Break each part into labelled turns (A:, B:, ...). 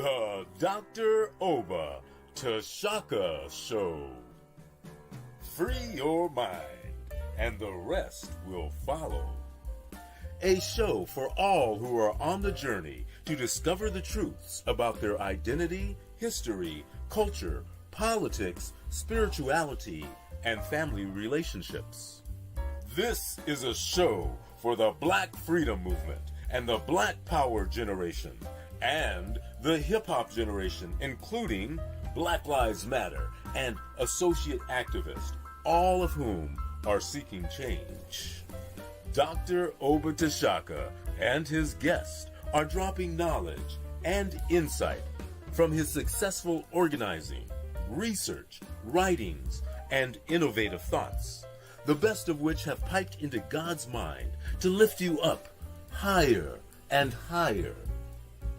A: The Dr. Oba Tashaka Show. Free your mind, and the rest will follow. A show for all who are on the journey to discover the truths about their identity, history, culture, politics, spirituality, and family relationships. This is a show for the Black Freedom Movement and the Black Power generation and the hip-hop generation, including Black Lives Matter and associate activists, all of whom are seeking change. Dr. Oba Tashaka and his guests are dropping knowledge and insight from his successful organizing, research, writings, and innovative thoughts, the best of which have piped into God's mind to lift you up higher and higher.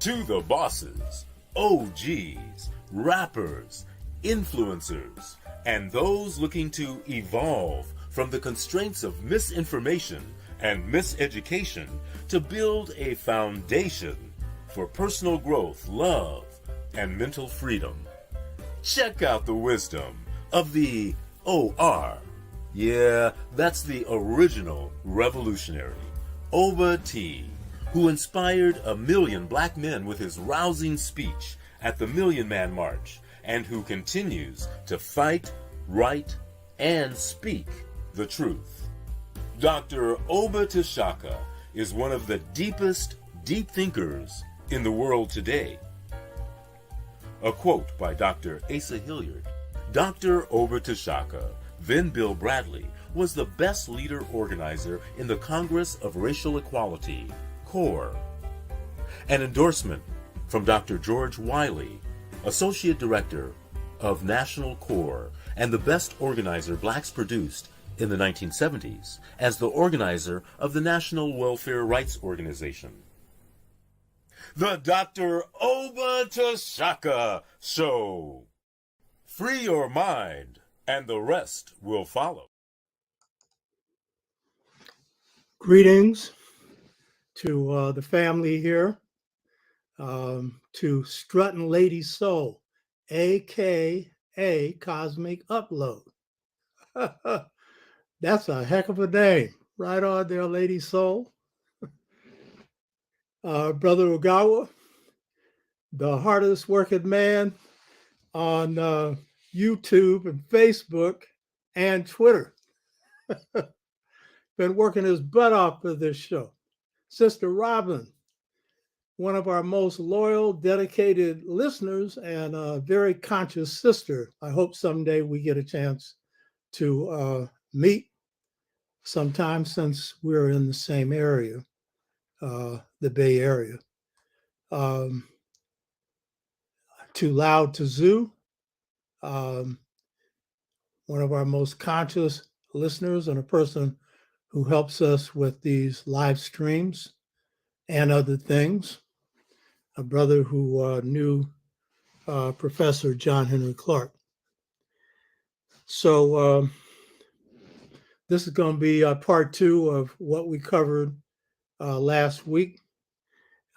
A: To the bosses, OGs, rappers, influencers, and those looking to evolve from the constraints of misinformation and miseducation to build a foundation for personal growth, love, and mental freedom. Check out the wisdom of the OR. Yeah, that's the original revolutionary, Oba T, who inspired 1 million black men with his rousing speech at the Million Man March, and who continues to fight, write, and speak the truth. Dr. Oba Tashaka is one of the deepest deep thinkers in the world today. A quote by Dr. Asa Hilliard. Dr. Oba Tashaka, then Bill Bradley, was the best leader organizer in the Congress of Racial Equality, CORE. An endorsement from Dr. George Wiley, Associate Director of National CORE and the best organizer blacks produced in the 1970s as the organizer of the National Welfare Rights Organization. The Dr. Oba Tashaka Show. Free your mind, and the rest will follow.
B: Greetings to the family here, to Strutting Lady Soul, a.k.a. Cosmic Upload. That's a heck of a name. Right on there, Lady Soul. Brother Ogawa, the hardest working man on YouTube and Facebook and Twitter. Been working his butt off for this show. Sister Robin, one of our most loyal, dedicated listeners and a very conscious sister. I hope someday we get a chance to meet sometime, since we're in the same area, the Bay Area. Too Loud to Zoo, one of our most conscious listeners and a person who helps us with these live streams and other things. A brother who knew Professor John Henry Clark. So this is going to be part 2 of what we covered last week.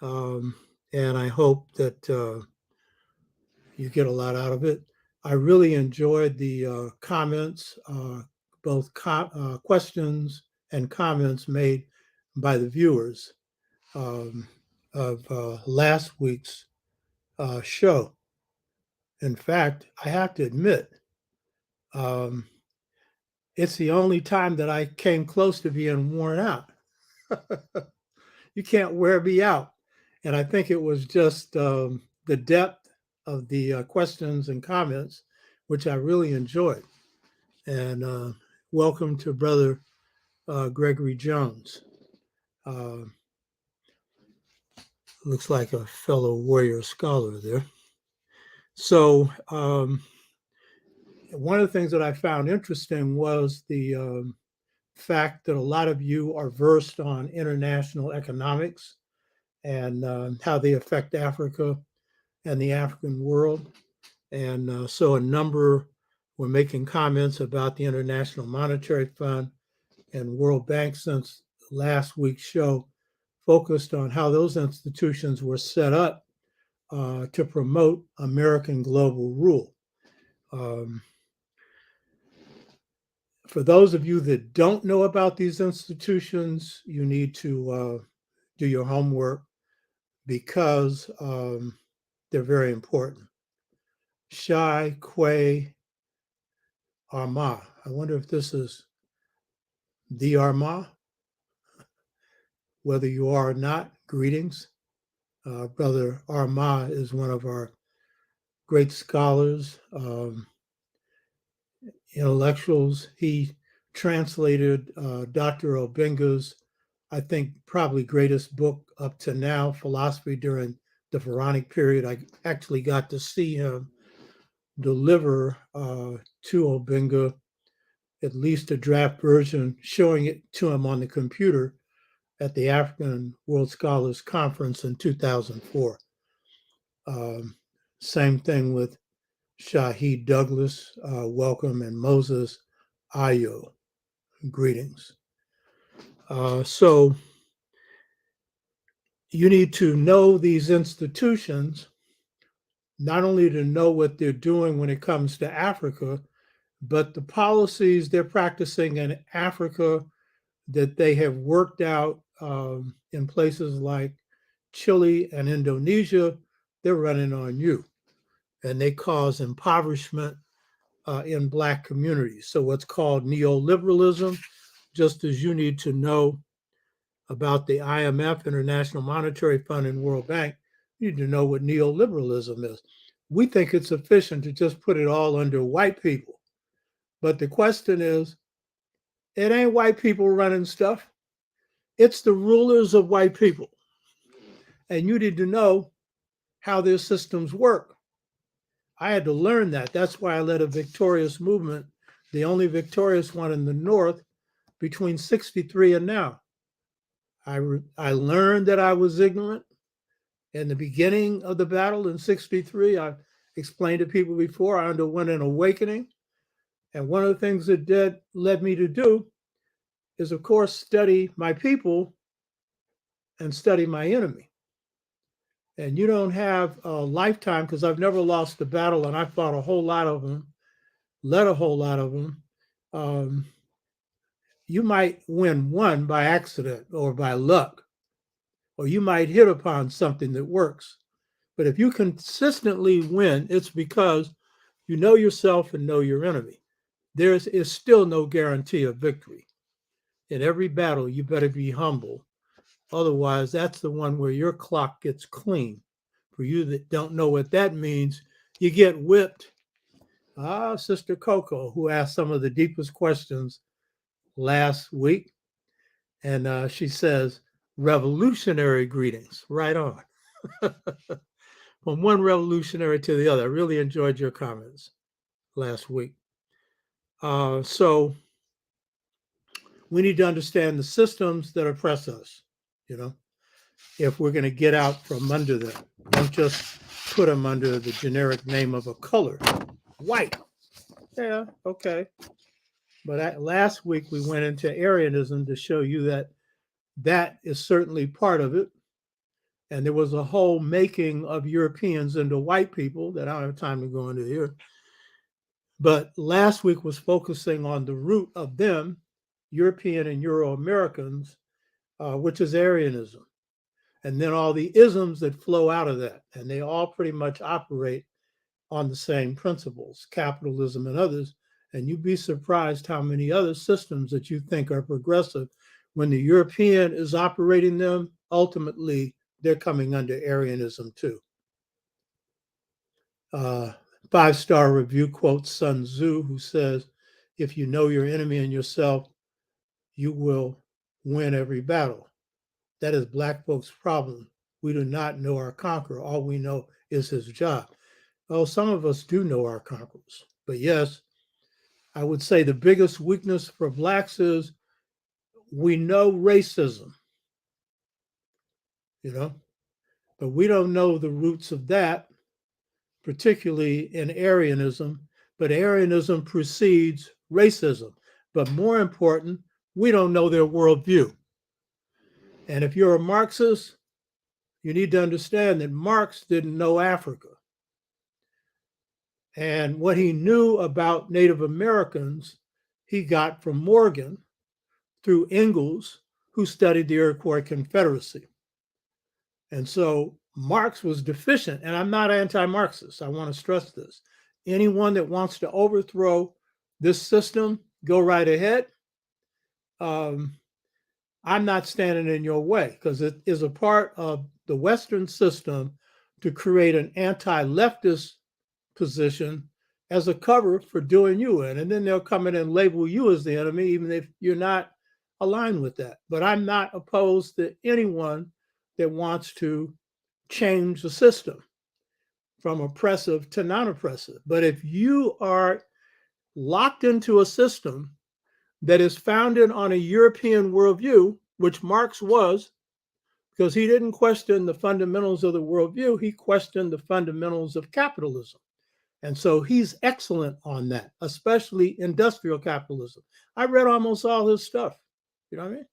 B: And I hope that you get a lot out of it. I really enjoyed the comments, both questions and comments made by the viewers of last week's show. In fact, I have to admit, it's the only time that I came close to being worn out. You can't wear me out. And I think it was just the depth of the questions and comments, which I really enjoyed. And welcome to Brother Gregory Jones. Looks like a fellow warrior scholar there. So one of the things that I found interesting was the fact that a lot of you are versed on international economics and how they affect Africa and the African world. And so a number were making comments about the International Monetary Fund and World Bank, since last week's show focused on how those institutions were set up to promote American global rule. Um, for those of you that don't know about these institutions, you need to do your homework because they're very important. Shai, Quay, Arma. I wonder if this is the Arma, whether you are or not. Greetings. Brother Arma is one of our great scholars, intellectuals. He translated Dr. Obenga's, I think, probably greatest book up to now, Philosophy, during the Pharaonic period. I actually got to see him deliver to Obenga at least a draft version, showing it to him on the computer at the African World Scholars Conference in 2004. Same thing with Shahid Douglas, welcome, and Moses Ayo, greetings. So you need to know these institutions, not only to know what they're doing when it comes to Africa, but the policies they're practicing in Africa that they have worked out in places like Chile and Indonesia, they're running on you. And they cause impoverishment in Black communities. So what's called neoliberalism, just as you need to know about the IMF, International Monetary Fund, and World Bank, you need to know what neoliberalism is. We think it's efficient to just put it all under white people. But the question is, it ain't white people running stuff. It's the rulers of white people. And you need to know how their systems work. I had to learn that. That's why I led a victorious movement, the only victorious one in the North, between 63 and now. I learned that I was ignorant in the beginning of the battle in 63. I explained to people before, I underwent an awakening. And one of the things that led me to do is, of course, study my people and study my enemy. And you don't have a lifetime, because I've never lost a battle and I fought a whole lot of them, led a whole lot of them. You might win one by accident or by luck, or you might hit upon something that works. But if you consistently win, it's because you know yourself and know your enemy. There is still no guarantee of victory. In every battle, you better be humble. Otherwise, that's the one where your clock gets clean. For you that don't know what that means, you get whipped. Sister Coco, who asked some of the deepest questions last week, and she says, revolutionary greetings. Right on. From one revolutionary to the other. I really enjoyed your comments last week. So we need to understand the systems that oppress us, if we're going to get out from under them. Don't just put them under the generic name of a color. White. Yeah, okay. But last week we went into Arianism to show you that is certainly part of it. And there was a whole making of Europeans into white people that I don't have time to go into here. But last week was focusing on the root of them, European and Euro-Americans, which is Aryanism. And then all the isms that flow out of that. And they all pretty much operate on the same principles, capitalism and others. And you'd be surprised how many other systems that you think are progressive, when the European is operating them, ultimately they're coming under Aryanism too. 5-star review quotes Sun Tzu, who says, if you know your enemy and yourself, you will win every battle. That is Black folks' problem. We do not know our conqueror. All we know is his job. Oh, some of us do know our conquerors. But yes, I would say the biggest weakness for Blacks is we know racism, but we don't know the roots of that, particularly in Aryanism. But Aryanism precedes racism. But more important, we don't know their worldview. And if you're a Marxist, you need to understand that Marx didn't know Africa. And what he knew about Native Americans, he got from Morgan through Ingalls, who studied the Iroquois Confederacy. And so Marx was deficient, and I'm not anti-Marxist. I want to stress this. Anyone that wants to overthrow this system, go right ahead. I'm not standing in your way because it is a part of the Western system to create an anti-leftist position as a cover for doing you in. And then they'll come in and label you as the enemy, even if you're not aligned with that. But I'm not opposed to anyone that wants to change the system from oppressive to non-oppressive. But if you are locked into a system that is founded on a European worldview, which Marx was, because he didn't question the fundamentals of the worldview, he questioned the fundamentals of capitalism. And so he's excellent on that, especially industrial capitalism. I read almost all his stuff, you know what I mean?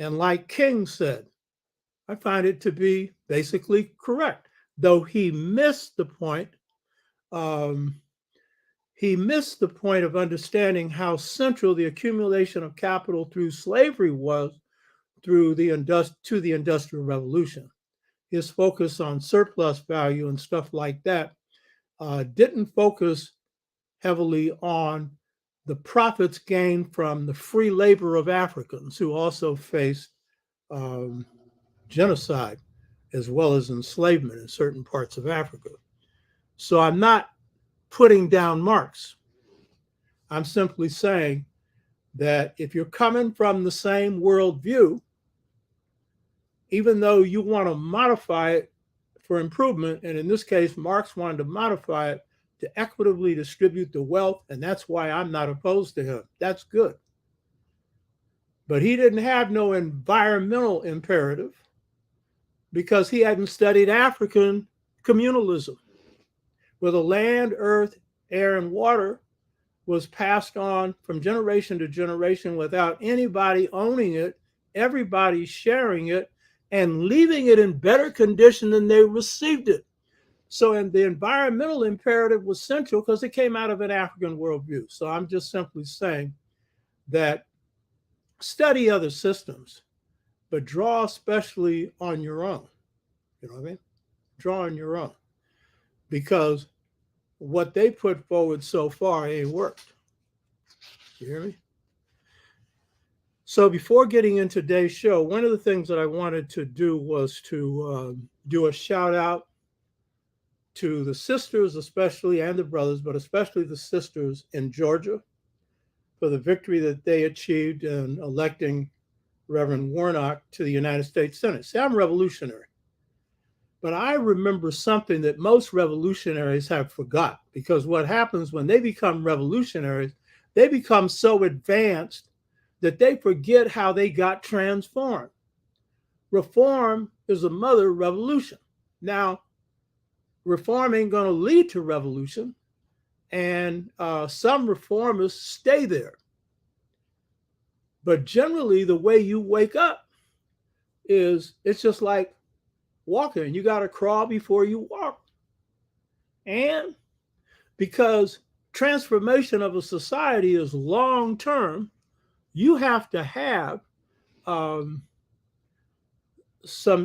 B: And like King said, I find it to be basically correct, though he missed the point. He missed the point of understanding how central the accumulation of capital through slavery was to the Industrial Revolution. His focus on surplus value and stuff like that didn't focus heavily on the profits gained from the free labor of Africans who also faced genocide as well as enslavement in certain parts of Africa. So I'm not putting down Marx. I'm simply saying that if you're coming from the same worldview, even though you want to modify it for improvement, and in this case, Marx wanted to modify it to equitably distribute the wealth, and that's why I'm not opposed to him. That's good. But he didn't have no environmental imperative because he hadn't studied African communalism, where the land, earth, air, and water was passed on from generation to generation without anybody owning it, everybody sharing it, and leaving it in better condition than they received it. So, and the environmental imperative was central because it came out of an African worldview. So I'm just simply saying that study other systems, but draw especially on your own. You know what I mean? Draw on your own. Because what they put forward so far ain't worked. You hear me? So before getting into today's show, one of the things that I wanted to do was to do a shout out to the sisters, especially, and the brothers, but especially the sisters in Georgia for the victory that they achieved in electing Reverend Warnock to the United States Senate. See, I'm revolutionary. But I remember something that most revolutionaries have forgot, because what happens when they become revolutionaries, they become so advanced that they forget how they got transformed. Reform is a mother revolution. Now, reform ain't going to lead to revolution, and some reformers stay there. But generally, the way you wake up is it's just like walking. You got to crawl before you walk. And because transformation of a society is long term, you have to have some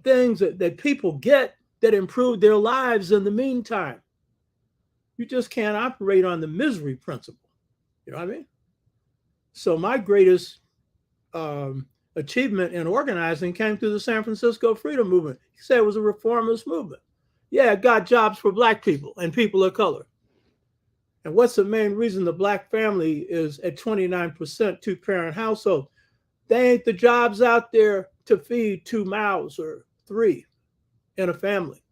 B: things that people get that improve their lives in the meantime. You just can't operate on the misery principle. You know what I mean? So my greatest achievement in organizing came through the San Francisco Freedom Movement. He said it was a reformist movement. Yeah, it got jobs for Black people and people of color. And what's the main reason the Black family is at 29% two-parent household? They ain't the jobs out there to feed 2 mouths or 3 in a family.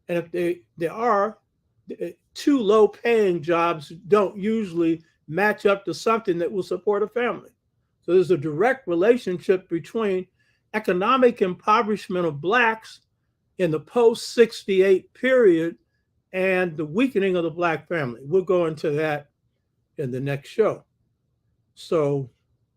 B: And if they are, 2 low-paying jobs don't usually match up to something that will support a family. So there's a direct relationship between economic impoverishment of Blacks in the post-68 period and the weakening of the Black family. We'll go into that in the next show. So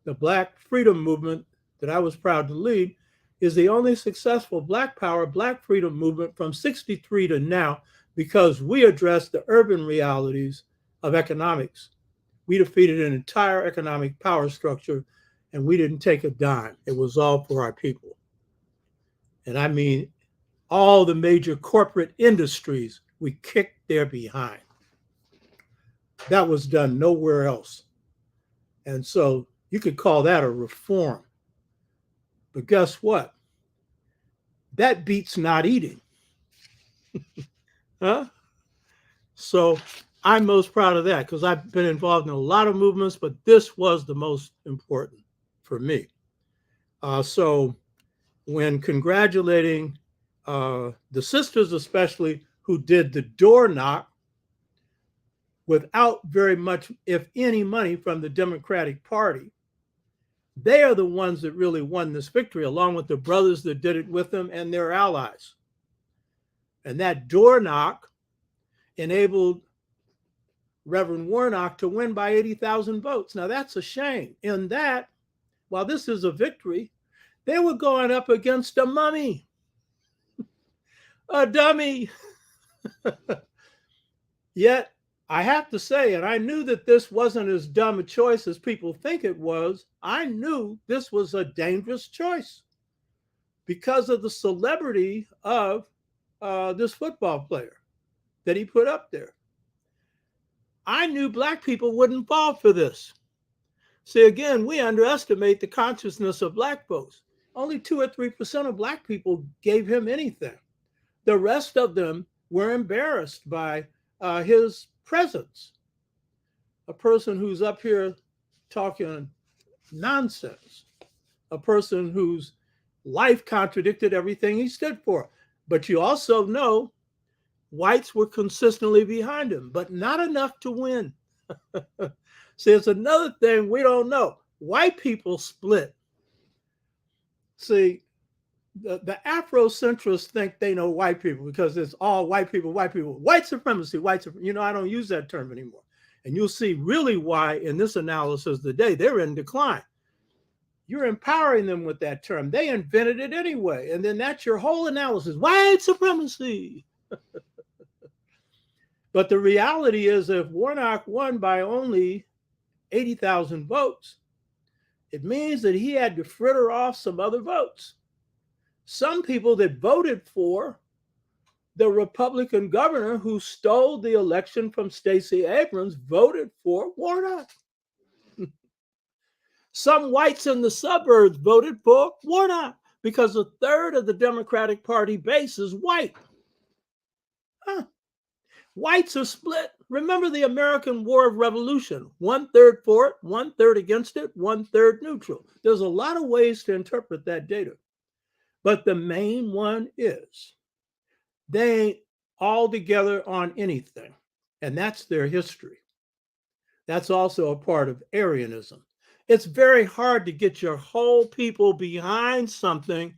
B: the Black freedom movement that I was proud to lead is the only successful Black power, Black freedom movement from 63 to now because we addressed the urban realities of economics. We defeated an entire economic power structure and we didn't take a dime. It was all for our people. And I mean, all the major corporate industries, we kicked their behind. That was done nowhere else. And so you could call that a reform. But guess what? That beats not eating. Huh? So I'm most proud of that because I've been involved in a lot of movements, but this was the most important for me. So when congratulating the sisters, especially who did the door knock without very much, if any, money from the Democratic Party, they are the ones that really won this victory, along with the brothers that did it with them and their allies. And that door knock enabled Reverend Warnock to win by 80,000 votes. Now, that's a shame. In that, while this is a victory, they were going up against a mummy, a dummy. Yet, I have to say, and I knew that this wasn't as dumb a choice as people think it was. I knew this was a dangerous choice because of the celebrity of this football player that he put up there. I knew Black people wouldn't fall for this. See, again, we underestimate the consciousness of Black folks. Only 2 or 3% of Black people gave him anything. The rest of them were embarrassed by his presence. A person who's up here talking nonsense. A person whose life contradicted everything he stood for. But you also know whites were consistently behind him, but not enough to win. See, it's another thing we don't know. White people split. See, the Afrocentrists think they know white people because it's all white people, white people. White supremacy, white supremacy. You know, I don't use that term anymore. And you'll see really why in this analysis today, they're in decline. You're empowering them with that term. They invented it anyway. And then that's your whole analysis. White supremacy. But the reality is if Warnock won by only 80,000 votes, it means that he had to fritter off some other votes. Some people that voted for the Republican governor who stole the election from Stacey Abrams voted for Warnock. Some whites in the suburbs voted for Warnock because a third of the Democratic Party base is white. Whites are split. Remember the American War of Revolution. 1/3 for it, 1/3 against it, 1/3 neutral. There's a lot of ways to interpret that data. But the main one is they ain't all together on anything. And that's their history. That's also a part of Aryanism. It's very hard to get your whole people behind something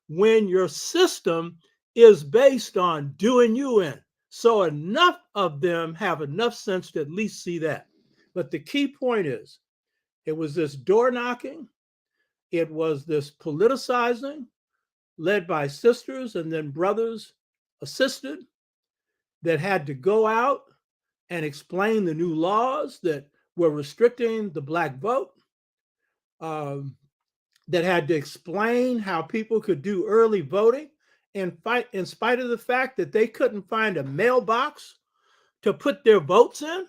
B: when your system is based on doing you in. So enough of them have enough sense to at least see that. But the key point is, it was this door knocking, it was this politicizing, led by sisters and then brothers assisted, that had to go out and explain the new laws that were restricting the Black vote, that had to explain how people could do early voting in spite of the fact that they couldn't find a mailbox to put their votes in,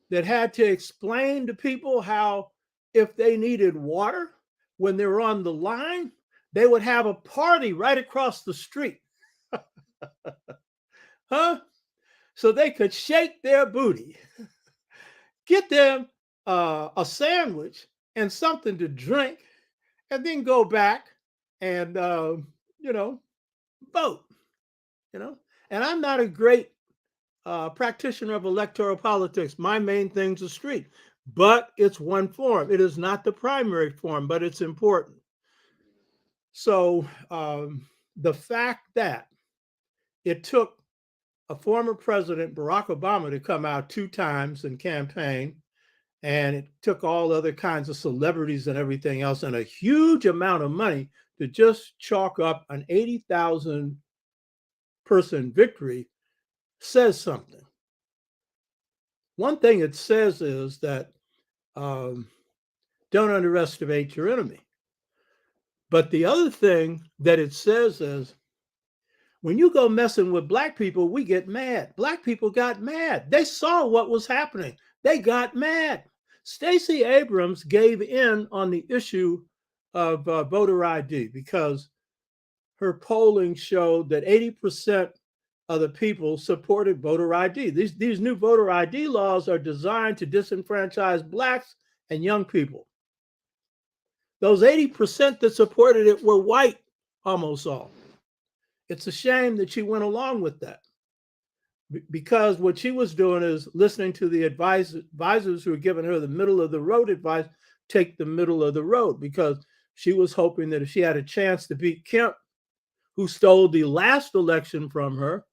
B: that had to explain to people how if they needed water when they were on the line, they would have a party right across the street. So they could shake their booty, get them a sandwich and something to drink, and then go back and, vote, And I'm not a great practitioner of electoral politics. My main thing's the street, but it's one form. It is not the primary form, but it's important. So the fact that it took a former president, Barack Obama, to come out 2 times and campaign, and it took all other kinds of celebrities and everything else and a huge amount of money to just chalk up an 80,000 person victory says something. One thing it says is that don't underestimate your enemy. But the other thing that it says is when you go messing with black people, we get mad. Black people got mad. They saw what was happening. They got mad. Stacey Abrams gave in on the issue of voter ID because her polling showed that 80% of the people supported voter ID. These new voter ID laws are designed to disenfranchise blacks and young people. Those 80% that supported it were white, almost all. It's a shame that she went along with that because what she was doing is listening to the advisors who were giving her the middle of the road advice, take the middle of the road, because she was hoping that if she had a chance to beat Kemp, who stole the last election from her,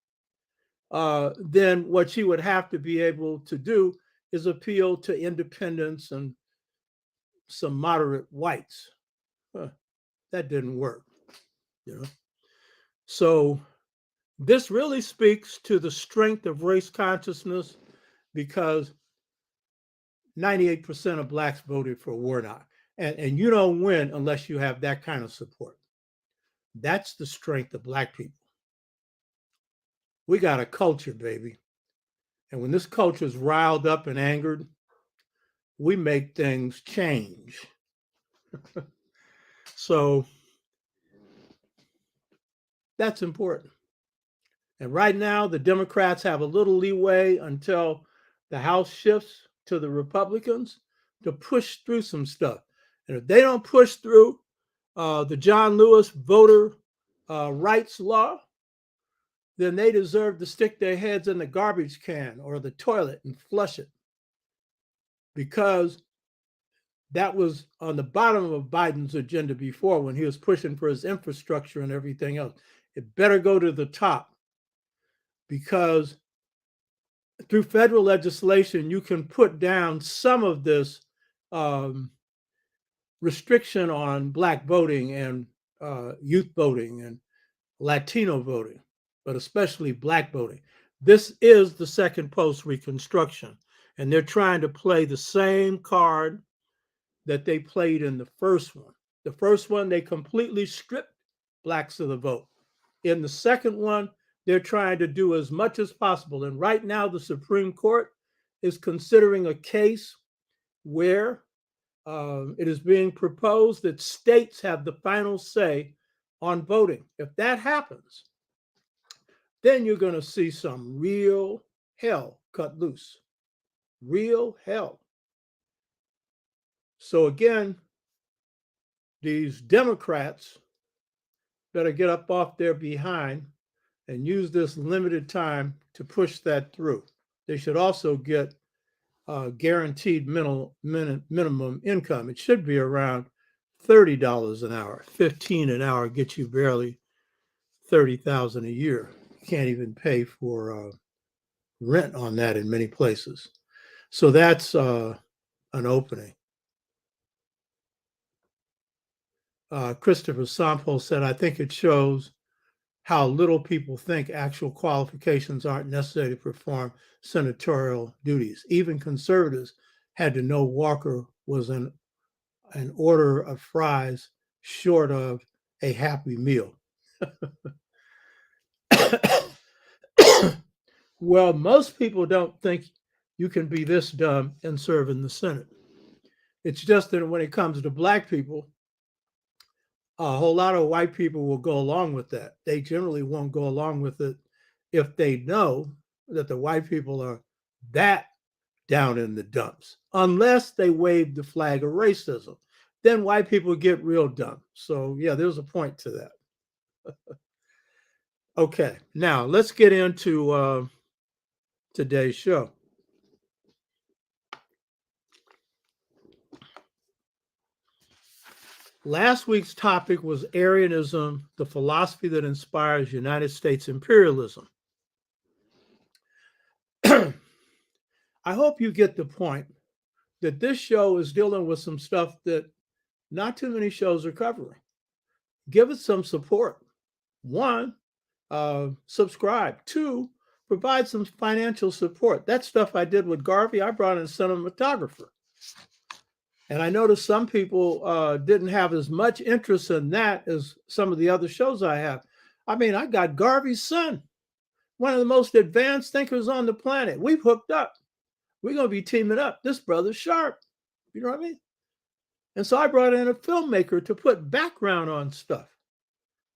B: then what she would have to be able to do is appeal to independents and some moderate whites. That didn't work, you know. So this really speaks to the strength of race consciousness because 98% of blacks voted for Warnock. And you don't win unless you have that kind of support. That's the strength of black people. We got a culture, baby. And when this culture is riled up and angered, we make things change. So that's important. And right now, the Democrats have a little leeway until the House shifts to the Republicans to push through some stuff. And if they don't push through the John Lewis voter rights law, then they deserve to stick their heads in the garbage can or the toilet and flush it. Because that was on the bottom of Biden's agenda before when he was pushing for his infrastructure and everything else. It better go to the top because through federal legislation, you can put down some of this restriction on black voting and youth voting and Latino voting, but especially black voting. This is the second post-Reconstruction, and they're trying to play the same card that they played in the first one. The first one, they completely stripped blacks of the vote. In the second one, they're trying to do as much as possible. And right now, the Supreme Court is considering a case where it is being proposed that states have the final say on voting. If that happens, then you're going to see some real hell cut loose. Real hell. So again, these Democrats better get up off their behind and use this limited time to push that through. They should also get guaranteed minimum income. It should be around $30 an hour. $15 an hour gets you barely $30,000 a year. You can't even pay for rent on that in many places. So that's an opening. Christopher Sampo said, I think it shows how little people think actual qualifications aren't necessary to perform senatorial duties. Even conservatives had to know Walker was an order of fries short of a happy meal. Well, most people don't think you can be this dumb and serve in the Senate. It's just that when it comes to black people, a whole lot of white people will go along with that. They generally won't go along with it if they know that the white people are that down in the dumps, unless they wave the flag of racism. Then white people get real dumb. So yeah, there's a point to that. Okay, now let's get into today's show. Last week's topic was Aryanism, the philosophy that inspires United States imperialism. I hope you get the point that this show is dealing with some stuff that not too many shows are covering. give it some support. One, subscribe. Two, provide some financial support. That stuff I did with Garvey, I brought in a cinematographer. And I noticed some people didn't have as much interest in that as some of the other shows I have. I mean, I got Garvey's son, one of the most advanced thinkers on the planet. We've hooked up. We're going to be teaming up. This brother's sharp. You know what I mean? And so I brought in a filmmaker to put background on stuff.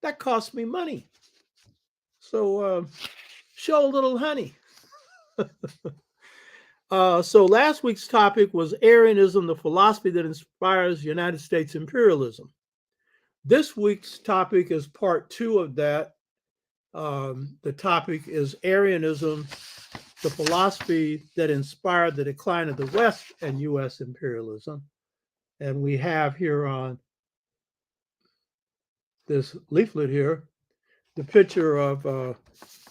B: That cost me money. So show a little honey. So last week's topic was Aryanism, the philosophy that inspires United States imperialism. This week's topic is part 2 of that. The topic is Aryanism, the philosophy that inspired the decline of the West and U.S. imperialism. And we have here on this leaflet here the picture of a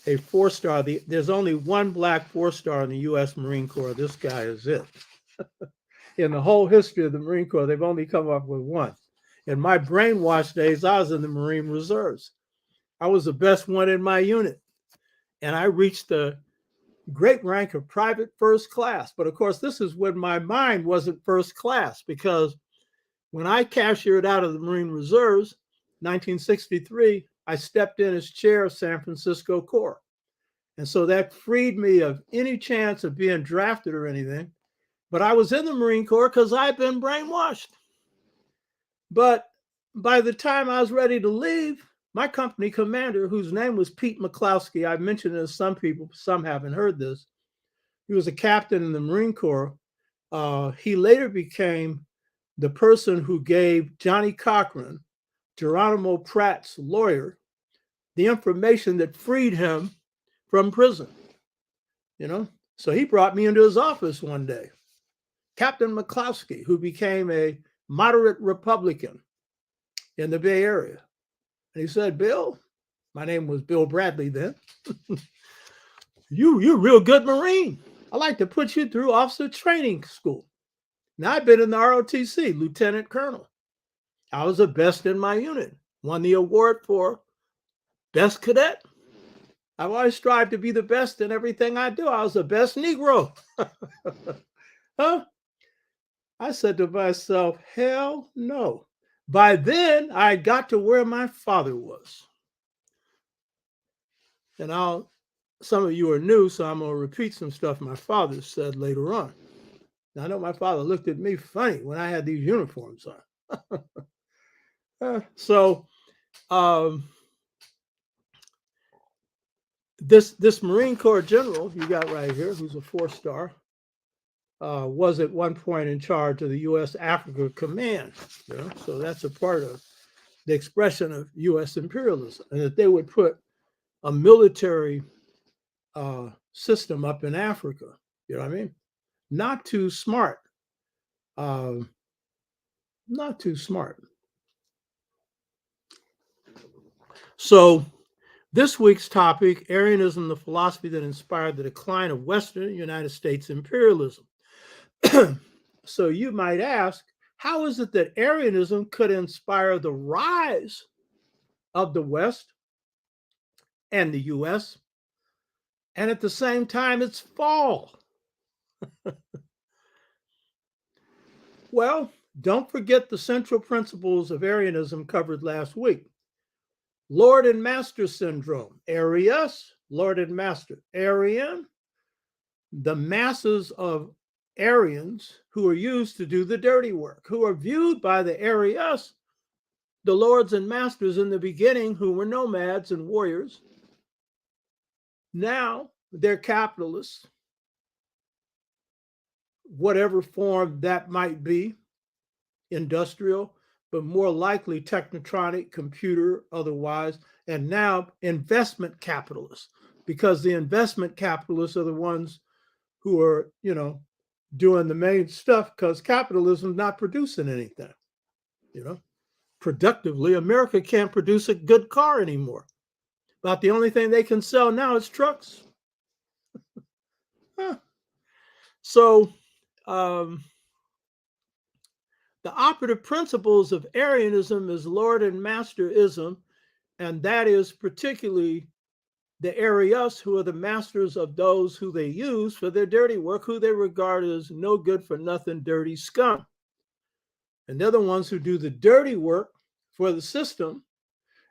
B: 4-star. There's only one black 4-star in the U.S. Marine Corps. This guy is it. In the whole history of the Marine Corps, they've only come up with one. In my brainwashed days, I was in the Marine Reserves. I was the best one in my unit. And I reached the great rank of private first class. But of course, this is when my mind wasn't first class, because when I cashiered out of the Marine Reserves, 1963, I stepped in as chair of San Francisco Corps. And so that freed me of any chance of being drafted or anything. But I was in the Marine Corps because I'd been brainwashed. But by the time I was ready to leave, my company commander, whose name was Pete McCloskey, I've mentioned this to some people, some haven't heard this. He was a captain in the Marine Corps. He later became the person who gave Johnny Cochran, Geronimo Pratt's lawyer, the information that freed him from prison. You know, so he brought me into his office one day. Captain McCloskey, who became a moderate Republican in the Bay Area. And he said, Bill, my name was Bill Bradley then, you're a real good Marine. I'd like to put you through officer training school. Now, I've been in the ROTC, Lieutenant Colonel. I was the best in my unit, won the award for best cadet. I've always strived to be the best in everything I do. I was the best Negro. Huh? I said to myself, hell no. By then, I got to where my father was. And some of you are new, so I'm going to repeat some stuff my father said later on. Now, I know my father looked at me funny when I had these uniforms on. This Marine Corps general you got right here, who's a 4-star, was at one point in charge of the U.S. Africa Command. You know? So that's a part of the expression of U.S. imperialism, and that they would put a military system up in Africa. You know what I mean? Not too smart. Not too smart. So this week's topic, Aryanism, the philosophy that inspired the decline of Western United States imperialism. So you might ask, how is it that Aryanism could inspire the rise of the West and the U.S., and at the same time its fall? Well, don't forget the central principles of Aryanism covered last week. Lord and Master syndrome. Arius, Lord and Master. Aryan, the masses of Aryans who are used to do the dirty work, who are viewed by the Arius, the lords and masters in the beginning, who were nomads and warriors. Now they're capitalists, whatever form that might be, industrial, but more likely technotronic, computer, otherwise, and now investment capitalists, because the investment capitalists are the ones who are, doing the main stuff, because capitalism is not producing anything. Productively, America can't produce a good car anymore. About the only thing they can sell now is trucks. So The operative principles of Arianism is Lord and Masterism, and that is particularly the Arius, who are the masters of those who they use for their dirty work, who they regard as no good for nothing, dirty scum. And they're the ones who do the dirty work for the system.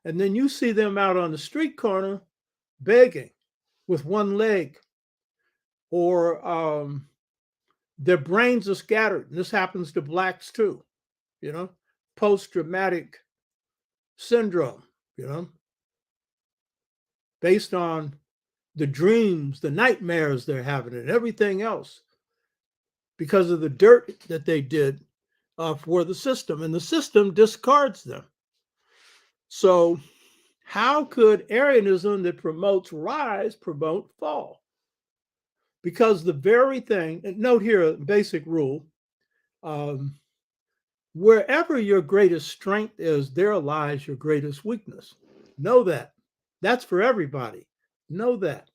B: And then you see them out on the street corner begging with one leg, or their brains are scattered. And this happens to blacks too, post-traumatic syndrome, based on the dreams, the nightmares they're having, and everything else because of the dirt that they did for the system. And the system discards them. So how could Arianism that promotes rise promote fall? Because the very thing, and note here a basic rule, wherever your greatest strength is, there lies your greatest weakness. Know that. That's for everybody. Know that,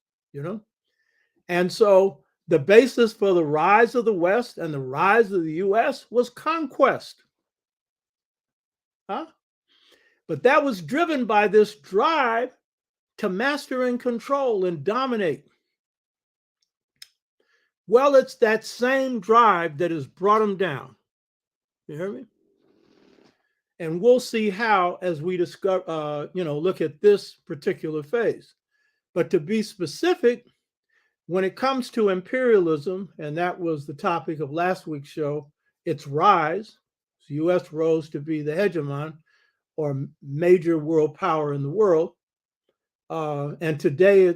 B: And so the basis for the rise of the West and the rise of the U.S. was conquest. But that was driven by this drive to master and control and dominate. Well, it's that same drive that has brought them down. You hear me? And we'll see how as we discover, look at this particular phase. But to be specific, when it comes to imperialism, and that was the topic of last week's show, its rise, the U.S. rose to be the hegemon or major world power in the world. And today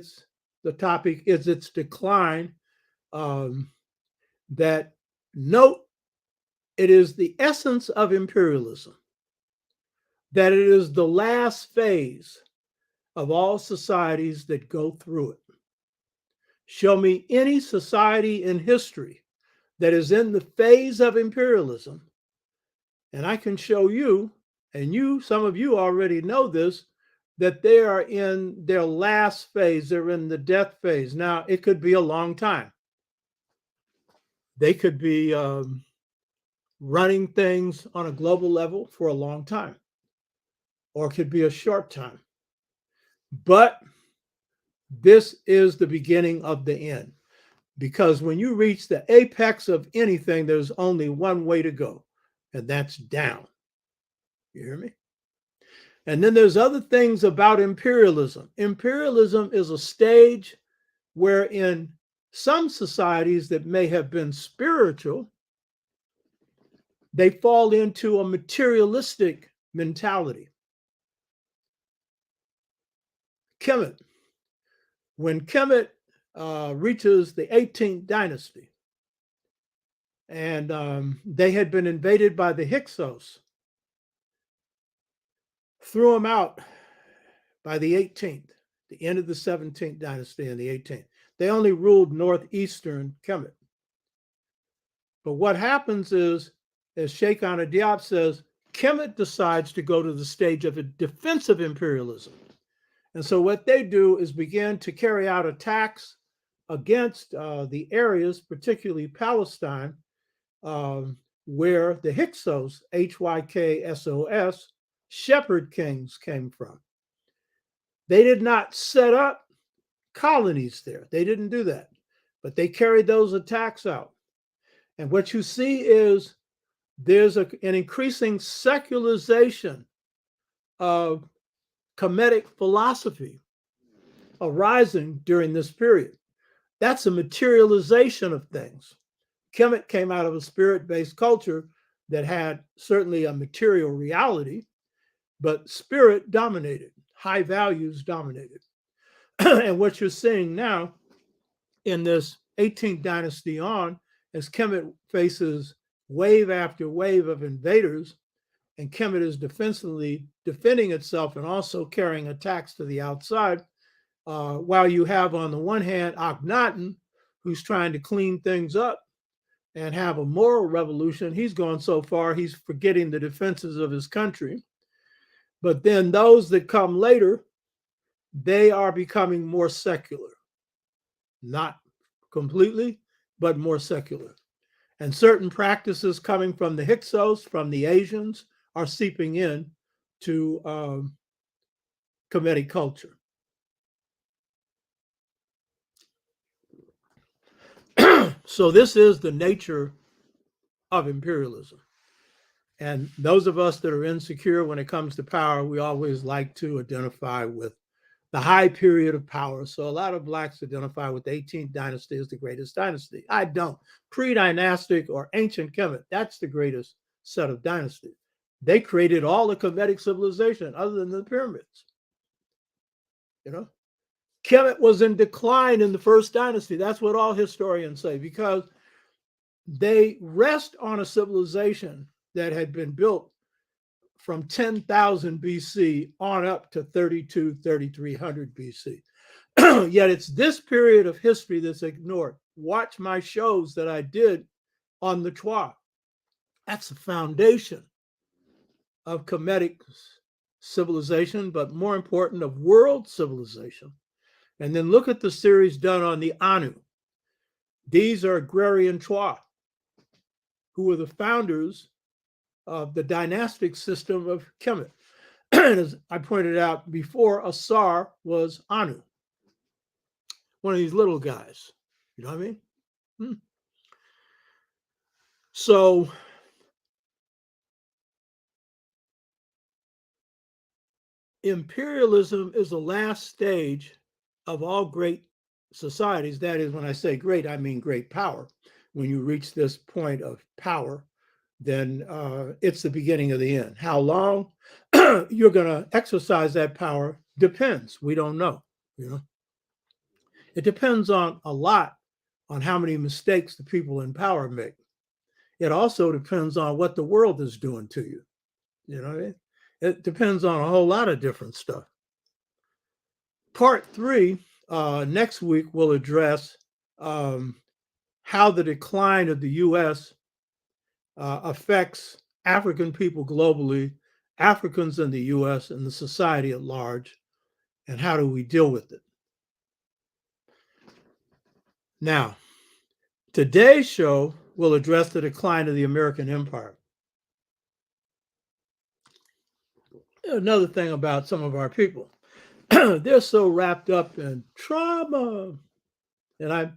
B: the topic is its decline. That note, it is the essence of imperialism, that it is the last phase of all societies that go through it. Show me any society in history that is in the phase of imperialism, and I can show you, and some of you already know this, that they are in their last phase. They're in the death phase. Now, it could be a long time. They could be running things on a global level for a long time, or it could be a short time. But this is the beginning of the end, because when you reach the apex of anything, there's only one way to go, and that's down. You hear me? And then there's other things about imperialism. Imperialism is a stage wherein some societies that may have been spiritual, they fall into a materialistic mentality. Kemet. When Kemet reaches the 18th dynasty, and they had been invaded by the Hyksos, threw them out by the 18th, the end of the 17th dynasty and the 18th. They only ruled northeastern Kemet. But what happens is, as Sheikh Anta Diop says, Kemet decides to go to the stage of a defensive imperialism. And so what they do is begin to carry out attacks against the areas, particularly Palestine, where the Hyksos, Hyksos, shepherd kings came from. They did not set up colonies there. They didn't do that. But they carried those attacks out. And what you see is there's an increasing secularization of Kemetic philosophy arising during this period. That's a materialization of things. Kemet came out of a spirit-based culture that had certainly a material reality, but spirit dominated, high values dominated. And what you're seeing now in this 18th dynasty on, as Kemet faces wave after wave of invaders, and Kemet is defending itself and also carrying attacks to the outside, while you have on the one hand Akhenaten, who's trying to clean things up and have a moral revolution. He's gone so far, he's forgetting the defenses of his country. But then those that come later, they are becoming more secular. Not completely, but more secular. And certain practices coming from the Hyksos, from the Asians, are seeping in to Kemetic culture. So this is the nature of imperialism. And those of us that are insecure when it comes to power, we always like to identify with the high period of power. So a lot of Blacks identify with the 18th dynasty as the greatest dynasty. I don't. Pre-dynastic or ancient Kemet, that's the greatest set of dynasties. They created all the Kemetic civilization other than the pyramids. You know, Kemet was in decline in the first dynasty. That's what all historians say, because they rest on a civilization that had been built from 10,000 BC on up to 3,300 BC. Yet it's this period of history that's ignored. Watch my shows that I did on the Twa. That's the foundation of Kemetic civilization, but more important, of world civilization. And then look at the series done on the Anu. These are agrarian Twa, who were the founders of the dynastic system of Kemet. As I pointed out before, Asar was Anu, one of these little guys. You know what I mean? So imperialism is the last stage of all great societies. That is, when I say great, I mean great power. When you reach this point of power, then it's the beginning of the end. How long you're going to exercise that power depends. We don't know. It depends on a lot on how many mistakes the people in power make. It also depends on what the world is doing to you. You know what I mean? It depends on a whole lot of different stuff. Part 3 next week will address how the decline of the U.S. Affects African people globally, Africans in the U.S., and the society at large, and how do we deal with it. Now, today's show will address the decline of the American empire. Another thing about some of our people, they're so wrapped up in trauma. And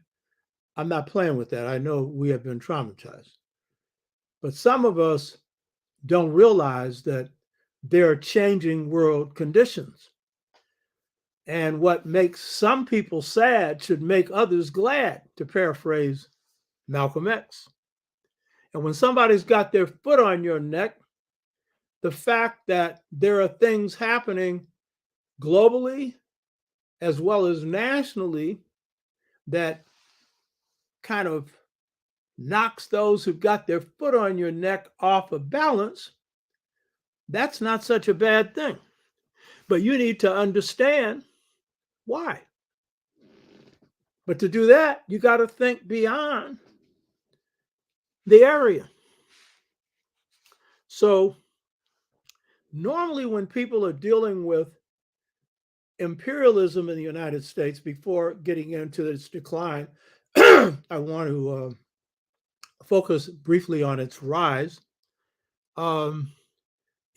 B: I'm not playing with that. I know we have been traumatized. But some of us don't realize that there are changing world conditions. And what makes some people sad should make others glad, to paraphrase Malcolm X. And when somebody's got their foot on your neck, the fact that there are things happening globally as well as nationally that kind of knocks those who've got their foot on your neck off of balance, that's not such a bad thing. But you need to understand why. But to do that, you got to think beyond the area. So normally when people are dealing with imperialism in the United States, before getting into its decline, I want to focus briefly on its rise.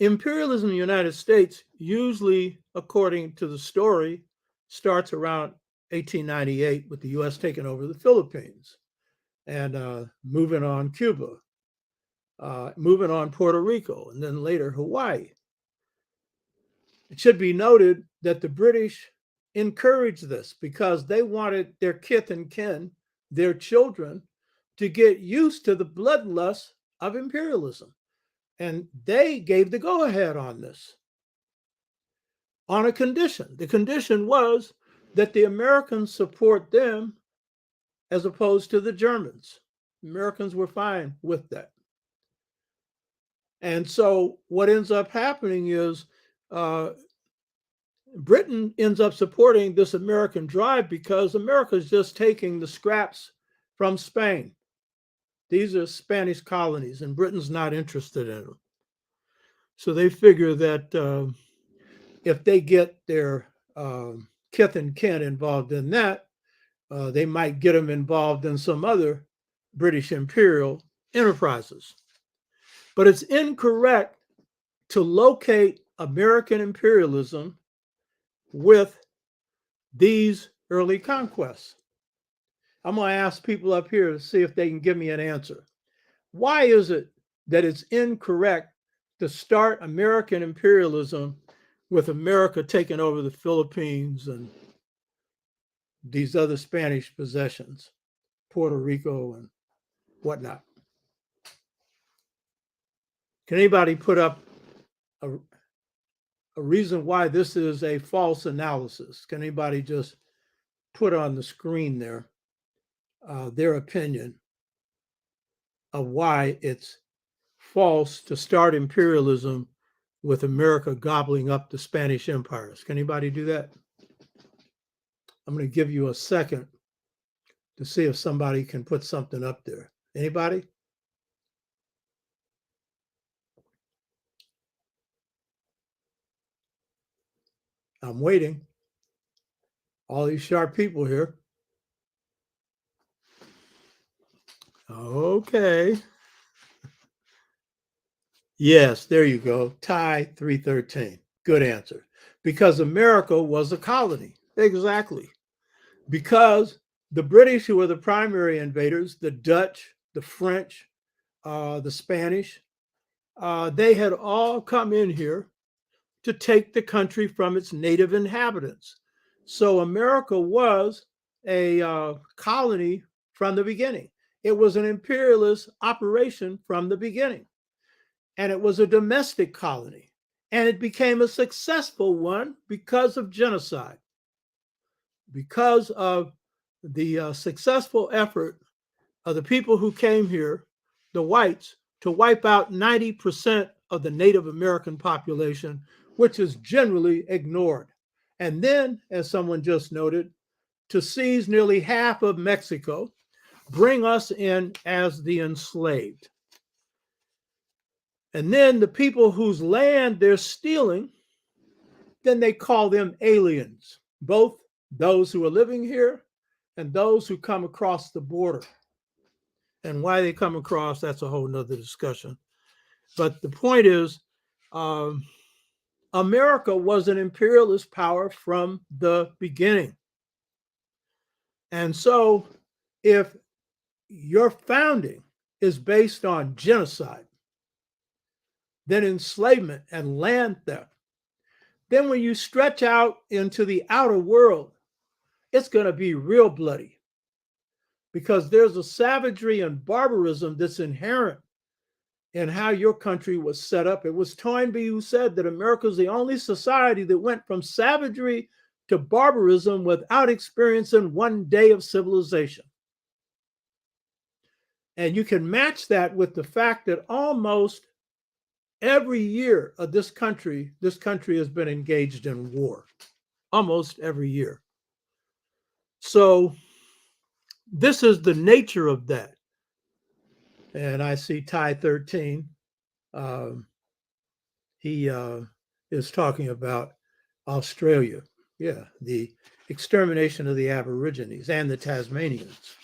B: Imperialism in the United States, usually, according to the story, starts around 1898 with the U.S. taking over the Philippines and moving on Cuba, moving on Puerto Rico, and then later Hawaii. It should be noted that the British encouraged this because they wanted their kith and kin, their children, to get used to the bloodlust of imperialism. And they gave the go-ahead on this on a condition. The condition was that the Americans support them as opposed to the Germans. Americans were fine with that. And so what ends up happening is Britain ends up supporting this American drive because America is just taking the scraps from Spain. These are Spanish colonies, and Britain's not interested in them. So they figure that if they get their kith and kin involved in that, they might get them involved in some other British imperial enterprises. But it's incorrect to locate American imperialism with these early conquests. I'm going to ask people up here to see if they can give me an answer. Why is it that it's incorrect to start American imperialism with America taking over the Philippines and these other Spanish possessions, Puerto Rico and whatnot? Can anybody put up a reason why this is a false analysis? Can anybody just put on the screen there their opinion of why it's false to start imperialism with America gobbling up the Spanish empires? Can anybody do that? I'm going to give you a second to see if somebody can put something up there. Anybody? I'm waiting. All these sharp people here. Okay. Yes, there you go. Tie 313. Good answer. Because America was a colony. Exactly. Because the British, who were the primary invaders, the Dutch, the French, the Spanish, they had all come in here to take the country from its native inhabitants. So America was a colony from the beginning. It was an imperialist operation from the beginning. And it was a domestic colony. And it became a successful one because of genocide, because of the successful effort of the people who came here, the whites, to wipe out 90% of the Native American population, which is generally ignored. And then, as someone just noted, to seize nearly half of Mexico, bring us in as the enslaved. And then the people whose land they're stealing, then they call them aliens, both those who are living here and those who come across the border. And why they come across, that's a whole nother discussion. But the point is, America was an imperialist power from the beginning. And so if your founding is based on genocide, then enslavement and land theft, then when you stretch out into the outer world, it's going to be real bloody, because there's a savagery and barbarism that's inherent in how your country was set up. It was Toynbee who said that America is the only society that went from savagery to barbarism without experiencing one day of civilization. And you can match that with the fact that almost every year of this country has been engaged in war. Almost every year. So this is the nature of that. And I see Ty 13. He is talking about Australia. Yeah, the extermination of the Aborigines and the Tasmanians.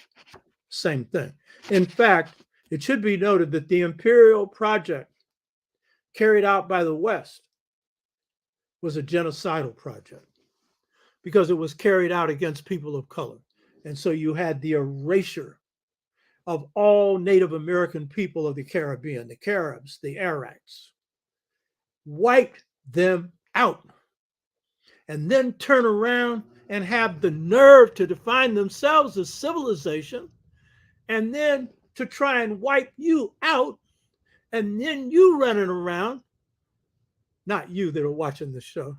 B: Same thing. In fact, it should be noted that the imperial project carried out by the West was a genocidal project because it was carried out against people of color. And so you had the erasure of all Native American people of the Caribbean, the Caribs, the Araks, wiped them out, and then turn around and have the nerve to define themselves as civilization, and then to try and wipe you out, and then you running around, not you that are watching the show,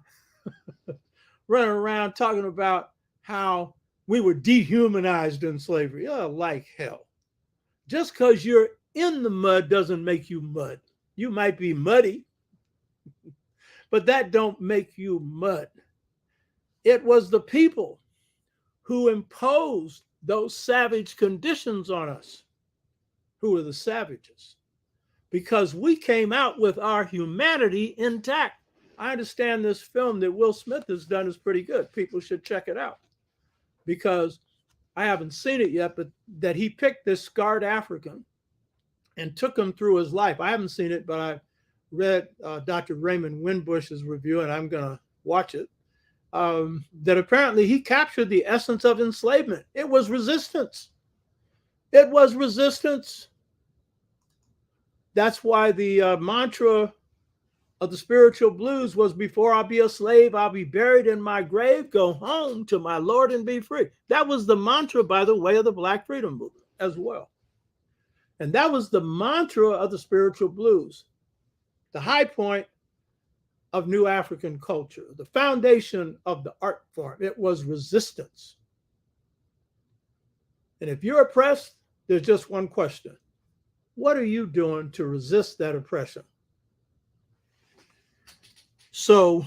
B: running around talking about how we were dehumanized in slavery. Oh, like hell. Just because you're in the mud doesn't make you mud. You might be muddy, but that don't make you mud. It was the people who imposed those savage conditions on us who were the savages, because we came out with our humanity intact. I understand this film that Will Smith has done is pretty good. People should check it out, because I haven't seen it yet, but that he picked this scarred African and took him through his life. I haven't seen it, but I read Dr. Raymond Winbush's review, and I'm going to watch it, that apparently he captured the essence of enslavement. It was resistance. It was resistance. That's why the mantra of the spiritual blues was, before I'll be a slave, I'll be buried in my grave, go home to my Lord and be free. That was the mantra, by the way, of the Black Freedom Movement as well. And that was the mantra of the spiritual blues, the high point of New African culture, the foundation of the art form. It was resistance. And if you're oppressed, there's just one question. What are you doing to resist that oppression? So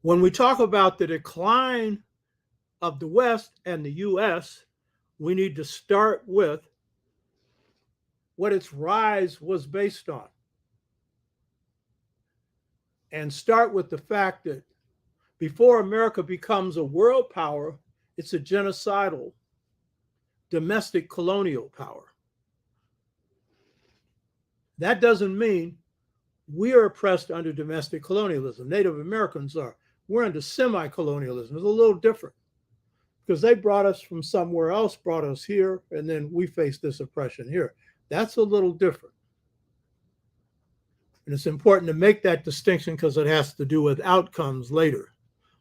B: when we talk about the decline of the West and the U.S., we need to start with what its rise was based on. And start with the fact that before America becomes a world power, it's a genocidal, domestic colonial power. That doesn't mean we are oppressed under domestic colonialism. Native Americans are. We're under semi-colonialism. It's a little different because they brought us from somewhere else, brought us here, and then we face this oppression here. That's a little different. And it's important to make that distinction because it has to do with outcomes later.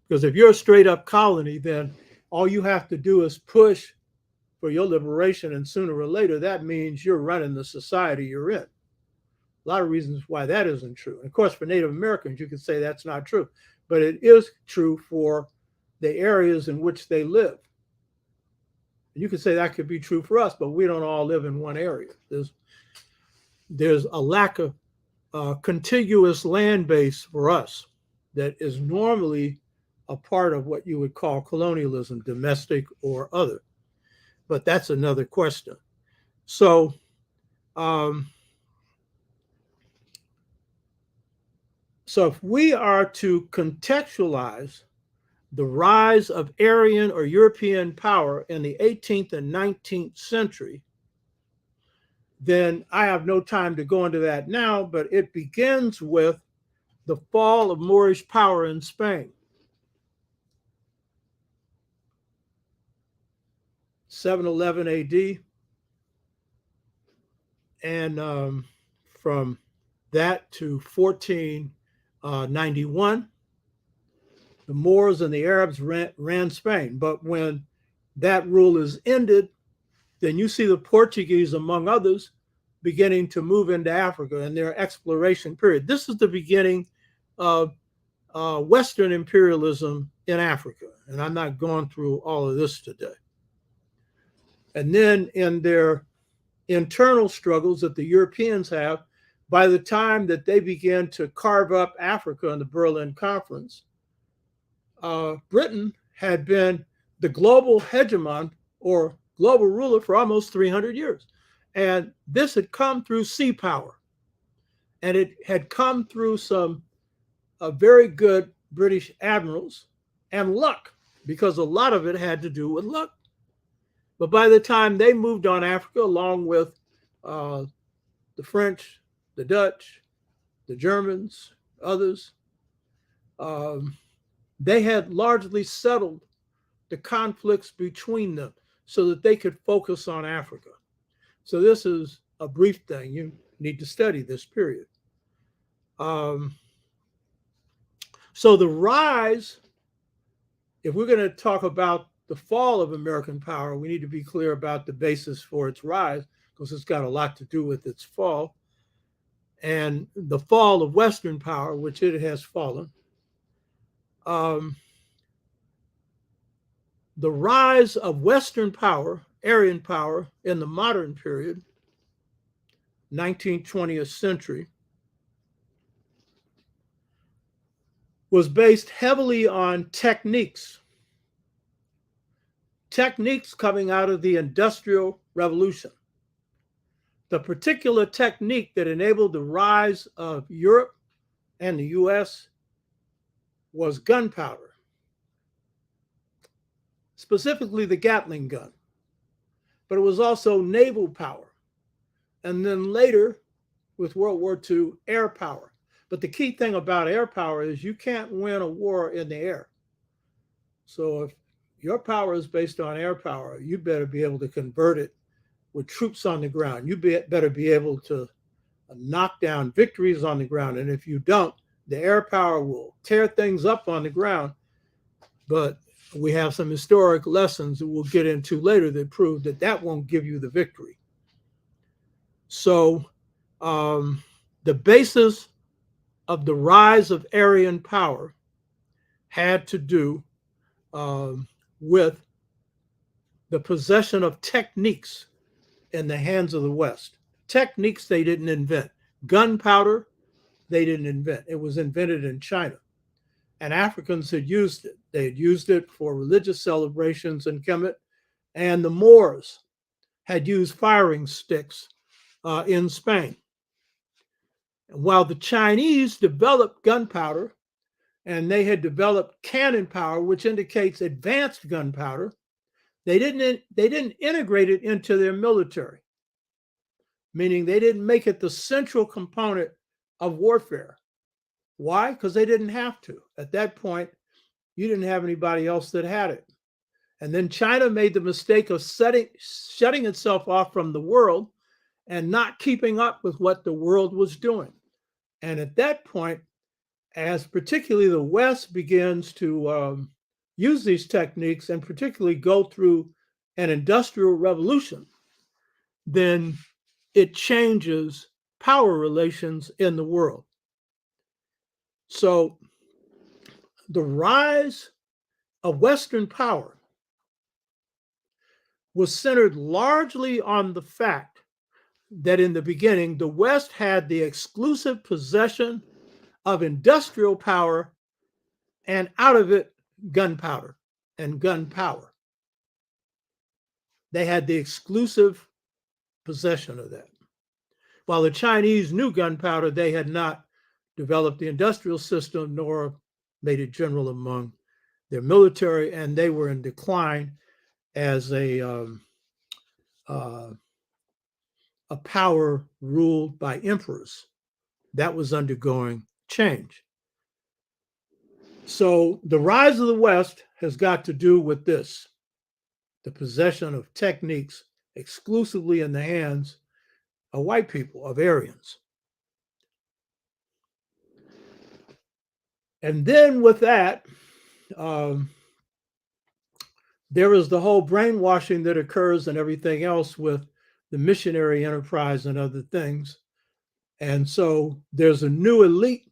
B: Because if you're a straight up colony, then all you have to do is push for your liberation, and sooner or later, that means you're running the society you're in. A lot of reasons why that isn't true. And of course, for Native Americans, you could say that's not true, but it is true for the areas in which they live. And you could say that could be true for us, but we don't all live in one area. There's a lack of contiguous land base for us that is normally a part of what you would call colonialism, domestic or other. But that's another question. So, so if we are to contextualize the rise of Aryan or European power in the 18th and 19th century, then I have no time to go into that now, but it begins with the fall of Moorish power in Spain. 711 AD. And from that to 1491, the Moors and the Arabs ran Spain. But when that rule is ended, then you see the Portuguese, among others, beginning to move into Africa in their exploration period. This is the beginning of Western imperialism in Africa. And I'm not going through all of this today. And then in their internal struggles that the Europeans have, by the time that they began to carve up Africa in the Berlin Conference, Britain had been the global hegemon or global ruler for almost 300 years. And this had come through sea power. And it had come through some very good British admirals and luck, because a lot of it had to do with luck. But by the time they moved on Africa, along with the French, the Dutch, the Germans, others, they had largely settled the conflicts between them so that they could focus on Africa. So this is a brief thing. You need to study this period. So the rise, if we're going to talk about the fall of American power, we need to be clear about the basis for its rise, because it's got a lot to do with its fall. And the fall of Western power, which it has fallen. The rise of Western power, Aryan power, in the modern period, 19th, 20th century, was based heavily on techniques coming out of the Industrial Revolution. The particular technique that enabled the rise of Europe and the U.S. was gunpowder, specifically the Gatling gun. but it was also naval power. And then later, with World War II, air power. But the key thing about air power is you can't win a war in the air. So if your power is based on air power, you better be able to convert it with troops on the ground. You better be able to knock down victories on the ground. And if you don't, the air power will tear things up on the ground. But we have some historic lessons that we'll get into later that prove that that won't give you the victory. So the basis of the rise of Aryan power had to do with the possession of techniques in the hands of the West. Techniques they didn't invent. Gunpowder, they didn't invent. It was invented in China. And Africans had used it. They had used it for religious celebrations in Kemet. And the Moors had used firing sticks in Spain. And while the Chinese developed gunpowder, and they had developed cannon power, which indicates advanced gunpowder, they didn't integrate it into their military, meaning they didn't make it the central component of warfare. Why? Because they didn't have to. At that point, you didn't have anybody else that had it. And then China made the mistake of shutting itself off from the world and not keeping up with what the world was doing. And at that point, as particularly the West begins to use these techniques and particularly go through an industrial revolution, then it changes power relations in the world. So the rise of Western power was centered largely on the fact that in the beginning, the West had the exclusive possession of industrial power, and out of it, gunpowder and gun power. They had the exclusive possession of that. While the Chinese knew gunpowder, they had not developed the industrial system nor made it general among their military, and they were in decline as a power ruled by emperors. That was undergoing change. So the rise of the West has got to do with this, the possession of techniques exclusively in the hands of white people, of Aryans. And then with that, there is the whole brainwashing that occurs and everything else with the missionary enterprise and other things. And so there's a new elite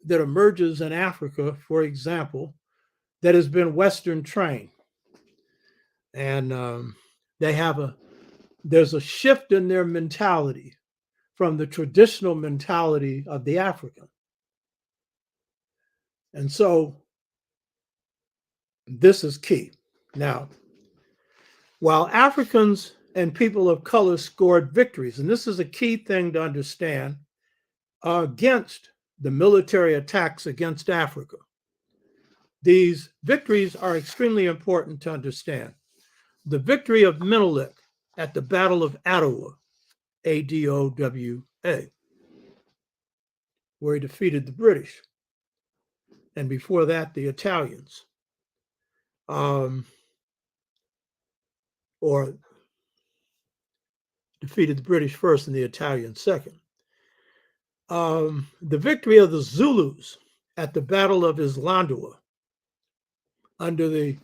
B: that emerges in Africa, for example, that has been Western trained. And there's a shift in their mentality from the traditional mentality of the African. And so this is key. Now, while Africans and people of color scored victories, and this is a key thing to understand, against the military attacks against Africa, these victories are extremely important to understand. The victory of Menelik at the Battle of Adowa, Adowa, where he defeated the British, and before that, the Italians, or defeated the British first and the Italians second. The victory of the Zulus at the Battle of Islandoa under the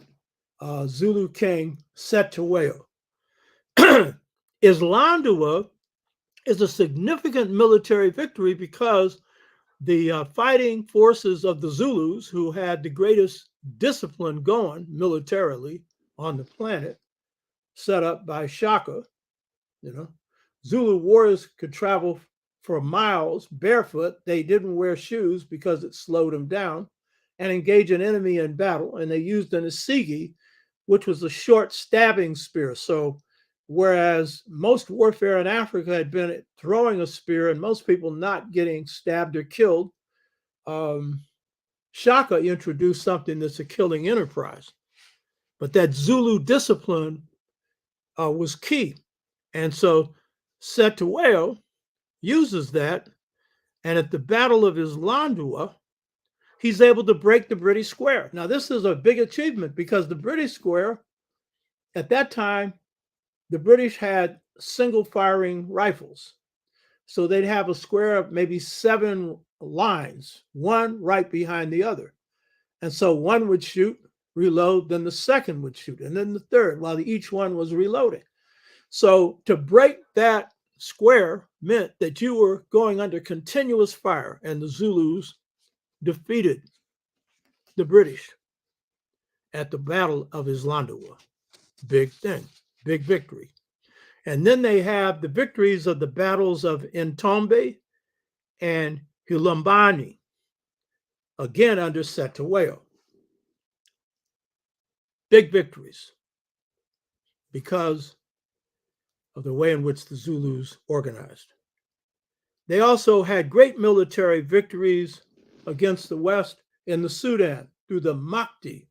B: Zulu king Setoweo. Islandoa is a significant military victory because the fighting forces of the Zulus, who had the greatest discipline going militarily on the planet, set up by Shaka, Zulu warriors could travel for miles barefoot. They didn't wear shoes because it slowed them down, and engage an enemy in battle. And they used an asigi, which was a short stabbing spear. So whereas most warfare in Africa had been throwing a spear and most people not getting stabbed or killed, Shaka introduced something that's a killing enterprise. But that Zulu discipline was key. And so Cetewayo uses that. And at the Battle of Islandua, he's able to break the British square. Now, this is a big achievement because the British square, at that time, the British had single firing rifles. So they'd have a square of maybe 7 lines, one right behind the other. And so one would shoot, reload, then the second would shoot, and then the third, while each one was reloading. So to break that square meant that you were going under continuous fire, and the Zulus defeated the British at the Battle of Islandua. Big thing, big victory. And then they have the victories of the battles of Ntombe and Hulambani, again under Cetewayo. Big victories because of the way in which the Zulus organized. They also had great military victories against the West in the Sudan through the Mahdi,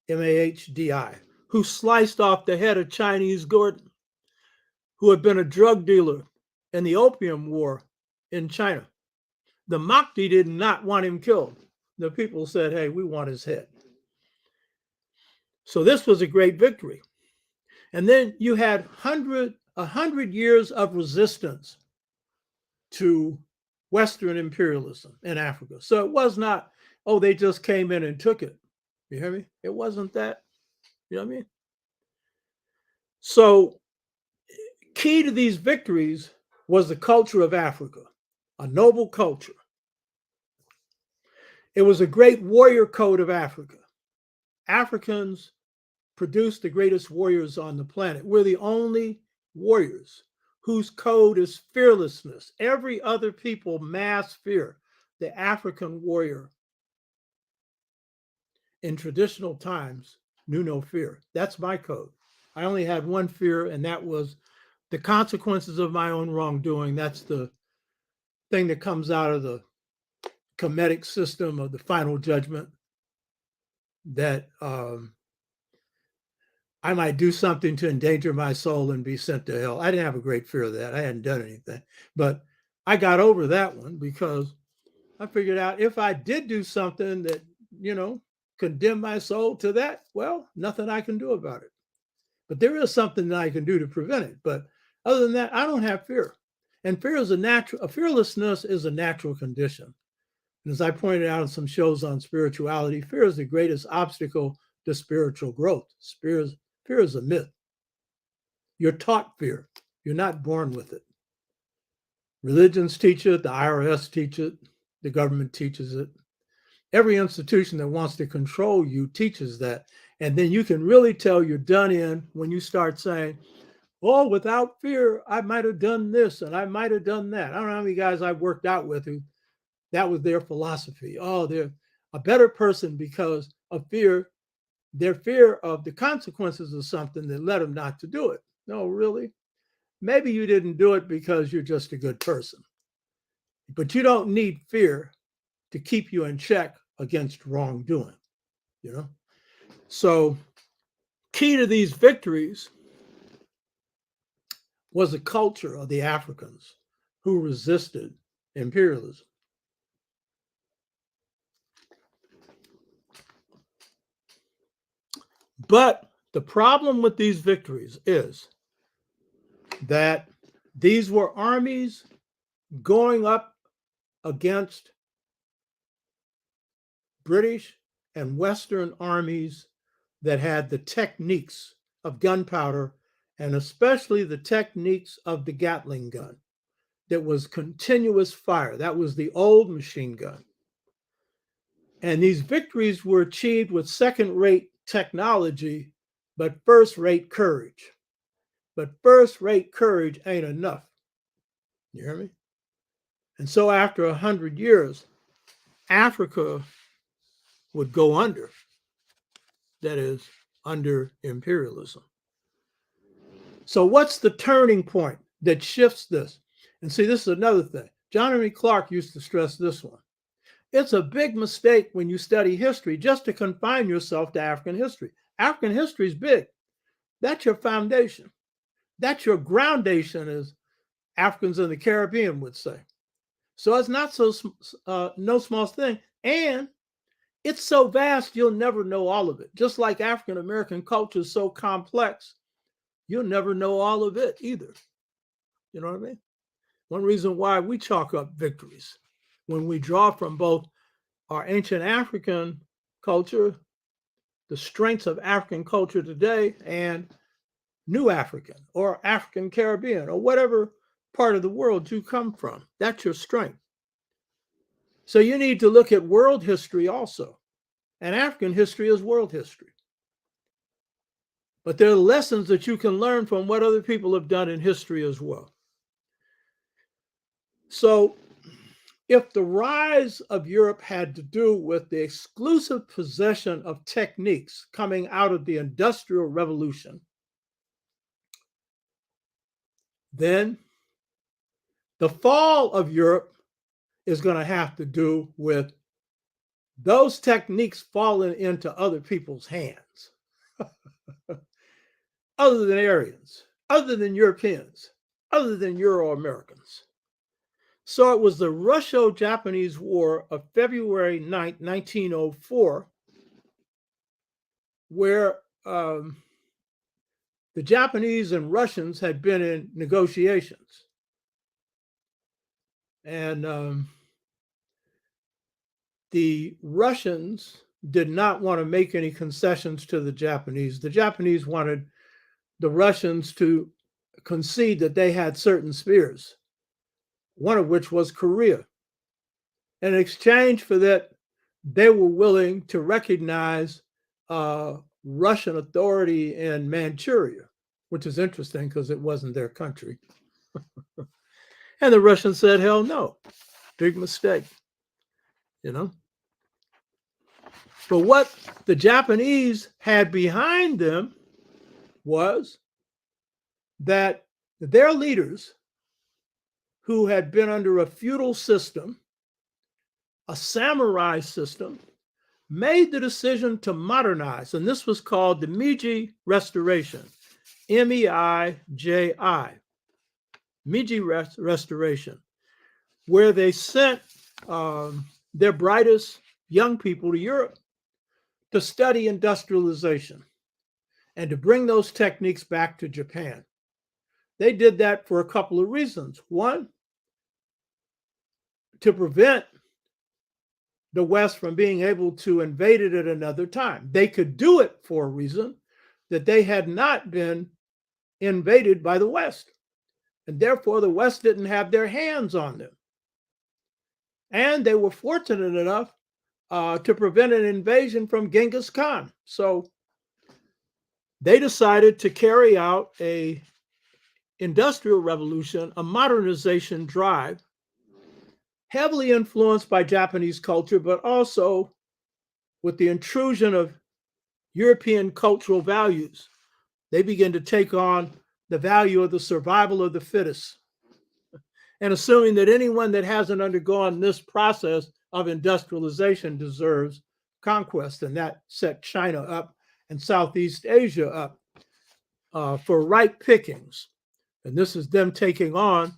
B: M-A-H-D-I, who sliced off the head of Chinese Gordon, who had been a drug dealer in the Opium War in China. The Mahdi did not want him killed. The people said, hey, we want his head. So this was a great victory. And then you had 100 years of resistance to Western imperialism in Africa. So it was not, oh, they just came in and took it. You hear me? It wasn't that. You know what I mean? So key to these victories was the culture of Africa, a noble culture. It was a great warrior code of Africa. Africans produced the greatest warriors on the planet. We're the only warriors whose code is fearlessness. Every other people mass fear. The African warrior in traditional times knew no fear. That's my code. I only had one fear, and that was the consequences of my own wrongdoing. That's the thing that comes out of the Kemetic system of the final judgment, that I might do something to endanger my soul and be sent to hell. I didn't have a great fear of that. I hadn't done anything. But I got over that one because I figured out if I did do something that, condemn my soul to that, well, nothing I can do about it. But there is something that I can do to prevent it. But other than that, I don't have fear. And fear is fearlessness is a natural condition. And as I pointed out in some shows on spirituality, fear is the greatest obstacle to spiritual growth. Fear is a myth. You're taught fear. You're not born with it. Religions teach it. The IRS teach it. The government teaches it. Every institution that wants to control you teaches that. And then you can really tell you're done in when you start saying, oh, without fear, I might have done this and I might have done that. I don't know how many guys I've worked out with who that was their philosophy. Oh, they're a better person because of fear. Their fear of the consequences of something that led them not to do it. No, really? Maybe you didn't do it because you're just a good person. But you don't need fear to keep you in check against wrongdoing, So key to these victories was the culture of the Africans who resisted imperialism. But the problem with these victories is that these were armies going up against British and Western armies that had the techniques of gunpowder, and especially the techniques of the Gatling gun that was continuous fire. That was the old machine gun. And these victories were achieved with second-rate technology, but first-rate courage. But first-rate courage ain't enough. You hear me? And so after 100 years, Africa would go under. That is, under imperialism. So what's the turning point that shifts this? And see, this is another thing. John Henry Clark used to stress this one. It's a big mistake when you study history just to confine yourself to African history. African history is big. That's your foundation. That's your groundation, as Africans in the Caribbean would say. So it's not no small thing. And it's so vast, you'll never know all of it. Just like African American culture is so complex, you'll never know all of it either. You know what I mean? One reason why we chalk up victories when we draw from both our ancient African culture, the strengths of African culture today, and New African or African Caribbean or whatever part of the world you come from. That's your strength. So you need to look at world history also. And African history is world history. But there are lessons that you can learn from what other people have done in history as well. So if the rise of Europe had to do with the exclusive possession of techniques coming out of the Industrial Revolution, then the fall of Europe is going to have to do with those techniques falling into other people's hands, other than Aryans, other than Europeans, other than Euro-Americans. So it was the Russo-Japanese War of February 9th, 1904, where the Japanese and Russians had been in negotiations. And the Russians did not want to make any concessions to the Japanese. The Japanese wanted the Russians to concede that they had certain spears, one of which was Korea. In exchange for that, they were willing to recognize Russian authority in Manchuria, which is interesting because it wasn't their country. And the Russians said, hell no, big mistake, you know. But what the Japanese had behind them was that their leaders, who had been under a feudal system, a samurai system, made the decision to modernize. And this was called the Meiji Restoration, Meiji, Meiji Restoration, where they sent their brightest young people to Europe to study industrialization and to bring those techniques back to Japan. They did that for a couple of reasons. One, to prevent the West from being able to invade it at another time. They could do it for a reason, that they had not been invaded by the West. And therefore, the West didn't have their hands on them. And they were fortunate enough to prevent an invasion from Genghis Khan. So they decided to carry out a industrial revolution, a modernization drive, heavily influenced by Japanese culture, but also with the intrusion of European cultural values. They begin to take on the value of the survival of the fittest, and assuming that anyone that hasn't undergone this process of industrialization deserves conquest. And that set China up and Southeast Asia up for ripe pickings. And this is them taking on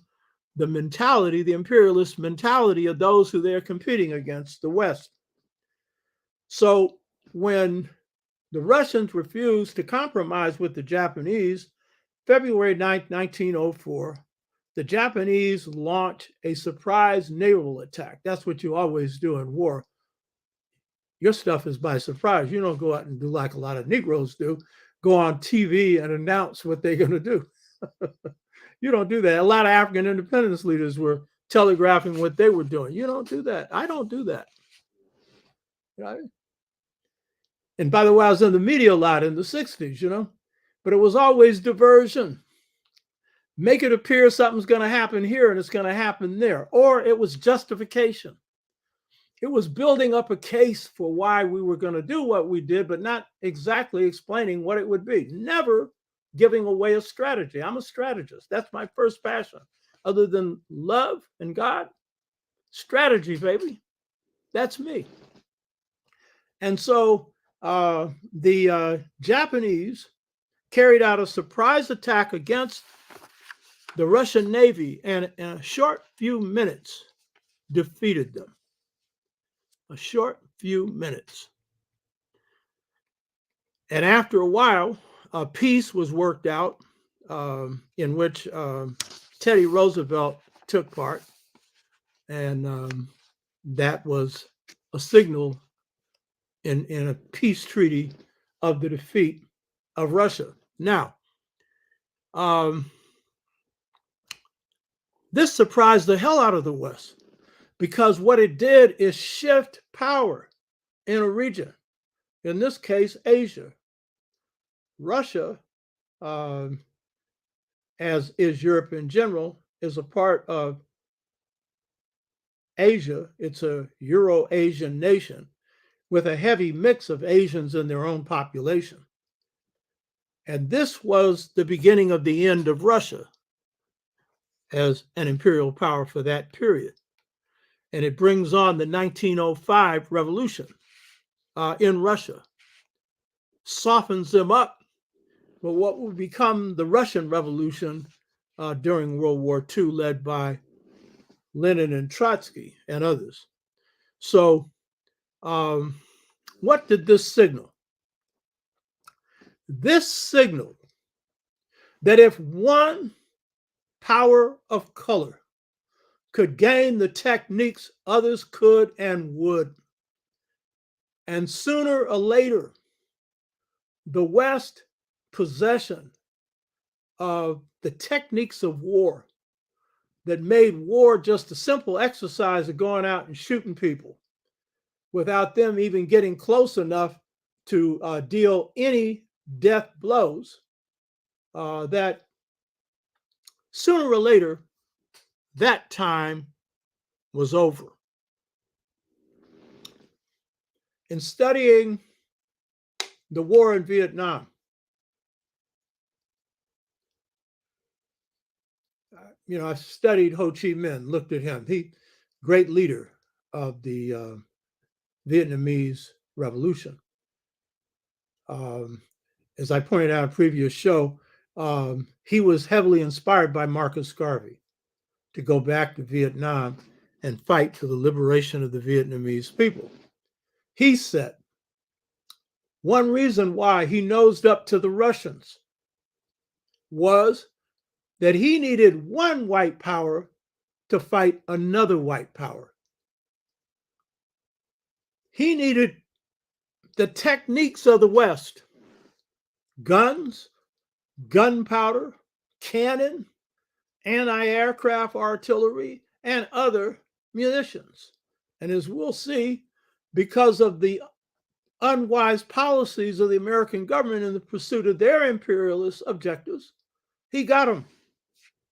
B: the mentality, the imperialist mentality of those who they're competing against, the West. So when the Russians refused to compromise with the Japanese, February 9th, 1904, the Japanese launched a surprise naval attack. That's what you always do in war. Your stuff is by surprise. You don't go out and do like a lot of Negroes do, go on TV and announce what they're going to do. You don't do that. A lot of African independence leaders were telegraphing what they were doing. You don't do that. I don't do that. Right? And by the way, I was in the media a lot in the 60s, you know, but it was always diversion. Make it appear something's going to happen here and it's going to happen there. Or it was justification. It was building up a case for why we were going to do what we did, but not exactly explaining what it would be. Never giving away a strategy. I'm a strategist. That's my first passion. Other than love and God, strategy, baby. That's me. And so the Japanese carried out a surprise attack against the Russian Navy and in a short few minutes defeated them. A short few minutes. And after a while, a peace was worked out in which Teddy Roosevelt took part. And that was a signal in a peace treaty of the defeat of Russia. Now, this surprised the hell out of the West because what it did is shift power in a region, in this case, Asia. Russia, as is Europe in general, is a part of Asia. It's a Euro-Asian nation with a heavy mix of Asians in their own population. And this was the beginning of the end of Russia as an imperial power for that period. And it brings on the 1905 revolution in Russia, softens them up for what would become the Russian Revolution during World War II, led by Lenin and Trotsky and others. So what did this signal? This signaled that if one power of color could gain the techniques others could and would, and sooner or later, the West possession of the techniques of war that made war just a simple exercise of going out and shooting people without them even getting close enough to deal any death blows, that sooner or later, that time was over. In studying the war in Vietnam, I studied Ho Chi Minh, looked at him. He, great leader of the Vietnamese Revolution. As I pointed out in a previous show, he was heavily inspired by Marcus Garvey to go back to Vietnam and fight for the liberation of the Vietnamese people. He said one reason why he nosed up to the Russians was that he needed one white power to fight another white power. He needed the techniques of the West: guns, gunpowder, cannon, anti-aircraft artillery, and other munitions. And as we'll see, because of the unwise policies of the American government in the pursuit of their imperialist objectives, he got them.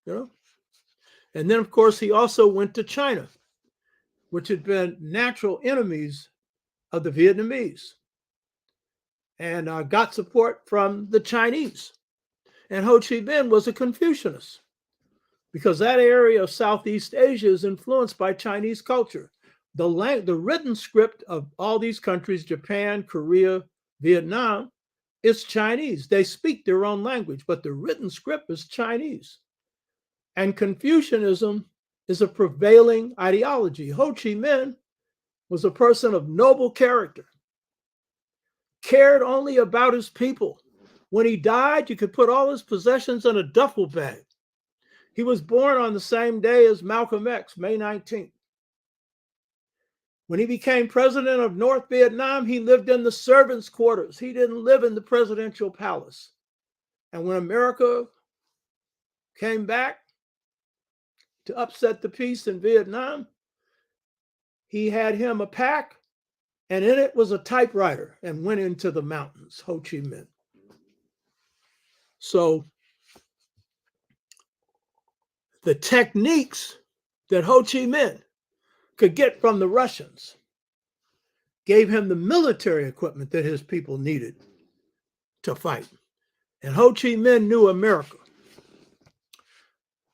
B: And then, of course, he also went to China, which had been natural enemies of the Vietnamese, and got support from the Chinese. And Ho Chi Minh was a Confucianist because that area of Southeast Asia is influenced by Chinese culture. The written script of all these countries, Japan, Korea, Vietnam, is Chinese. They speak their own language, but the written script is Chinese. And Confucianism is a prevailing ideology. Ho Chi Minh was a person of noble character, cared only about his people. When he died, you could put all his possessions in a duffel bag. He was born on the same day as Malcolm X, May 19th. When he became president of North Vietnam, he lived in the servants' quarters. He didn't live in the presidential palace. And when America came back to upset the peace in Vietnam, he had him a pack, and in it was a typewriter, and went into the mountains, Ho Chi Minh. So the techniques that Ho Chi Minh could get from the Russians gave him the military equipment that his people needed to fight. And Ho Chi Minh knew America.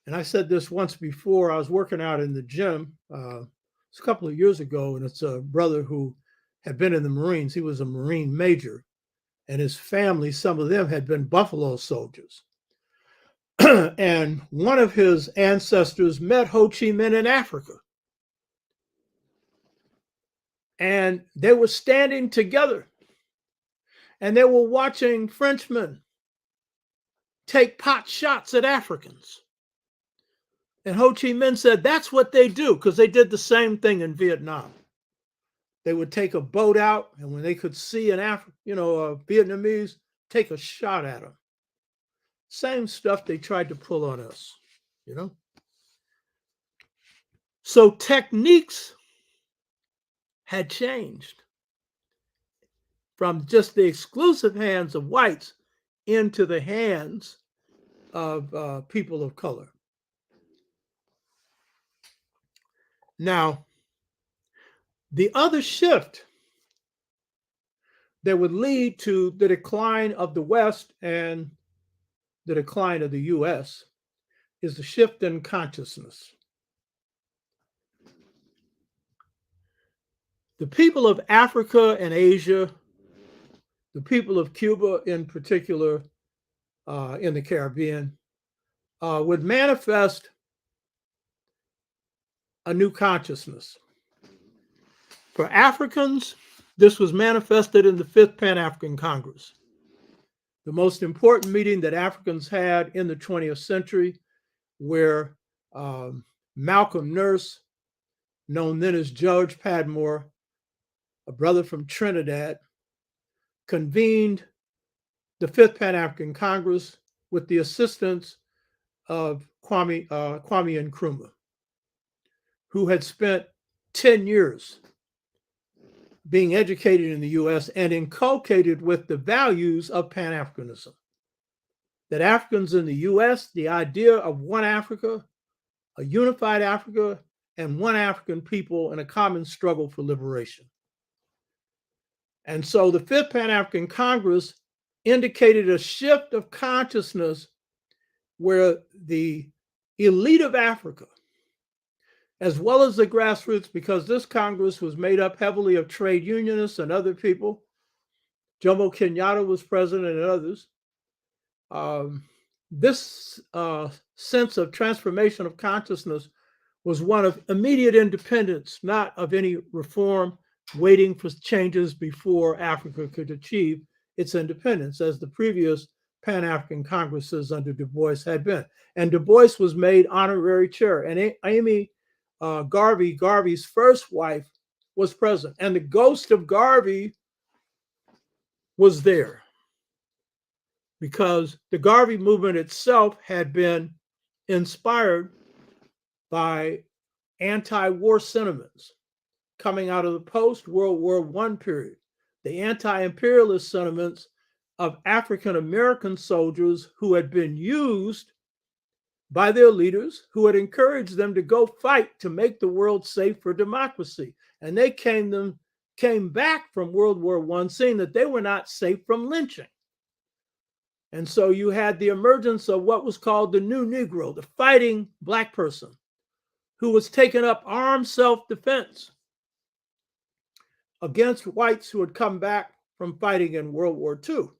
B: And I said this once before. I was working out in the gym it's a couple of years ago, and it's a brother who had been in the Marines. He was a Marine major, and his family, some of them had been buffalo soldiers. And one of his ancestors met Ho Chi Minh in Africa. And they were standing together and they were watching Frenchmen take pot shots at Africans. And Ho Chi Minh said that's what they do, because they did the same thing in Vietnam. They would take a boat out, and when they could see a Vietnamese, take a shot at them. Same stuff they tried to pull on us, you know. So techniques had changed from just the exclusive hands of whites into the hands of people of color. Now, the other shift that would lead to the decline of the West and the decline of the U.S. is the shift in consciousness. The people of Africa and Asia, the people of Cuba in particular, in the Caribbean, would manifest a new consciousness. For Africans, this was manifested in the Fifth Pan-African Congress, the most important meeting that Africans had in the 20th century, where Malcolm Nurse, known then as George Padmore, a brother from Trinidad, convened the Fifth Pan-African Congress with the assistance of Kwame Nkrumah, who had spent 10 years being educated in the U.S. and inculcated with the values of Pan-Africanism. That Africans in the U.S., the idea of one Africa, a unified Africa, and one African people in a common struggle for liberation. And so the Fifth Pan-African Congress indicated a shift of consciousness where the elite of Africa, as well as the grassroots, because this Congress was made up heavily of trade unionists and other people. Jomo Kenyatta was president and others. This sense of transformation of consciousness was one of immediate independence, not of any reform, waiting for changes before Africa could achieve its independence, as the previous Pan-African Congresses under Du Bois had been. And Du Bois was made honorary chair. And Amy Garvey's first wife, was present. And the ghost of Garvey was there, because the Garvey movement itself had been inspired by anti-war sentiments coming out of the post-World War I period, the anti-imperialist sentiments of African-American soldiers who had been used by their leaders, who had encouraged them to go fight to make the world safe for democracy. And they came back from World War I seeing that they were not safe from lynching. And so you had the emergence of what was called the new Negro, the fighting Black person, who was taking up armed self-defense against whites who had come back from fighting in World War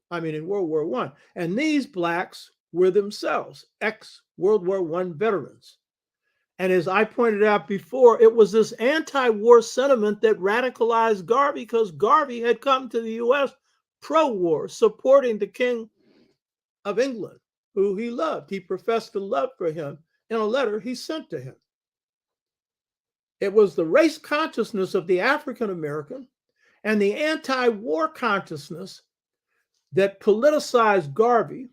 B: I. And these Blacks were themselves ex-World War I veterans. And as I pointed out before, it was this anti-war sentiment that radicalized Garvey, because Garvey had come to the U.S. pro-war, supporting the King of England, who he loved. He professed a love for him in a letter he sent to him. It was the race consciousness of the African American and the anti-war consciousness that politicized Garvey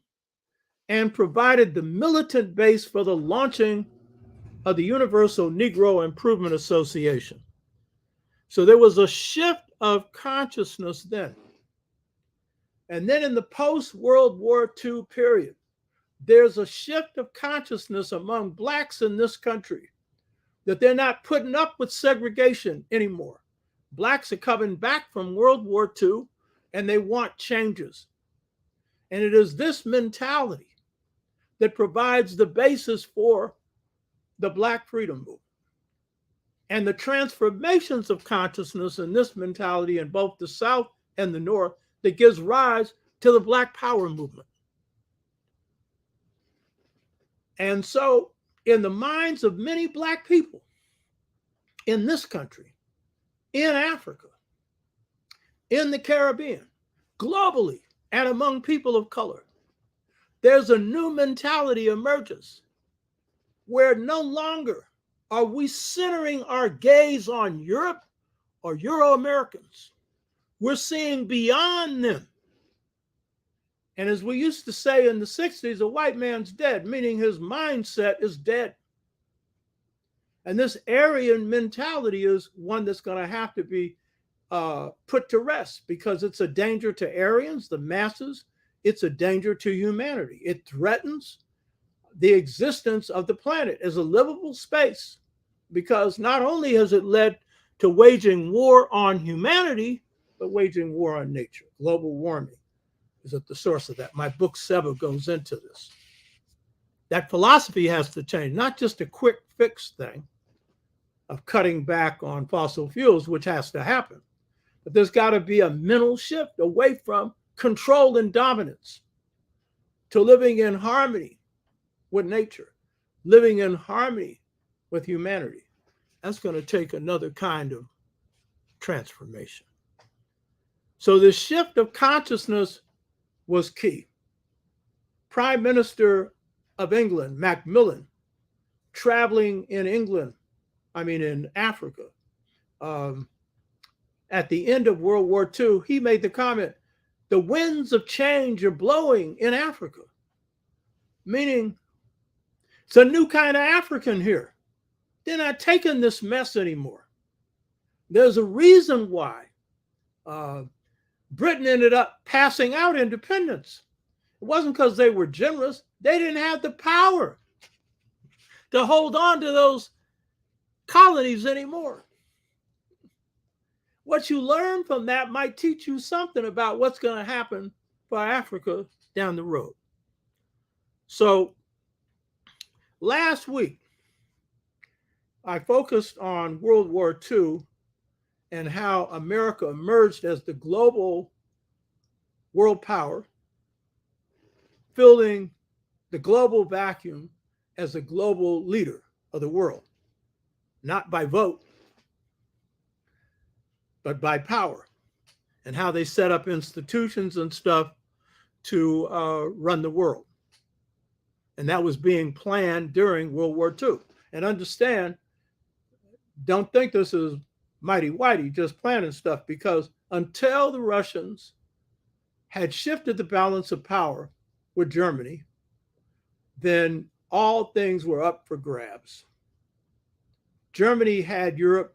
B: and provided the militant base for the launching of the Universal Negro Improvement Association. So there was a shift of consciousness then. And then in the post-World War II period, there's a shift of consciousness among Blacks in this country that they're not putting up with segregation anymore. Blacks are coming back from World War II and they want changes. And it is this mentality that provides the basis for the Black freedom movement. And the transformations of consciousness in this mentality in both the South and the North that gives rise to the Black Power movement. And so, in the minds of many Black people in this country, in Africa, in the Caribbean, globally, and among people of color, there's a new mentality emerges where no longer are we centering our gaze on Europe or Euro-Americans. We're seeing beyond them. And as we used to say in the 60s, a white man's dead, meaning his mindset is dead. And this Aryan mentality is one that's going to have to be put to rest because it's a danger to Aryans, the masses. It's a danger to humanity. It threatens the existence of the planet as a livable space because not only has it led to waging war on humanity, but waging war on nature. Global warming is at the source of that. My book, Seba, goes into this. That philosophy has to change, not just a quick fix thing of cutting back on fossil fuels, which has to happen, but there's got to be a mental shift away from control and dominance to living in harmony with nature, living in harmony with humanity. That's going to take another kind of transformation. So the shift of consciousness was key. Prime Minister of England, Macmillan, traveling in Africa, at the end of World War II, he made the comment, the winds of change are blowing in Africa, meaning it's a new kind of African here. They're not taking this mess anymore. There's a reason why Britain ended up passing out independence. It wasn't because they were generous. They didn't have the power to hold on to those colonies anymore. What you learn from that might teach you something about what's going to happen for Africa down the road. So last week, I focused on World War II and how America emerged as the global world power, filling the global vacuum as a global leader of the world, not by vote, but by power, and how they set up institutions and stuff to run the world. And that was being planned during World War II. And understand, don't think this is mighty whitey just planning stuff, because until the Russians had shifted the balance of power with Germany, then all things were up for grabs. Germany had Europe.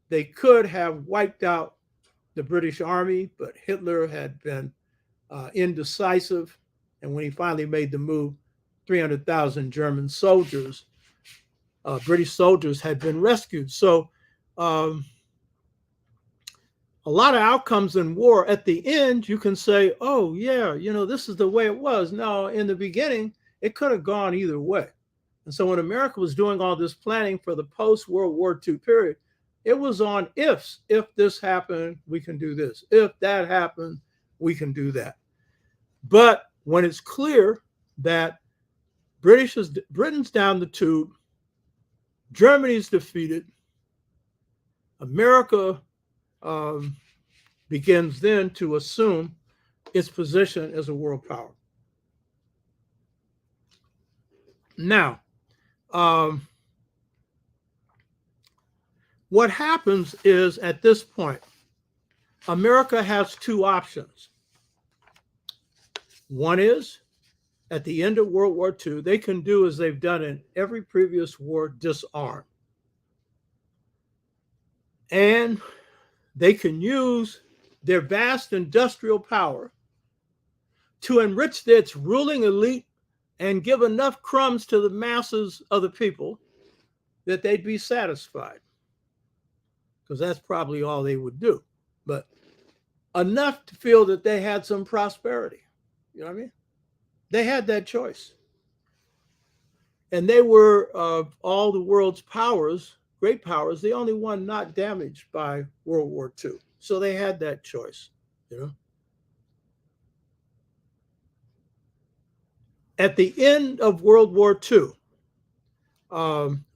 B: They could have wiped out the British army, but Hitler had been indecisive. And when he finally made the move, 300,000 German soldiers, British soldiers, had been rescued. So a lot of outcomes in war, at the end, you can say, oh, yeah, this is the way it was. No, in the beginning, it could have gone either way. And so when America was doing all this planning for the post-World War II period, it was on ifs. If this happened, we can do this. If that happened, we can do that. But when it's clear that Britain's down the tube, Germany's defeated, America begins then to assume its position as a world power. Now, what happens is, at this point, America has two options. One is, at the end of World War II, they can do as they've done in every previous war, disarm. And they can use their vast industrial power to enrich its ruling elite and give enough crumbs to the masses of the people that they'd be satisfied. Because that's probably all they would do. But enough to feel that they had some prosperity. You know what I mean? They had that choice. And they were, of all the world's powers, great powers, the only one not damaged by World War II. So they had that choice, At the end of World War II,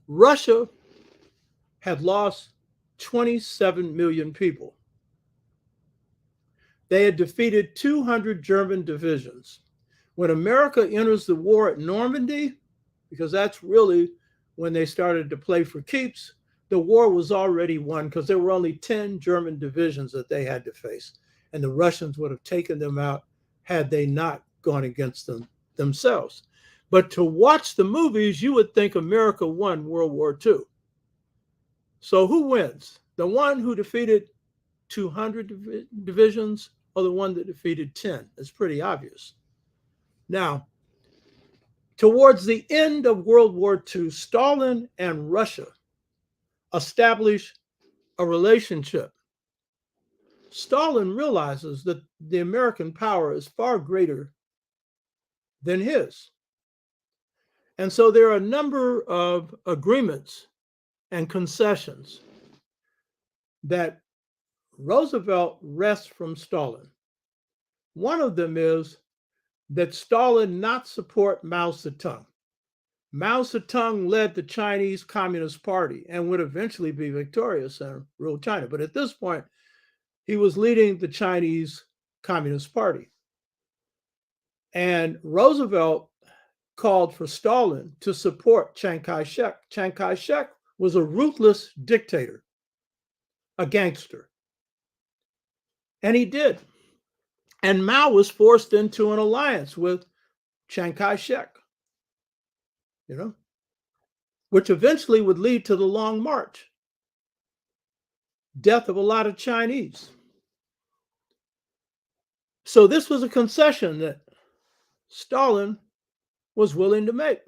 B: Russia had lost 27 million people. They had defeated 200 German divisions. When America enters the war at Normandy, because that's really when they started to play for keeps, the war was already won because there were only 10 German divisions that they had to face. And the Russians would have taken them out had they not gone against them themselves. But to watch the movies, you would think America won World War II. So who wins? The one who defeated 200 divisions or the one that defeated 10? It's pretty obvious. Now, towards the end of World War II, Stalin and Russia established a relationship. Stalin realizes that the American power is far greater than his. And so there are a number of agreements and concessions that Roosevelt wrests from Stalin. One of them is that Stalin not support Mao Zedong. Mao Zedong led the Chinese Communist Party and would eventually be victorious and rule China. But at this point, he was leading the Chinese Communist Party. And Roosevelt called for Stalin to support Chiang Kai-shek. Chiang Kai-shek was a ruthless dictator, a gangster. And he did. And Mao was forced into an alliance with Chiang Kai-shek, which eventually would lead to the Long March, death of a lot of Chinese. So this was a concession that Stalin was willing to make.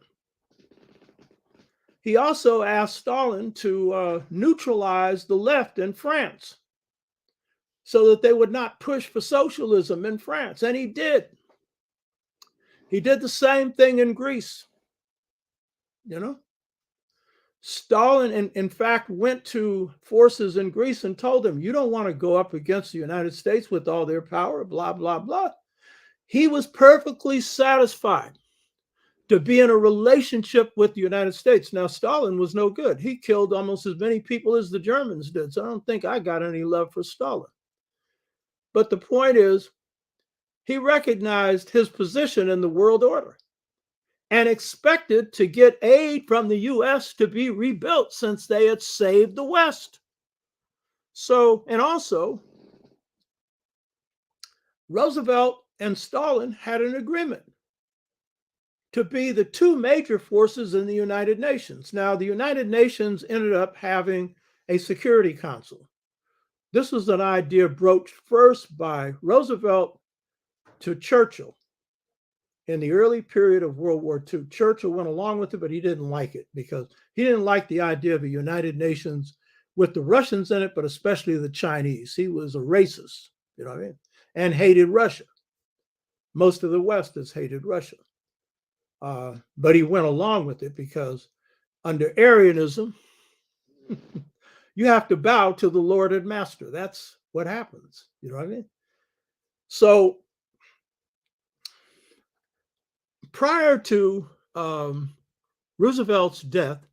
B: He also asked Stalin to neutralize the left in France so that they would not push for socialism in France. And he did. He did the same thing in Greece. Stalin, in fact, went to forces in Greece and told them, you don't want to go up against the United States with all their power, blah, blah, blah. He was perfectly satisfied to be in a relationship with the United States. Now, Stalin was no good. He killed almost as many people as the Germans did. So I don't think I got any love for Stalin. But the point is, he recognized his position in the world order and expected to get aid from the U.S. to be rebuilt since they had saved the West. So, and also, Roosevelt and Stalin had an agreement to be the two major forces in the United Nations. Now, the United Nations ended up having a Security Council. This was an idea broached first by Roosevelt to Churchill in the early period of World War II. Churchill went along with it, but he didn't like it because he didn't like the idea of a United Nations with the Russians in it, but especially the Chinese. He was a racist, and hated Russia. Most of the West has hated Russia. But he went along with it because under Arianism, you have to bow to the Lord and Master. That's what happens. You know what I mean? So prior to Roosevelt's death,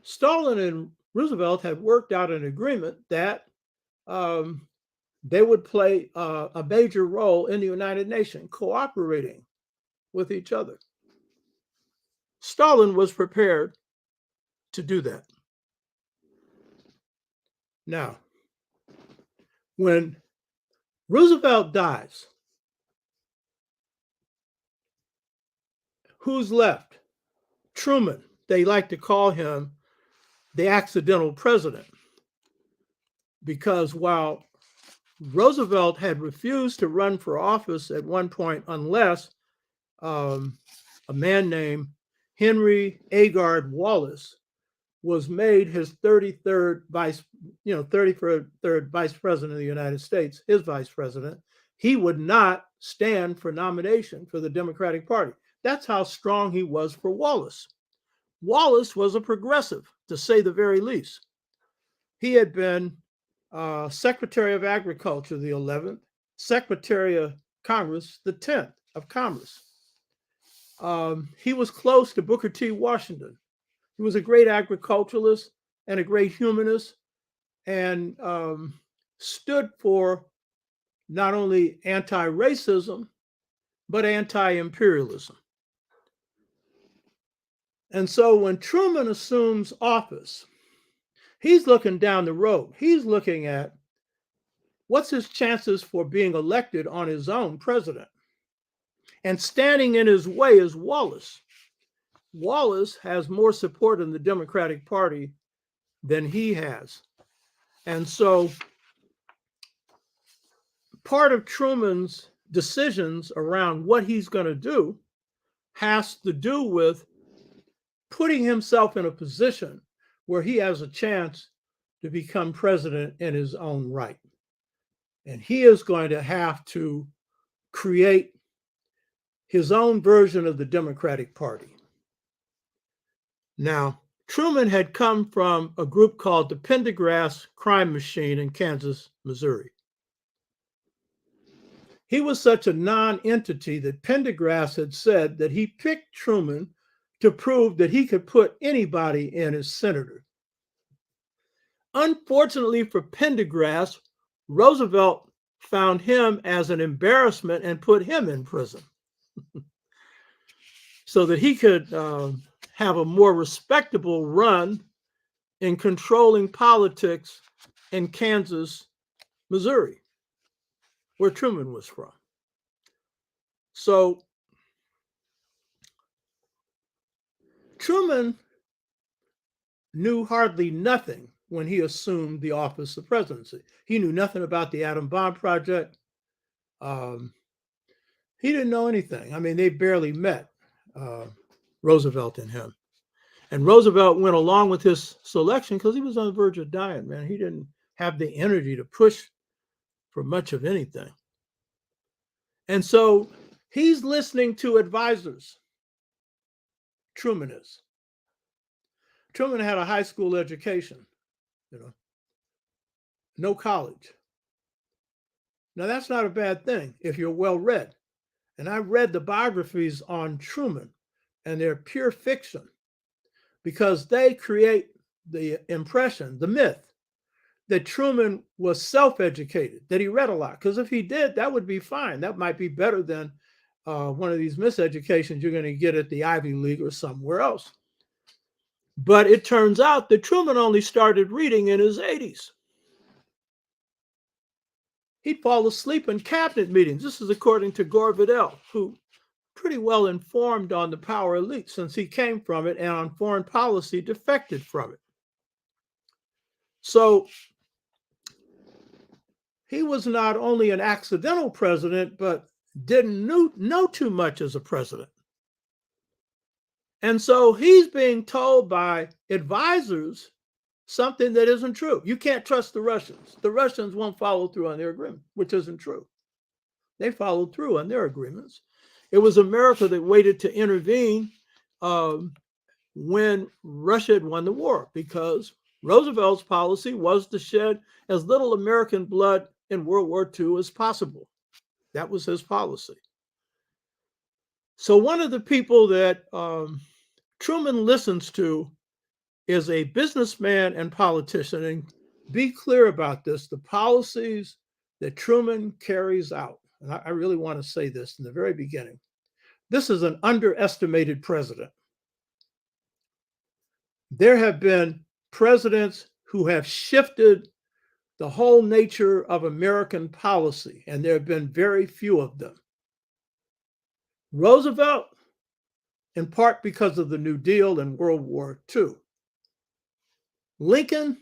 B: Stalin and Roosevelt had worked out an agreement that they would play a major role in the United Nations, cooperating with each other. Stalin was prepared to do that. Now, when Roosevelt dies, who's left? Truman. They like to call him the accidental president because while Roosevelt had refused to run for office at one point unless a man named Henry Agard Wallace was made his 33rd vice president of the United States, his vice president, he would not stand for nomination for the Democratic Party. That's how strong he was for Wallace. Wallace was a progressive, to say the very least. He had been Secretary of Agriculture, the 11th, Secretary of Congress, the 10th of Commerce. he was close to Booker T. Washington. He was a great agriculturalist and a great humanist, and stood for not only anti-racism, but anti-imperialism. And so when Truman assumes office, he's looking down the road. He's looking at what's his chances for being elected on his own president. And standing in his way is Wallace. Wallace has more support in the Democratic Party than he has. And so part of Truman's decisions around what he's going to do has to do with putting himself in a position where he has a chance to become president in his own right. And he is going to have to create his own version of the Democratic Party. Now, Truman had come from a group called the Pendergrass Crime Machine in Kansas, Missouri. He was such a non-entity that Pendergrass had said that he picked Truman to prove that he could put anybody in as senator. Unfortunately for Pendergrass, Roosevelt found him as an embarrassment and put him in prison so that he could have a more respectable run in controlling politics in Kansas, Missouri, where Truman was from. So Truman knew hardly nothing when he assumed the office of presidency. He knew nothing about the atom bomb project. He didn't know anything. I mean, they barely met, Roosevelt and him. And Roosevelt went along with his selection because he was on the verge of dying, man. He didn't have the energy to push for much of anything. And so he's listening to advisors. Truman is. Truman had a high school education, no college. Now, that's not a bad thing if you're well read. And I read the biographies on Truman, and they're pure fiction because they create the impression, the myth, that Truman was self-educated, that he read a lot. Because if he did, that would be fine. That might be better than one of these miseducations you're going to get at the Ivy League or somewhere else. But it turns out that Truman only started reading in his 80s. He'd fall asleep in cabinet meetings. This is according to Gore Vidal, who pretty well informed on the power elite since he came from it and on foreign policy defected from it. So he was not only an accidental president, but didn't know too much as a president. And so he's being told by advisors something that isn't true. You can't trust the Russians. The Russians won't follow through on their agreement, which isn't true. They followed through on their agreements. It was America that waited to intervene when Russia had won the war, because Roosevelt's policy was to shed as little American blood in World War II as possible. That was his policy. So one of the people that Truman listens to is a businessman and politician. And be clear about this, the policies that Truman carries out, and I really want to say this in the very beginning, this is an underestimated president. There have been presidents who have shifted the whole nature of American policy, and there have been very few of them. Roosevelt, in part because of the New Deal and World War II. Lincoln,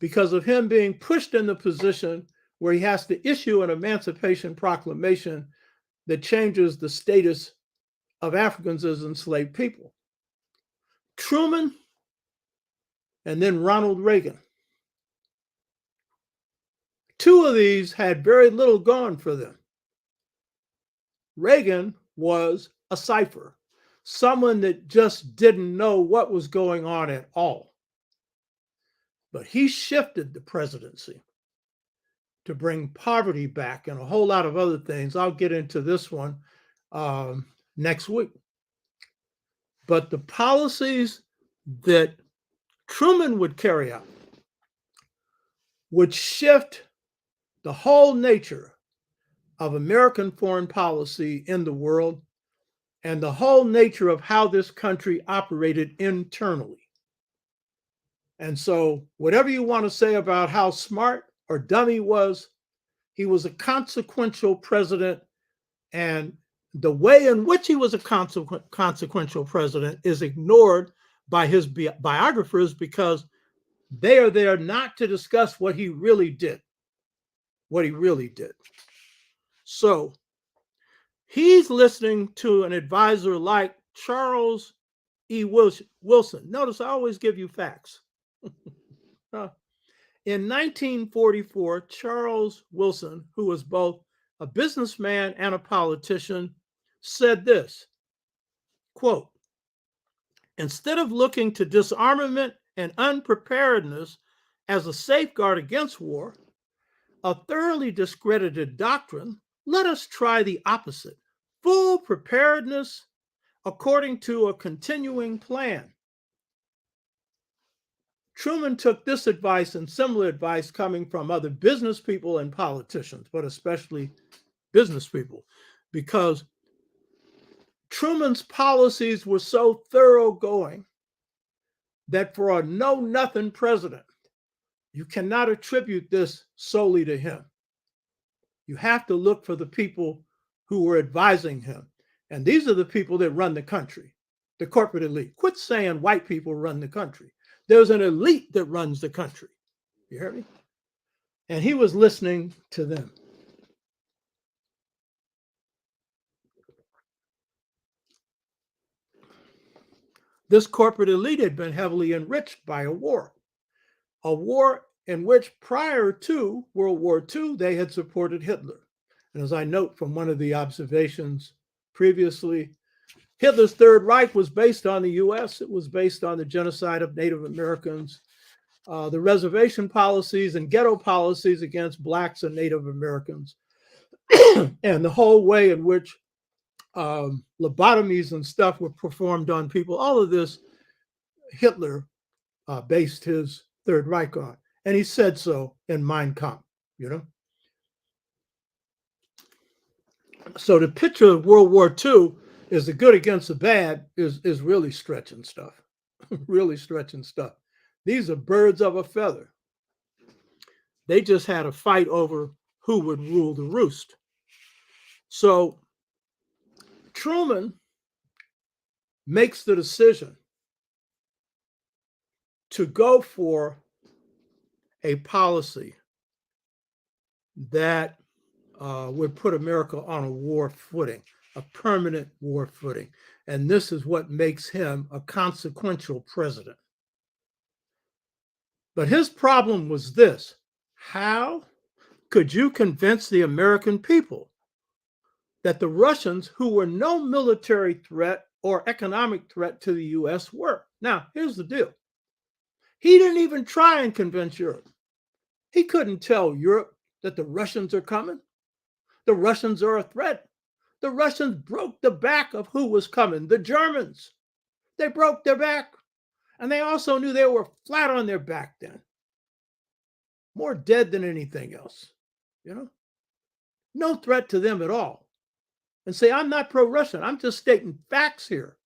B: because of him being pushed in the position where he has to issue an Emancipation Proclamation that changes the status of Africans as enslaved people. Truman, and then Ronald Reagan. Two of these had very little going for them. Reagan was a cipher, someone that just didn't know what was going on at all. But he shifted the presidency to bring poverty back and a whole lot of other things. I'll get into this one next week. But the policies that Truman would carry out would shift the whole nature of American foreign policy in the world and the whole nature of how this country operated internally. And so, whatever you want to say about how smart or dumb he was a consequential president. And the way in which he was a consequential president is ignored by his biographers because they are there not to discuss what he really did. So he's listening to an advisor like Charles E. Wilson. Notice I always give you facts. In 1944, Charles Wilson, who was both a businessman and a politician, said this, quote, "Instead of looking to disarmament and unpreparedness as a safeguard against war, a thoroughly discredited doctrine, let us try the opposite, full preparedness according to a continuing plan." Truman took this advice and similar advice coming from other business people and politicians, but especially business people, because Truman's policies were so thoroughgoing that for a know-nothing president, you cannot attribute this solely to him. You have to look for the people who were advising him. And these are the people that run the country, the corporate elite. Quit saying white people run the country. There's an elite that runs the country. You hear me? And he was listening to them. This corporate elite had been heavily enriched by a war in which prior to World War II, they had supported Hitler. And as I note from one of the observations previously, Hitler's Third Reich was based on the U.S. It was based on the genocide of Native Americans, the reservation policies and ghetto policies against Blacks and Native Americans, and the whole way in which lobotomies and stuff were performed on people. All of this, Hitler based his Third Reich on. And he said so in Mein Kampf, you know. So the picture of World War II is the good against the bad is really stretching stuff, really stretching stuff. These are birds of a feather. They just had a fight over who would rule the roost. So Truman makes the decision to go for a policy that would put America on a war footing, a permanent war footing. And this is what makes him a consequential president. But his problem was this: how could you convince the American people that the Russians, who were no military threat or economic threat to the U.S., were? Now, here's the deal. He didn't even try and convince Europe. He couldn't tell Europe that the Russians are coming. The Russians are a threat. The Russians broke the back of who was coming, the Germans. They broke their back. And they also knew they were flat on their back then. More dead than anything else, you know? No threat to them at all. And say, I'm not pro-Russian. I'm just stating facts here.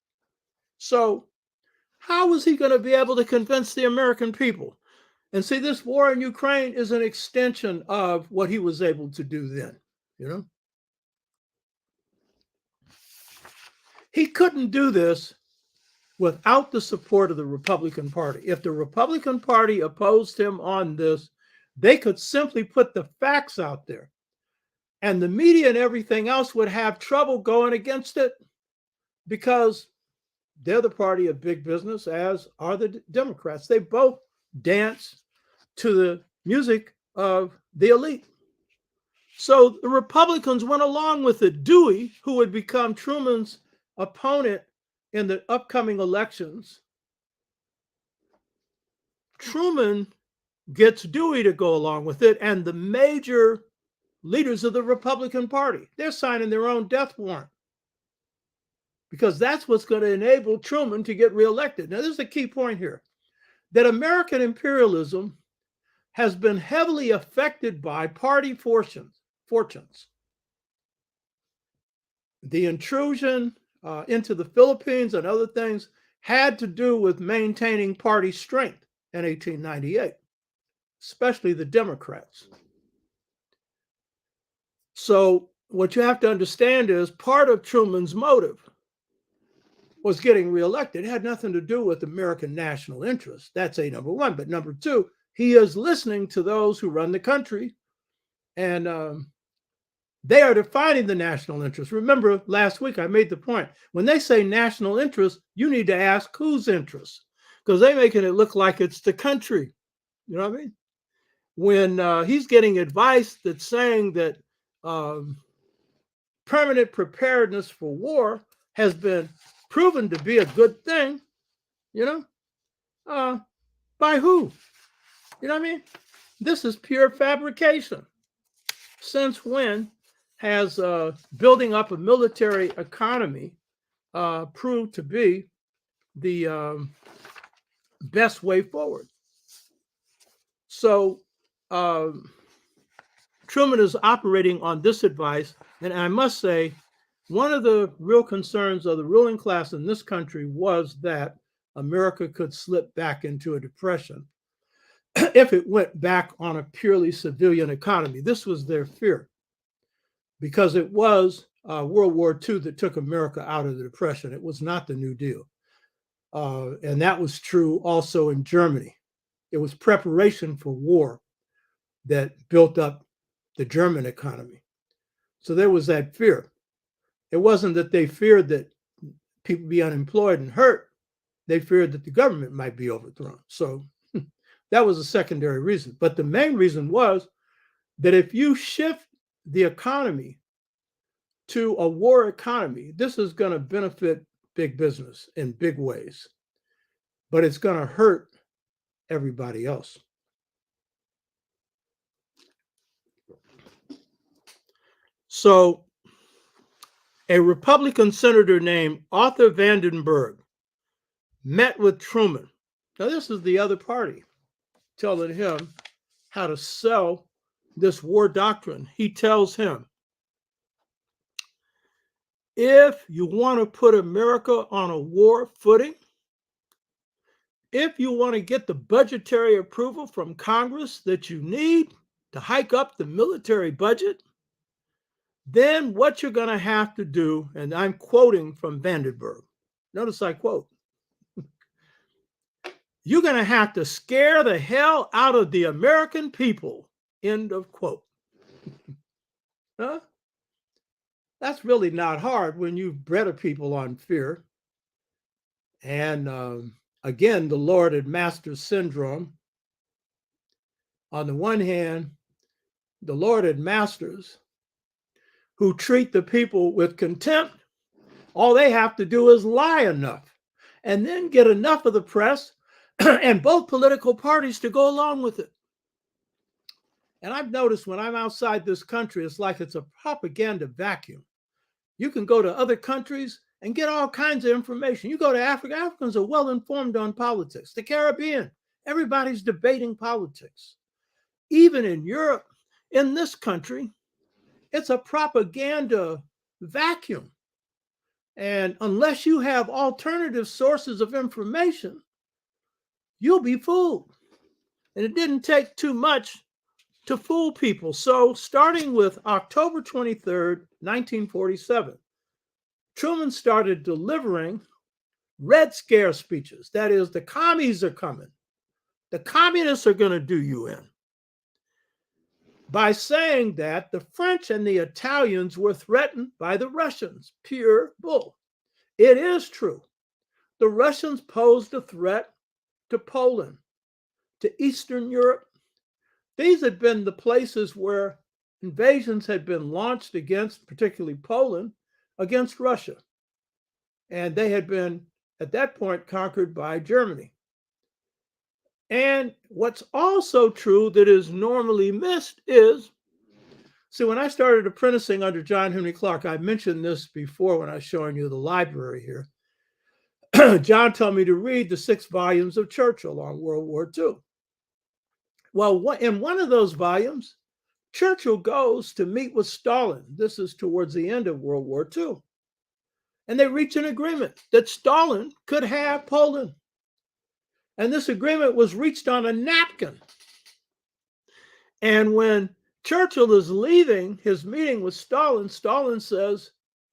B: So how was he going to be able to convince the American people? And see, this war in Ukraine is an extension of what he was able to do then, you know? He couldn't do this without the support of the Republican Party. If the Republican Party opposed him on this, they could simply put the facts out there. And the media and everything else would have trouble going against it because they're the party of big business, as are the Democrats. They both dance to the music of the elite. So the Republicans went along with it. Dewey, who would become Truman's opponent in the upcoming elections, Truman gets Dewey to go along with it, and the major leaders of the Republican Party, they're signing their own death warrant. because that's what's going to enable Truman to get reelected. Now, this is a key point here, that American imperialism has been heavily affected by party fortunes. The intrusion into the Philippines and other things had to do with maintaining party strength in 1898, especially the Democrats. So what you have to understand is part of Truman's motive was getting reelected. It had nothing to do with American national interest. That's a number one. But number two, he is listening to those who run the country, and they are defining the national interest. Remember, last week I made the point, when they say national interest, you need to ask whose interest, because they're making it look like it's the country. You know what I mean? When he's getting advice that's saying that permanent preparedness for war has been proven to be a good thing, by who? You know what I mean? This is pure fabrication. Since when has building up a military economy proved to be the best way forward? So Truman is operating on this advice, and I must say, one of the real concerns of the ruling class in this country was that America could slip back into a depression if it went back on a purely civilian economy. This was their fear, because it was World War II that took America out of the depression. It was not the New Deal. And that was true also in Germany. It was preparation for war that built up the German economy. So there was that fear. It wasn't that they feared that people be unemployed and hurt. They feared that the government might be overthrown. So that was a secondary reason. But the main reason was that if you shift the economy to a war economy, this is going to benefit big business in big ways, but it's going to hurt everybody else. So a Republican senator named Arthur Vandenberg met with Truman. Now, this is the other party telling him how to sell this war doctrine. He tells him, if you want to put America on a war footing, if you want to get the budgetary approval from Congress that you need to hike up the military budget, then what you're going to have to do, and I'm quoting from Vandenberg. Notice I quote, you're going to have to scare the hell out of the American people, end of quote. Huh? That's really not hard when you've bred a people on fear. And again, the Lord and Master syndrome. On the one hand, the Lord and Masters who treat the people with contempt, all they have to do is lie enough and then get enough of the press and both political parties to go along with it. And I've noticed when I'm outside this country, it's like it's a propaganda vacuum. You can go to other countries and get all kinds of information. You go to Africa, Africans are well informed on politics. The Caribbean, everybody's debating politics. Even in Europe, in this country, it's a propaganda vacuum. And unless you have alternative sources of information, you'll be fooled. And it didn't take too much to fool people. So starting with October 23rd, 1947, Truman started delivering Red Scare speeches. That is, the commies are coming. The communists are going to do you in. By saying that the French and the Italians were threatened by the Russians. Pure bull. It is true. The Russians posed a threat to Poland, to Eastern Europe. These had been the places where invasions had been launched against, particularly Poland, against Russia. And they had been, at that point, conquered by Germany. And what's also true that is normally missed is See, when I started apprenticing under John Henry Clark, I mentioned this before when I was showing you the library here. John told me to read the 6 volumes of Churchill on World War II. Well, in one of those volumes, Churchill goes to meet with Stalin. This is towards the end of World War II. And they reach an agreement that Stalin could have Poland. And this agreement was reached on a napkin. And when Churchill is leaving his meeting with Stalin,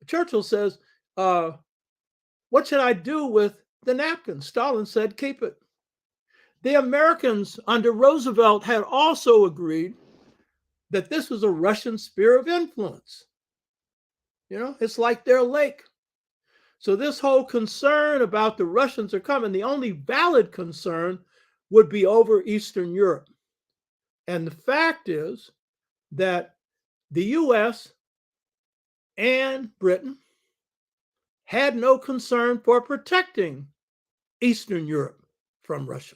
B: Churchill says, what should I do with the napkin? Stalin said, keep it. The Americans under Roosevelt had also agreed that this was a Russian sphere of influence. You know, it's like their lake. So this whole concern about the Russians are coming, the only valid concern would be over Eastern Europe. And the fact is that the U.S. and Britain had no concern for protecting Eastern Europe from Russia.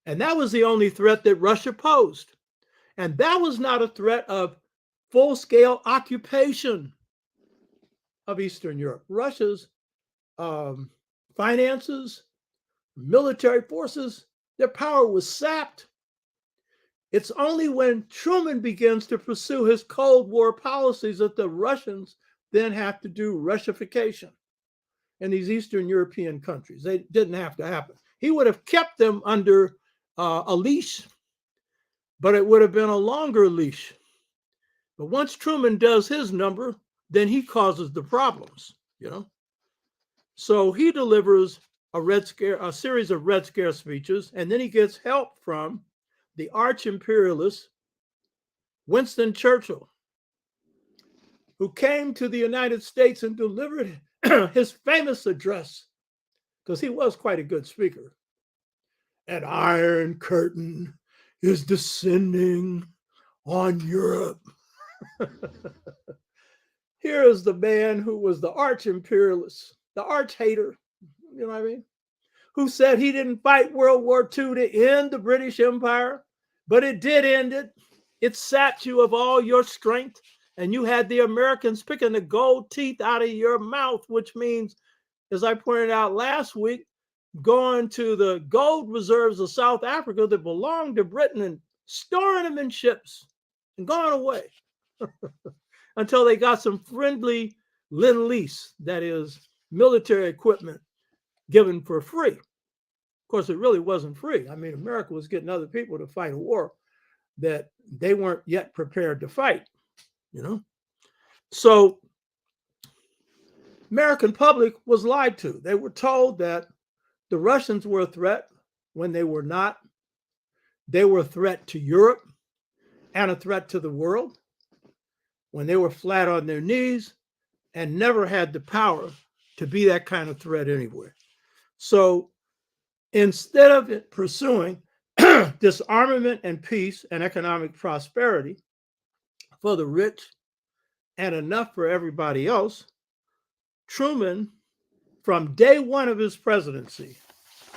B: And that was the only threat that Russia posed. And that was not a threat of full-scale occupation of Eastern Europe. Russia's finances, military forces, their power was sapped. It's only when Truman begins to pursue his Cold War policies that the Russians then have to do Russification in these Eastern European countries. They didn't have to happen. He would have kept them under a leash, but it would have been a longer leash. But once Truman does his number, then he causes the problems, you know. So he delivers a series of Red Scare speeches, and then he gets help from the arch-imperialist Winston Churchill, who came to the United States and delivered his famous address, because he was quite a good speaker. An iron curtain is descending on Europe. Here is the man who was the arch-imperialist, the arch-hater, you know what I mean, who said he didn't fight World War II to end the British Empire, but it did end it. It sapped you of all your strength, and you had the Americans picking the gold teeth out of your mouth, which means, as I pointed out last week, going to the gold reserves of South Africa that belonged to Britain and storing them in ships and going away until they got some friendly lend-lease, that is, military equipment given for free. Of course, it really wasn't free. I mean, America was getting other people to fight a war that they weren't yet prepared to fight, you know? So American public was lied to. They were told that the Russians were a threat when they were not. They were a threat to Europe and a threat to the world when they were flat on their knees and never had the power to be that kind of threat anywhere. So instead of it pursuing disarmament and peace and economic prosperity for the rich and enough for everybody else, Truman, from day one of his presidency,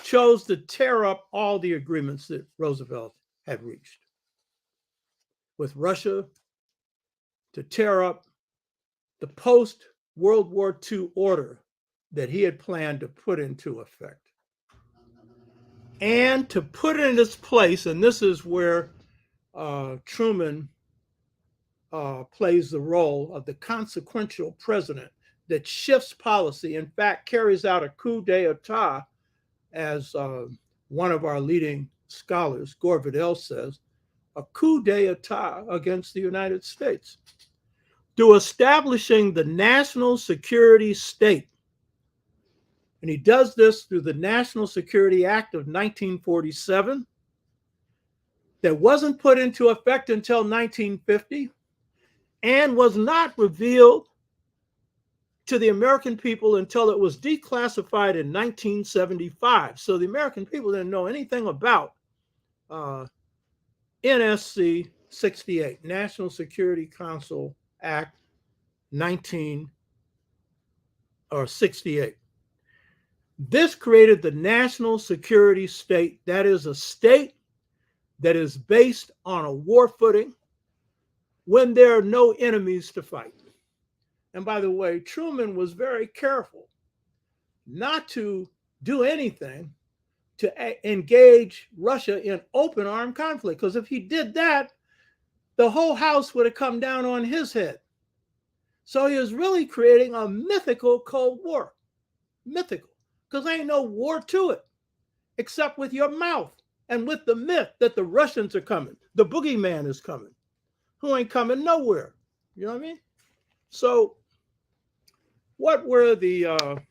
B: chose to tear up all the agreements that Roosevelt had reached with Russia, to tear up the post-World War II order that he had planned to put into effect. And to put in its place, and this is where Truman plays the role of the consequential president that shifts policy, in fact, carries out a coup d'etat, as one of our leading scholars, Gore Vidal, says, a coup d'etat against the United States, through establishing the national security state. And he does this through the National Security Act of 1947 that wasn't put into effect until 1950 and was not revealed to the American people until it was declassified in 1975. So the American people didn't know anything about NSC 68, National Security Council Act 1968. This created the national security state. That is a state that is based on a war footing when there are no enemies to fight. And by the way, Truman was very careful not to do anything to engage Russia in open armed conflict, because if he did that, the whole house would have come down on his head. So he was really creating a mythical Cold War. Mythical, because there ain't no war to it, except with your mouth and with the myth that the Russians are coming. The boogeyman is coming, who ain't coming nowhere. You know what I mean? So what were the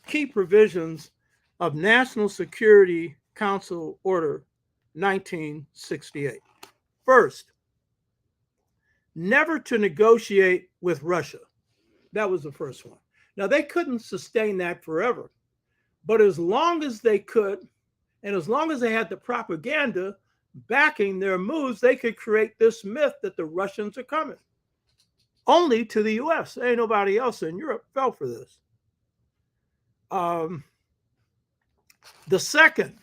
B: key provisions of National Security Council Order 1968? First, never to negotiate with Russia. That was the first one. Now, they couldn't sustain that forever, but as long as they could, and as long as they had the propaganda backing their moves, they could create this myth that the Russians are coming. Only to the U.S. Ain't nobody else in Europe fell for this. The second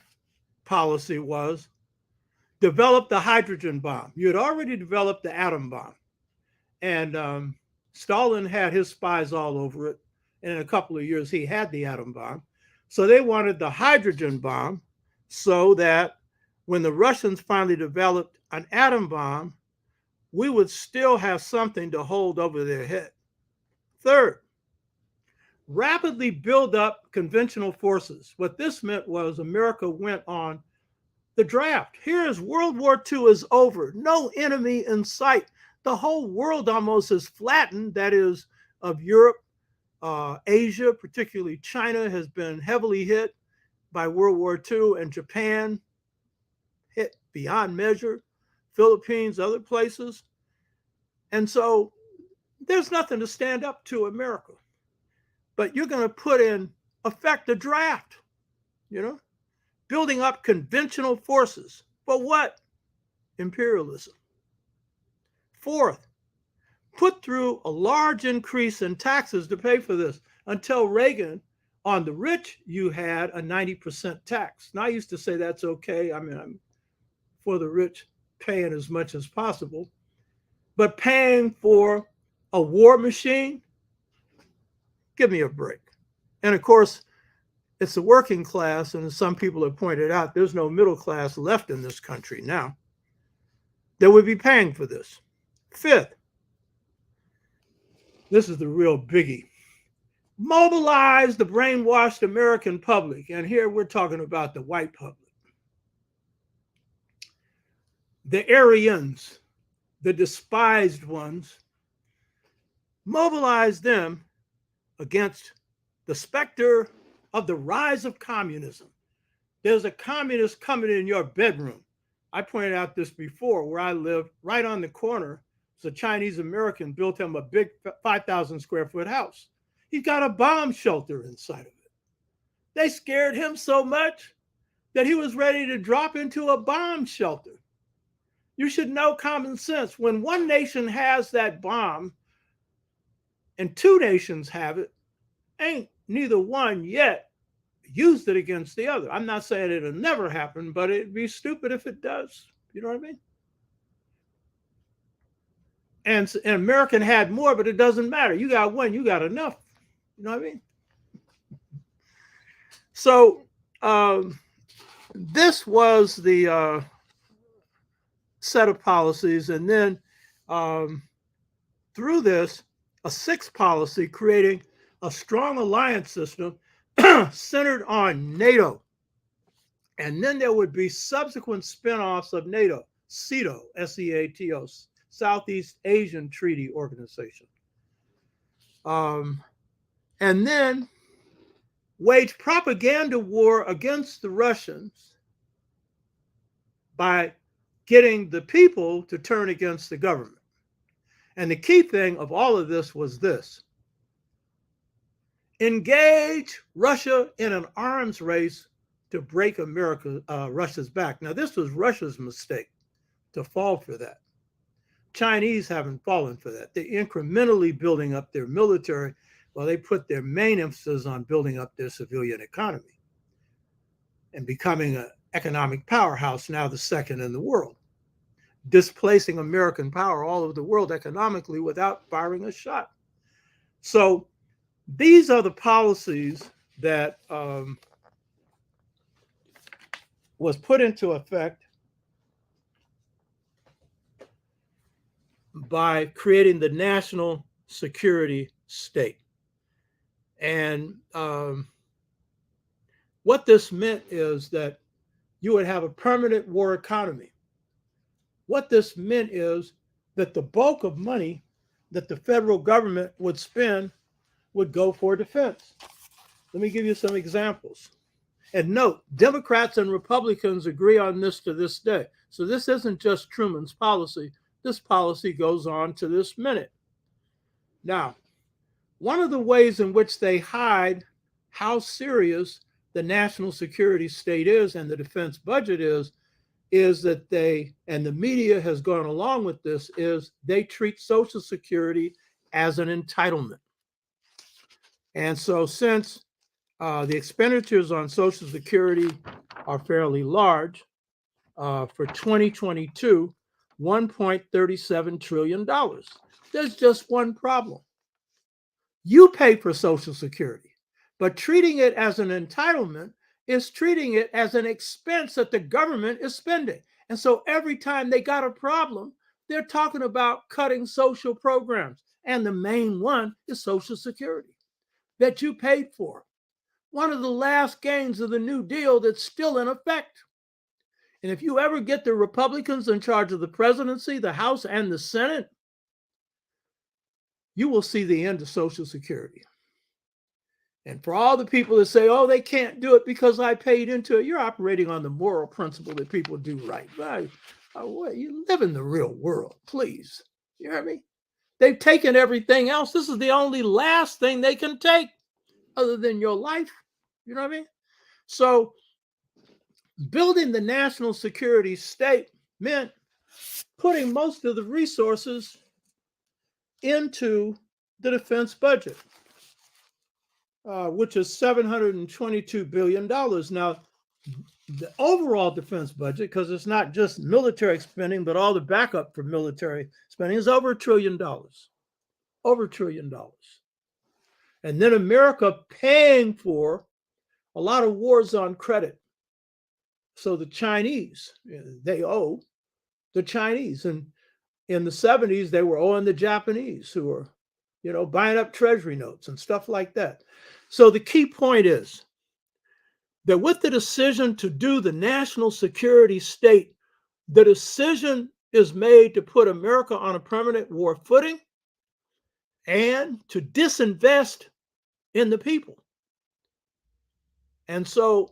B: policy was develop the hydrogen bomb. You had already developed the atom bomb. And Stalin had his spies all over it. And in a couple of years, he had the atom bomb. So they wanted the hydrogen bomb so that when the Russians finally developed an atom bomb, we would still have something to hold over their head. Third, rapidly build up conventional forces. What this meant was America went on the draft. Here is World War II is over. No enemy in sight. The whole world almost is flattened. That is, of Europe, Asia, particularly China, has been heavily hit by World War II, and Japan hit beyond measure, Philippines, other places. And so there's nothing to stand up to America. But you're going to put in effect a draft, you know, building up conventional forces. For what? Imperialism. Fourth, put through a large increase in taxes to pay for this. Until Reagan, on the rich, you had a 90% tax. Now, I used to say that's okay. I mean, I'm for the rich paying as much as possible. But paying for a war machine, give me a break. And of course, it's the working class, and as some people have pointed out, there's no middle class left in this country now that would be paying for this. Fifth, this is the real biggie. Mobilize the brainwashed American public. And here we're talking about the white public. The Aryans, the despised ones, mobilize them against the specter of the rise of communism. There's a communist coming in your bedroom. I pointed out this before, where I live, right on the corner. So a Chinese American built him a big 5,000 square foot house. He's got a bomb shelter inside of it. They scared him so much that he was ready to drop into a bomb shelter. You should know common sense. When one nation has that bomb and two nations have it, ain't neither one yet used it against the other. I'm not saying it'll never happen, but it'd be stupid if it does. You know what I mean? And American had more, but it doesn't matter. You got one, you got enough. You know what I mean? So this was the set of policies. And then through this, a sixth policy creating a strong alliance system centered on NATO. And then there would be subsequent spinoffs of NATO, SEATO, S-E-A-T-O, Southeast Asian Treaty Organization. And then wage propaganda war against the Russians by getting the people to turn against the government. And the key thing of all of this was this: engage Russia in an arms race to break Russia's back. Now, this was Russia's mistake to fall for that. Chinese haven't fallen for that. They're incrementally building up their military while they put their main emphasis on building up their civilian economy and becoming an economic powerhouse, now the second in the world. displacing American power all over the world economically without firing a shot. So these are the policies that was put into effect by creating the national security state. And what this meant is that you would have a permanent war economy. What this meant is that the bulk of money that the federal government would spend would go for defense. Let me give you some examples. And note, Democrats and Republicans agree on this to this day. So this isn't just Truman's policy. This policy goes on to this minute. Now, one of the ways in which they hide how serious the national security state is and the defense budget is that they, and the media has gone along with this, is they treat Social Security as an entitlement. And so since the expenditures on Social Security are fairly large, for 2022, $1.37 trillion. There's just one problem. You pay for Social Security, but treating it as an entitlement is treating it as an expense that the government is spending. And so every time they got a problem, they're talking about cutting social programs. And the main one is Social Security that you paid for. One of the last gains of the New Deal that's still in effect. And if you ever get the Republicans in charge of the presidency, the House, and the Senate, you will see the end of Social Security. And for all the people that say, oh, they can't do it because I paid into it, you're operating on the moral principle that people do right. You live in the real world, please. You hear me? They've taken everything else. This is the only last thing they can take other than your life. You know what I mean? So building the national security state meant putting most of the resources into the defense budget, which is $722 billion. Now, the overall defense budget, because it's not just military spending, but all the backup for military spending, is over $1 trillion. Over $1 trillion. And then America paying for a lot of wars on credit. So the Chinese, they owe the Chinese. And in the 70s, they were owing the Japanese who were, buying up treasury notes and stuff like that. So the key point is that with the decision to do the national security state, the decision is made to put America on a permanent war footing and to disinvest in the people. And so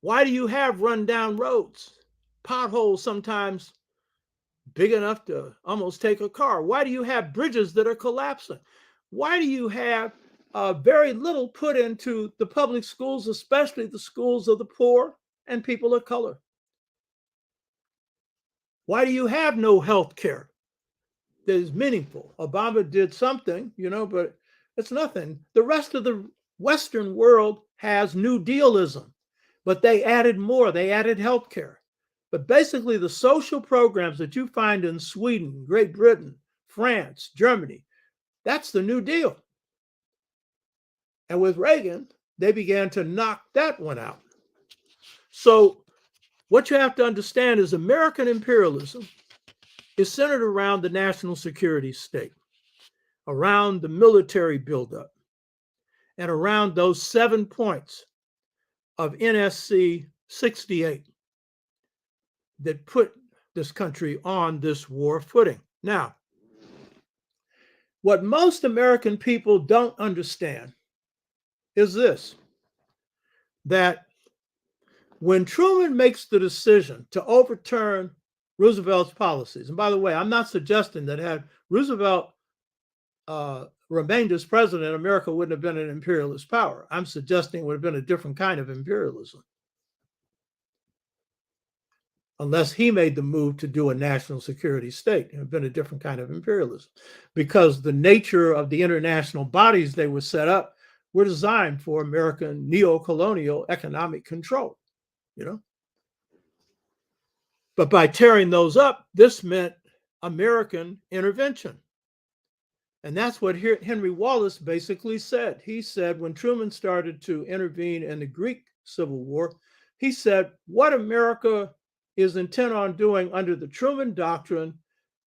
B: why do you have rundown roads, potholes sometimes big enough to almost take a car? Why do you have bridges that are collapsing? Why do you have very little put into the public schools, especially the schools of the poor and people of color? Why do you have no health care that is meaningful? Obama did something, but it's nothing. The rest of the Western world has New Dealism, but they added more. They added health care. But basically, the social programs that you find in Sweden, Great Britain, France, Germany, that's the New Deal. And with Reagan, they began to knock that one out. So what you have to understand is American imperialism is centered around the national security state, around the military buildup, and around those 7 points of NSC 68 that put this country on this war footing. Now, what most American people don't understand is this, that when Truman makes the decision to overturn Roosevelt's policies, and by the way, I'm not suggesting that had Roosevelt remained as president, America wouldn't have been an imperialist power. I'm suggesting it would have been a different kind of imperialism, unless he made the move to do a national security state. It would have been a different kind of imperialism, because the nature of the international bodies they were set up were designed for American neo-colonial economic control, But by tearing those up, this meant American intervention. And that's what Henry Wallace basically said. He said when Truman started to intervene in the Greek Civil War, he said, what America is intent on doing under the Truman Doctrine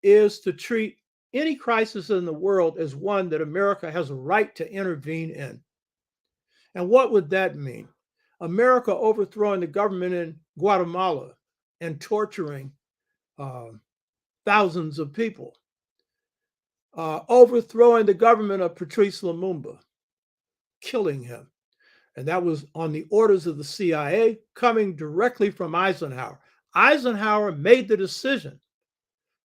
B: is to treat any crisis in the world as one that America has a right to intervene in. And what would that mean? America overthrowing the government in Guatemala and torturing thousands of people. Overthrowing the government of Patrice Lumumba, killing him. And that was on the orders of the CIA, coming directly from Eisenhower. Eisenhower made the decision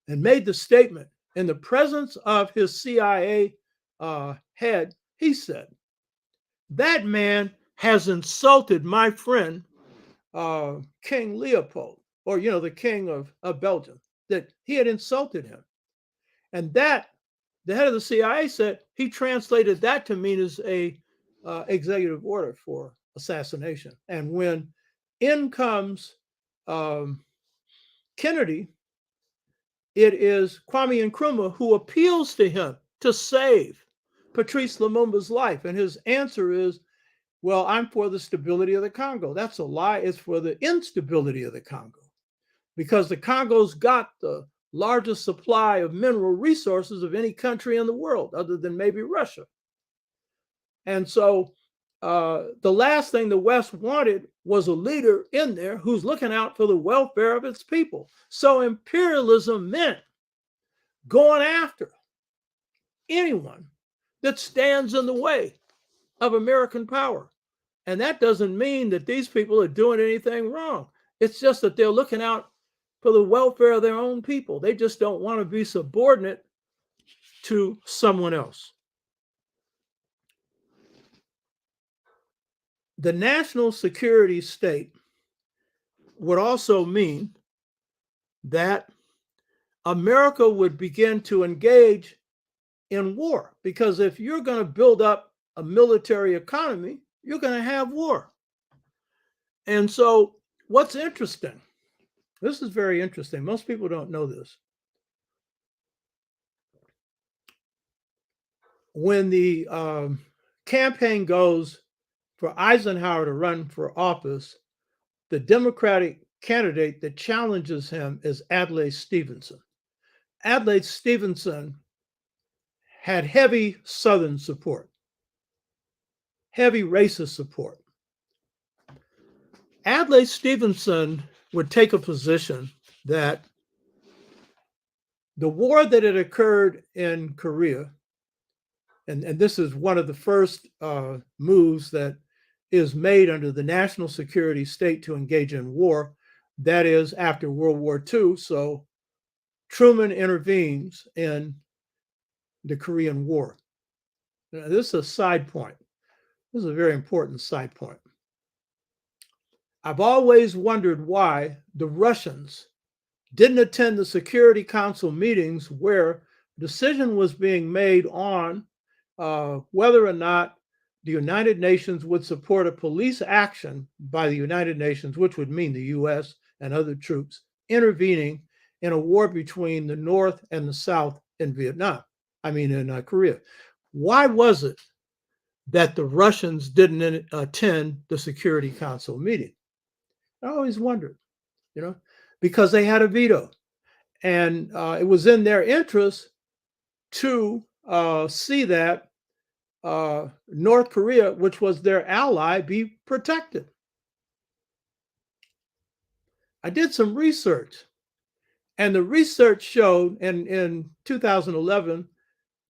B: and made the statement in the presence of his CIA head. He said, that man has insulted my friend, King Leopold, or, the king of Belgium, that he had insulted him. And that, the head of the CIA said, he translated that to mean as a executive order for assassination. And when in comes Kennedy, it is Kwame Nkrumah who appeals to him to save Patrice Lumumba's life. And his answer is, well, I'm for the stability of the Congo. That's a lie. It's for the instability of the Congo, because the Congo's got the largest supply of mineral resources of any country in the world, other than maybe Russia. And so the last thing the West wanted was a leader in there who's looking out for the welfare of its people. So imperialism meant going after anyone that stands in the way of American power. And that doesn't mean that these people are doing anything wrong. It's just that they're looking out for the welfare of their own people. They just don't want to be subordinate to someone else. The national security state would also mean that America would begin to engage in war, because if you're going to build up a military economy, you're going to have war. And so what's interesting, this is very interesting. Most people don't know this. When the campaign goes for Eisenhower to run for office, the Democratic candidate that challenges him is Adlai Stevenson. Adlai Stevenson had heavy Southern support, heavy racist support. Adlai Stevenson would take a position that the war that had occurred in Korea, and this is one of the first moves that is made under the national security state to engage in war, that is after World War II. So Truman intervenes in the Korean War. Now, this is a side point. This is a very important side point. I've always wondered why the Russians didn't attend the Security Council meetings where a decision was being made on whether or not the United Nations would support a police action by the United Nations, which would mean the U.S. and other troops intervening in a war between the North and the South in in Korea. Why was it that the Russians didn't attend the Security Council meeting? I always wondered, because they had a veto. And it was in their interest to see that North Korea, which was their ally, be protected. I did some research, and the research showed in 2011,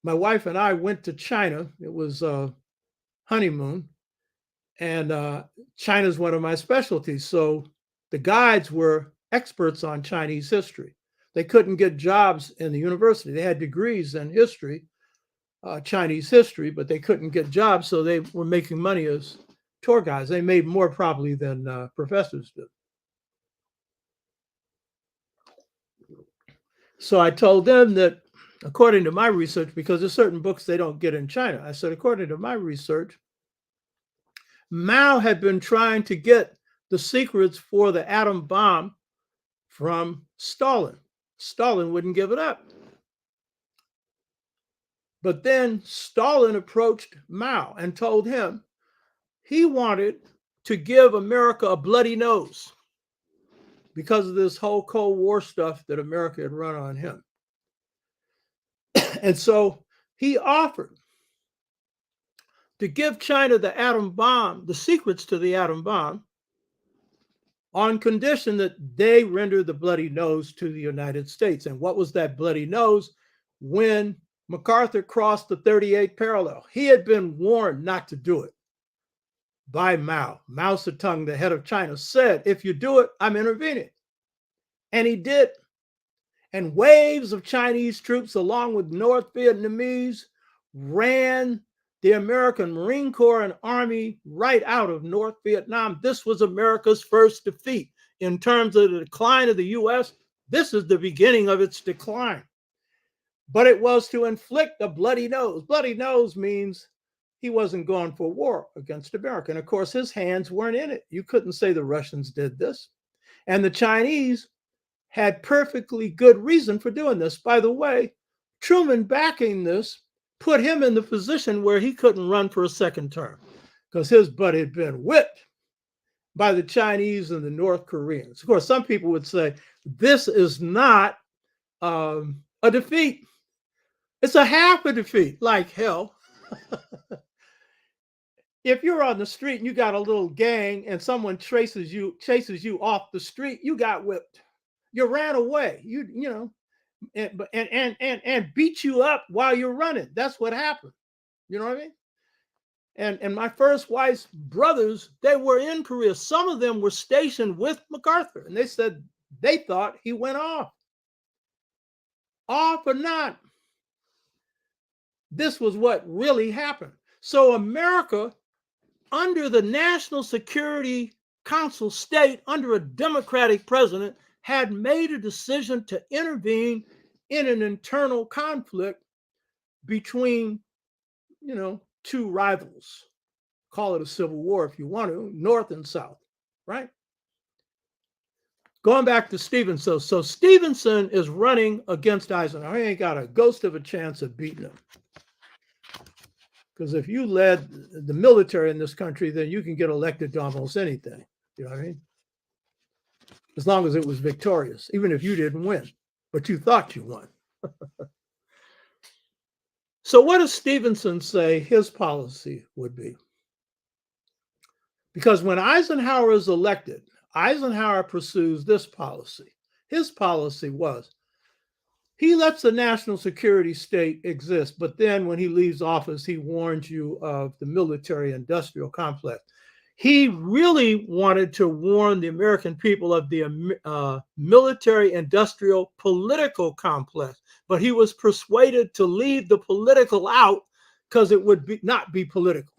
B: my wife and I went to China. It was a honeymoon, and China's one of my specialties. So the guides were experts on Chinese history. They couldn't get jobs in the university. They had degrees in history, Chinese history, but they couldn't get jobs, so they were making money as tour guides. They made more probably than professors did. So I told them that according to my research, because there's certain books they don't get in China, I said, according to my research, Mao had been trying to get the secrets for the atom bomb from Stalin. Stalin wouldn't give it up. But then Stalin approached Mao and told him he wanted to give America a bloody nose because of this whole Cold War stuff that America had run on him. And so he offered to give China the atom bomb, the secrets to the atom bomb, on condition that they render the bloody nose to the United States. And what was that bloody nose? When MacArthur crossed the 38th parallel, he had been warned not to do it by Mao. Mao Zedong, the head of China, said, if you do it, I'm intervening. And he did. And waves of Chinese troops, along with North Vietnamese, ran the American Marine Corps and Army right out of North Vietnam. This was America's first defeat. In terms of the decline of the U.S., this is the beginning of its decline. But it was to inflict a bloody nose. Bloody nose means he wasn't going for war against America. And of course, his hands weren't in it. You couldn't say the Russians did this. And the Chinese had perfectly good reason for doing this. By the way, Truman backing this put him in the position where he couldn't run for a second term because his butt had been whipped by the Chinese and the North Koreans. Of course, some people would say this is not a defeat. It's a half a defeat, like hell. If you're on the street and you got a little gang and someone chases you off the street, you got whipped. You ran away. You know, and beat you up while you're running. That's what happened. You know what I mean? And my first wife's brothers, they were in Korea. Some of them were stationed with MacArthur, and they said they thought he went off. Off or not, this was what really happened. So America, under the National Security Council state, under a Democratic president, had made a decision to intervene in an internal conflict between, you know, two rivals. Call it a civil war if you want to, North and South, right? Going back to Stevenson. So Stevenson is running against Eisenhower. He ain't got a ghost of a chance of beating him. Because if you led the military in this country, then you can get elected to almost anything. You know what I mean? As long as it was victorious, even if you didn't win, but you thought you won. So what does Stevenson say his policy would be? Because when Eisenhower is elected, Eisenhower pursues this policy. His policy was, he lets the national security state exist, but then when he leaves office, he warns you of the military-industrial complex. He really wanted to warn the American people of the military-industrial political complex, but he was persuaded to leave the political out because it would not be political.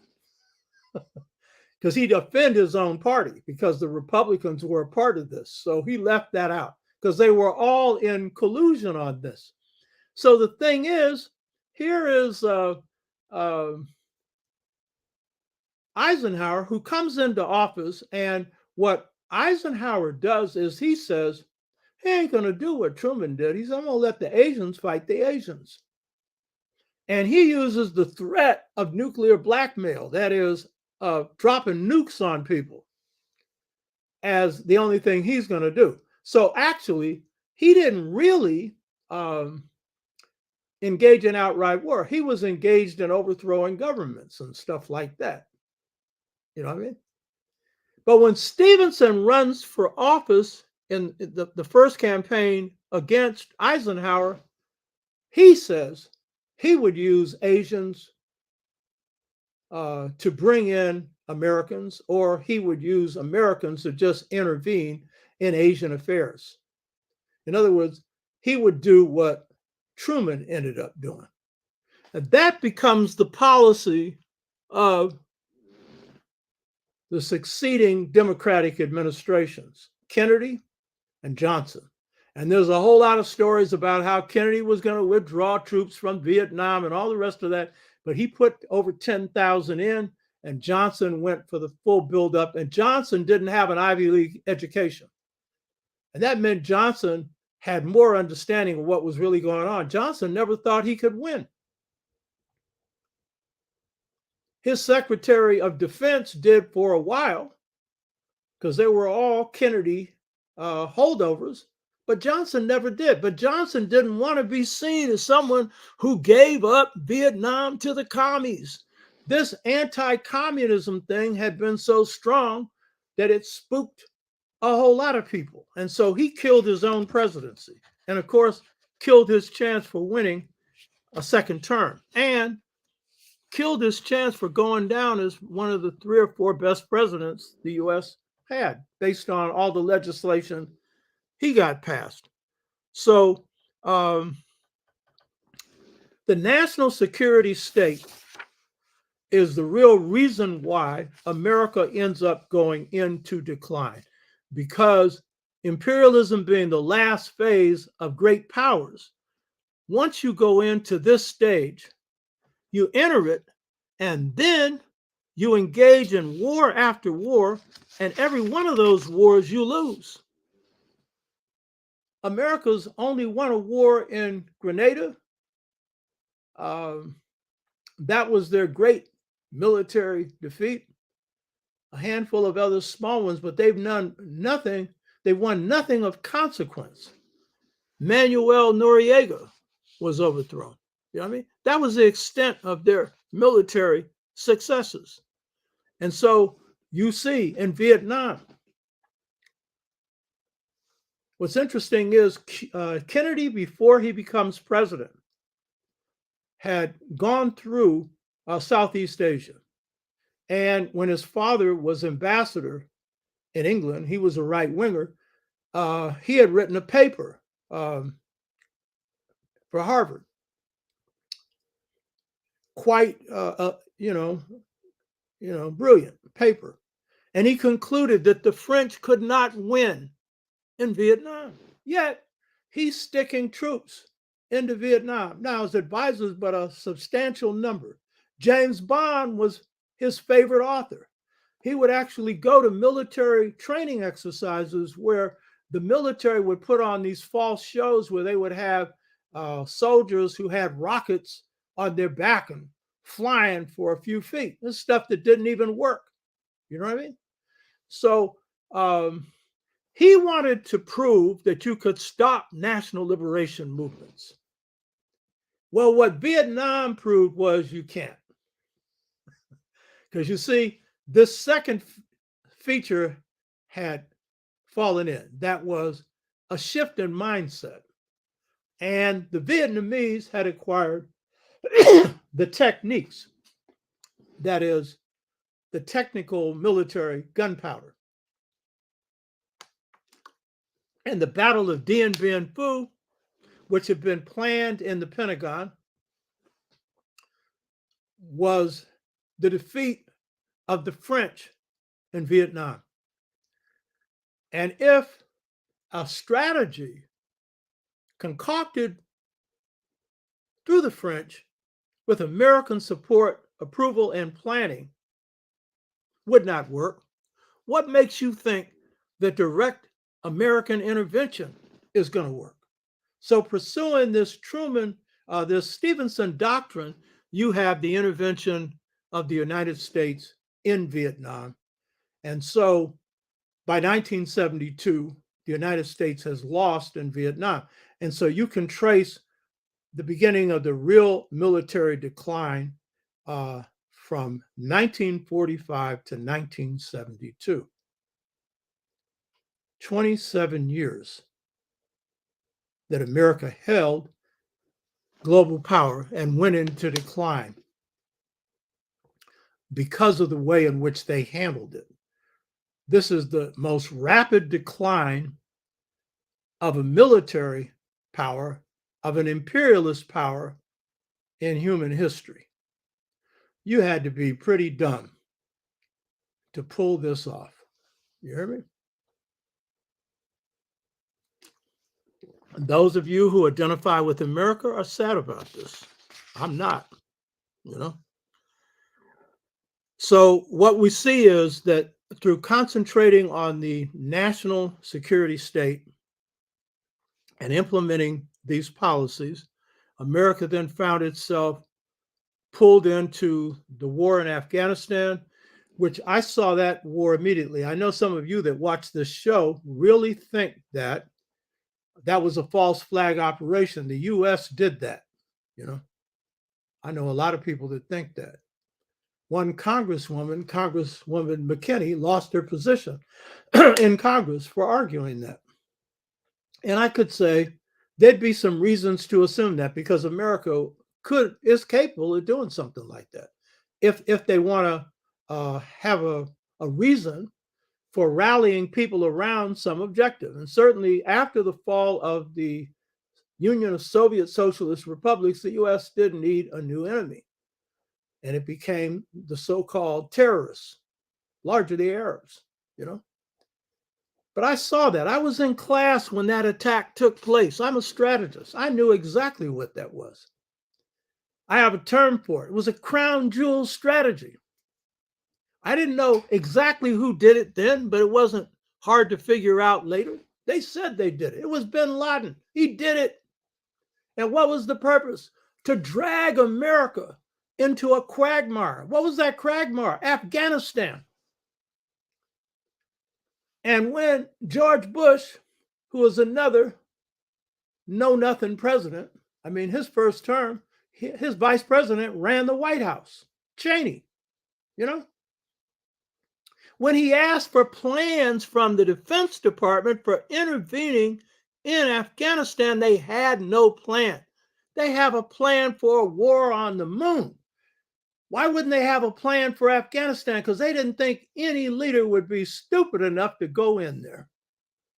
B: Because he'd offend his own party because the Republicans were a part of this. So he left that out because they were all in collusion on this. So the thing is, here is Eisenhower, who comes into office, and what Eisenhower does is he says, he ain't going to do what Truman did. He said, I'm going to let the Asians fight the Asians. And he uses the threat of nuclear blackmail, that is, dropping nukes on people, as the only thing he's going to do. So actually, he didn't really engage in outright war. He was engaged in overthrowing governments and stuff like that. You know what I mean? But when Stevenson runs for office in the first campaign against Eisenhower, he says he would use Asians to bring in Americans, or he would use Americans to just intervene in Asian affairs. In other words, he would do what Truman ended up doing. And that becomes the policy of the succeeding Democratic administrations, Kennedy and Johnson. And there's a whole lot of stories about how Kennedy was going to withdraw troops from Vietnam and all the rest of that, but he put over 10,000 in, and Johnson went for the full buildup, and Johnson didn't have an Ivy League education. And that meant Johnson had more understanding of what was really going on. Johnson never thought he could win. His Secretary of Defense did for a while, because they were all Kennedy holdovers, but Johnson never did. But Johnson didn't want to be seen as someone who gave up Vietnam to the commies. This anti-communism thing had been so strong that it spooked a whole lot of people. And so he killed his own presidency, and of course, killed his chance for winning a second term, and killed his chance for going down as one of the 3 or 4 best presidents the U.S. had, based on all the legislation he got passed. So the national security state is the real reason why America ends up going into decline, because imperialism being the last phase of great powers, once you go into this stage, you enter it, and then you engage in war after war, and every one of those wars you lose. America's only won a war in Grenada. That was their great military defeat. A handful of other small ones, but they've won nothing. They won nothing of consequence. Manuel Noriega was overthrown. You know what I mean? That was the extent of their military successes. And so you see in Vietnam, what's interesting is Kennedy, before he becomes president, had gone through Southeast Asia. And when his father was ambassador in England, he was a right winger. He had written a paper for Harvard, quite brilliant paper, and he concluded that the French could not win in Vietnam. Yet he's sticking troops into Vietnam. Now his advisors, but a substantial number. James Bond was his favorite author. He would actually go to military training exercises where the military would put on these false shows where they would have soldiers who had rockets on their back and flying for a few feet. This stuff that didn't even work. You know what I mean? So he wanted to prove that you could stop national liberation movements. Well, what Vietnam proved was you can't. Because you see, this second feature had fallen in. That was a shift in mindset. And the Vietnamese had acquired the techniques, that is, the technical military gunpowder. And the Battle of Dien Bien Phu, which had been planned in the Pentagon, was the defeat of the French in Vietnam. And if a strategy concocted through the French with American support, approval, and planning would not work, what makes you think that direct American intervention is going to work? So pursuing this this Stevenson doctrine, you have the intervention of the United States in Vietnam. And so by 1972, the United States has lost in Vietnam. And so you can trace the beginning of the real military decline from 1945 to 1972. 27 years that America held global power and went into decline because of the way in which they handled it. This is the most rapid decline of a military power, of an imperialist power in human history. You had to be pretty dumb to pull this off. You hear me? And those of you who identify with America are sad about this. I'm not, you know. So what we see is that through concentrating on the national security state and implementing these policies, America then found itself pulled into the war in Afghanistan, which I saw that war immediately. I know some of you that watch this show really think that that was a false flag operation. The U.S. did that. You know, I know a lot of people that think that. One Congresswoman McKinney, lost her position in Congress for arguing that. And I could say there'd be some reasons to assume that, because America is capable of doing something like that if they want to have a reason for rallying people around some objective. And certainly after the fall of the Union of Soviet Socialist Republics, the U.S. did need a new enemy. And it became the so-called terrorists, largely the Arabs, you know. But I saw that. I was in class when that attack took place. I'm a strategist. I knew exactly what that was. I have a term for it. It was a crown jewel strategy. I didn't know exactly who did it then, but it wasn't hard to figure out later. They said they did it. It was bin Laden. He did it. And what was the purpose? To drag America into a quagmire. What was that quagmire? Afghanistan. And when George Bush, who was another know-nothing president, I mean, his first term, his vice president ran the White House, Cheney, you know? When he asked for plans from the Defense Department for intervening in Afghanistan, they had no plan. They have a plan for a war on the moon. Why wouldn't they have a plan for Afghanistan? Because they didn't think any leader would be stupid enough to go in there.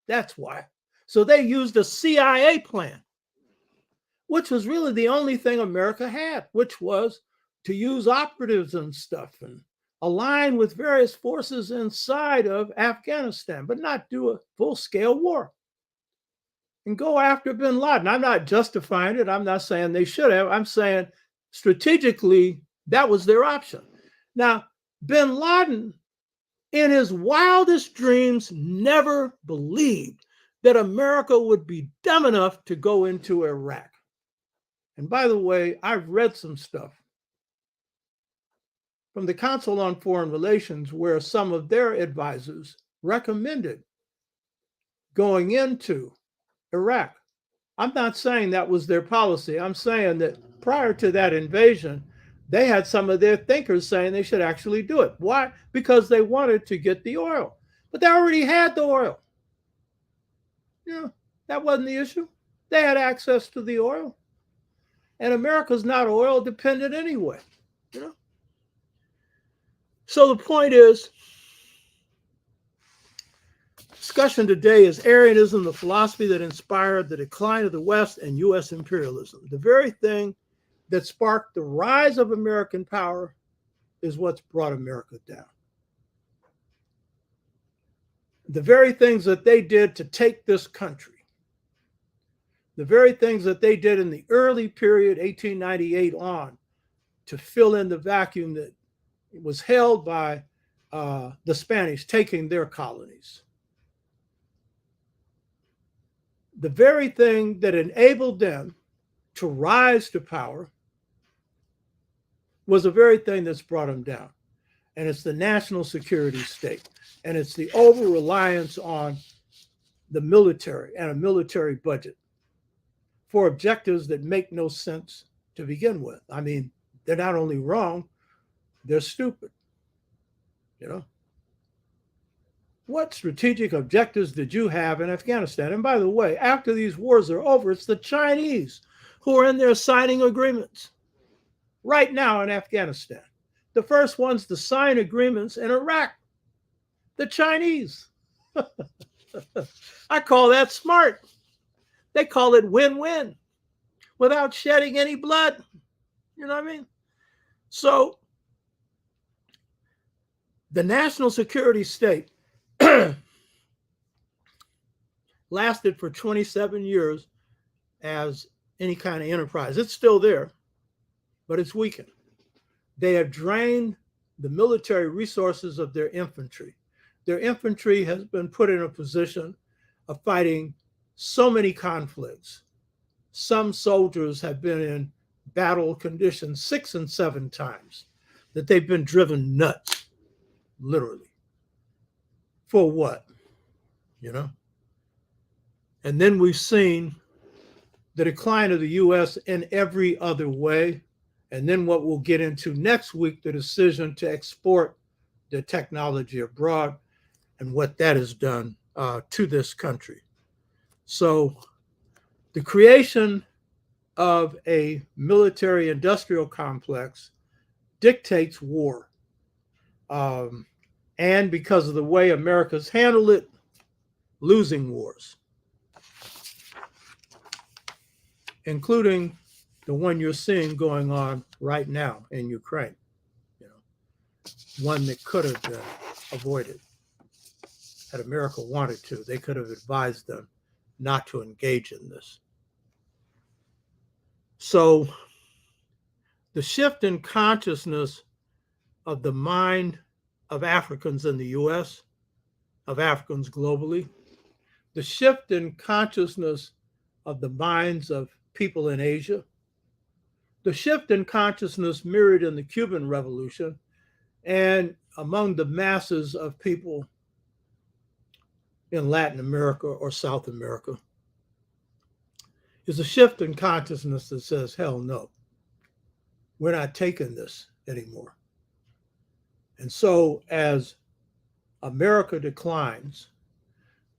B: That's why. So they used a CIA plan, which was really the only thing America had, which was to use operatives and stuff and align with various forces inside of Afghanistan, but not do a full-scale war and go after bin Laden. I'm not justifying it. I'm not saying they should have. I'm saying strategically, that was their option. Now, bin Laden, in his wildest dreams, never believed that America would be dumb enough to go into Iraq. And by the way, I've read some stuff from the Council on Foreign Relations where some of their advisors recommended going into Iraq. I'm not saying that was their policy. I'm saying that prior to that invasion, they had some of their thinkers saying they should actually do it. Why? Because they wanted to get the oil. But they already had the oil. You know, that wasn't the issue. They had access to the oil. And America's not oil dependent anyway, you know. So the point is, discussion today is Aryanism, the philosophy that inspired the decline of the West and U.S. imperialism. The very thing that sparked the rise of American power is what's brought America down. The very things that they did to take this country, the very things that they did in the early period, 1898 on, to fill in the vacuum that was held by the Spanish taking their colonies. The very thing that enabled them to rise to power was the very thing that's brought them down. And it's the national security state. And it's the over-reliance on the military and a military budget for objectives that make no sense to begin with. I mean, they're not only wrong, they're stupid. You know? What strategic objectives did you have in Afghanistan? And by the way, after these wars are over, it's the Chinese who are in there signing agreements right now in Afghanistan. The first ones to sign agreements in Iraq, the Chinese. I call that smart. They call it win-win without shedding any blood. You know what I mean? So the national security state lasted for 27 years as any kind of enterprise. It's still there, but it's weakened. They have drained the military resources of their infantry. Their infantry has been put in a position of fighting so many conflicts. Some soldiers have been in battle conditions 6 and 7 times, that they've been driven nuts, literally. For what? You know? And then we've seen the decline of the U.S. in every other way. And then what we'll get into next week, the decision to export the technology abroad and what that has done to this country. So the creation of a military industrial complex dictates war. And because of the way America's handled it, losing wars, including the one you're seeing going on right now in Ukraine. You know, one that could have been avoided had America wanted to. They could have advised them not to engage in this. So the shift in consciousness of the mind of Africans in the U.S., of Africans globally, the shift in consciousness of the minds of people in Asia, the shift in consciousness mirrored in the Cuban Revolution and among the masses of people in Latin America or South America, is a shift in consciousness that says, hell no, we're not taking this anymore. And so as America declines,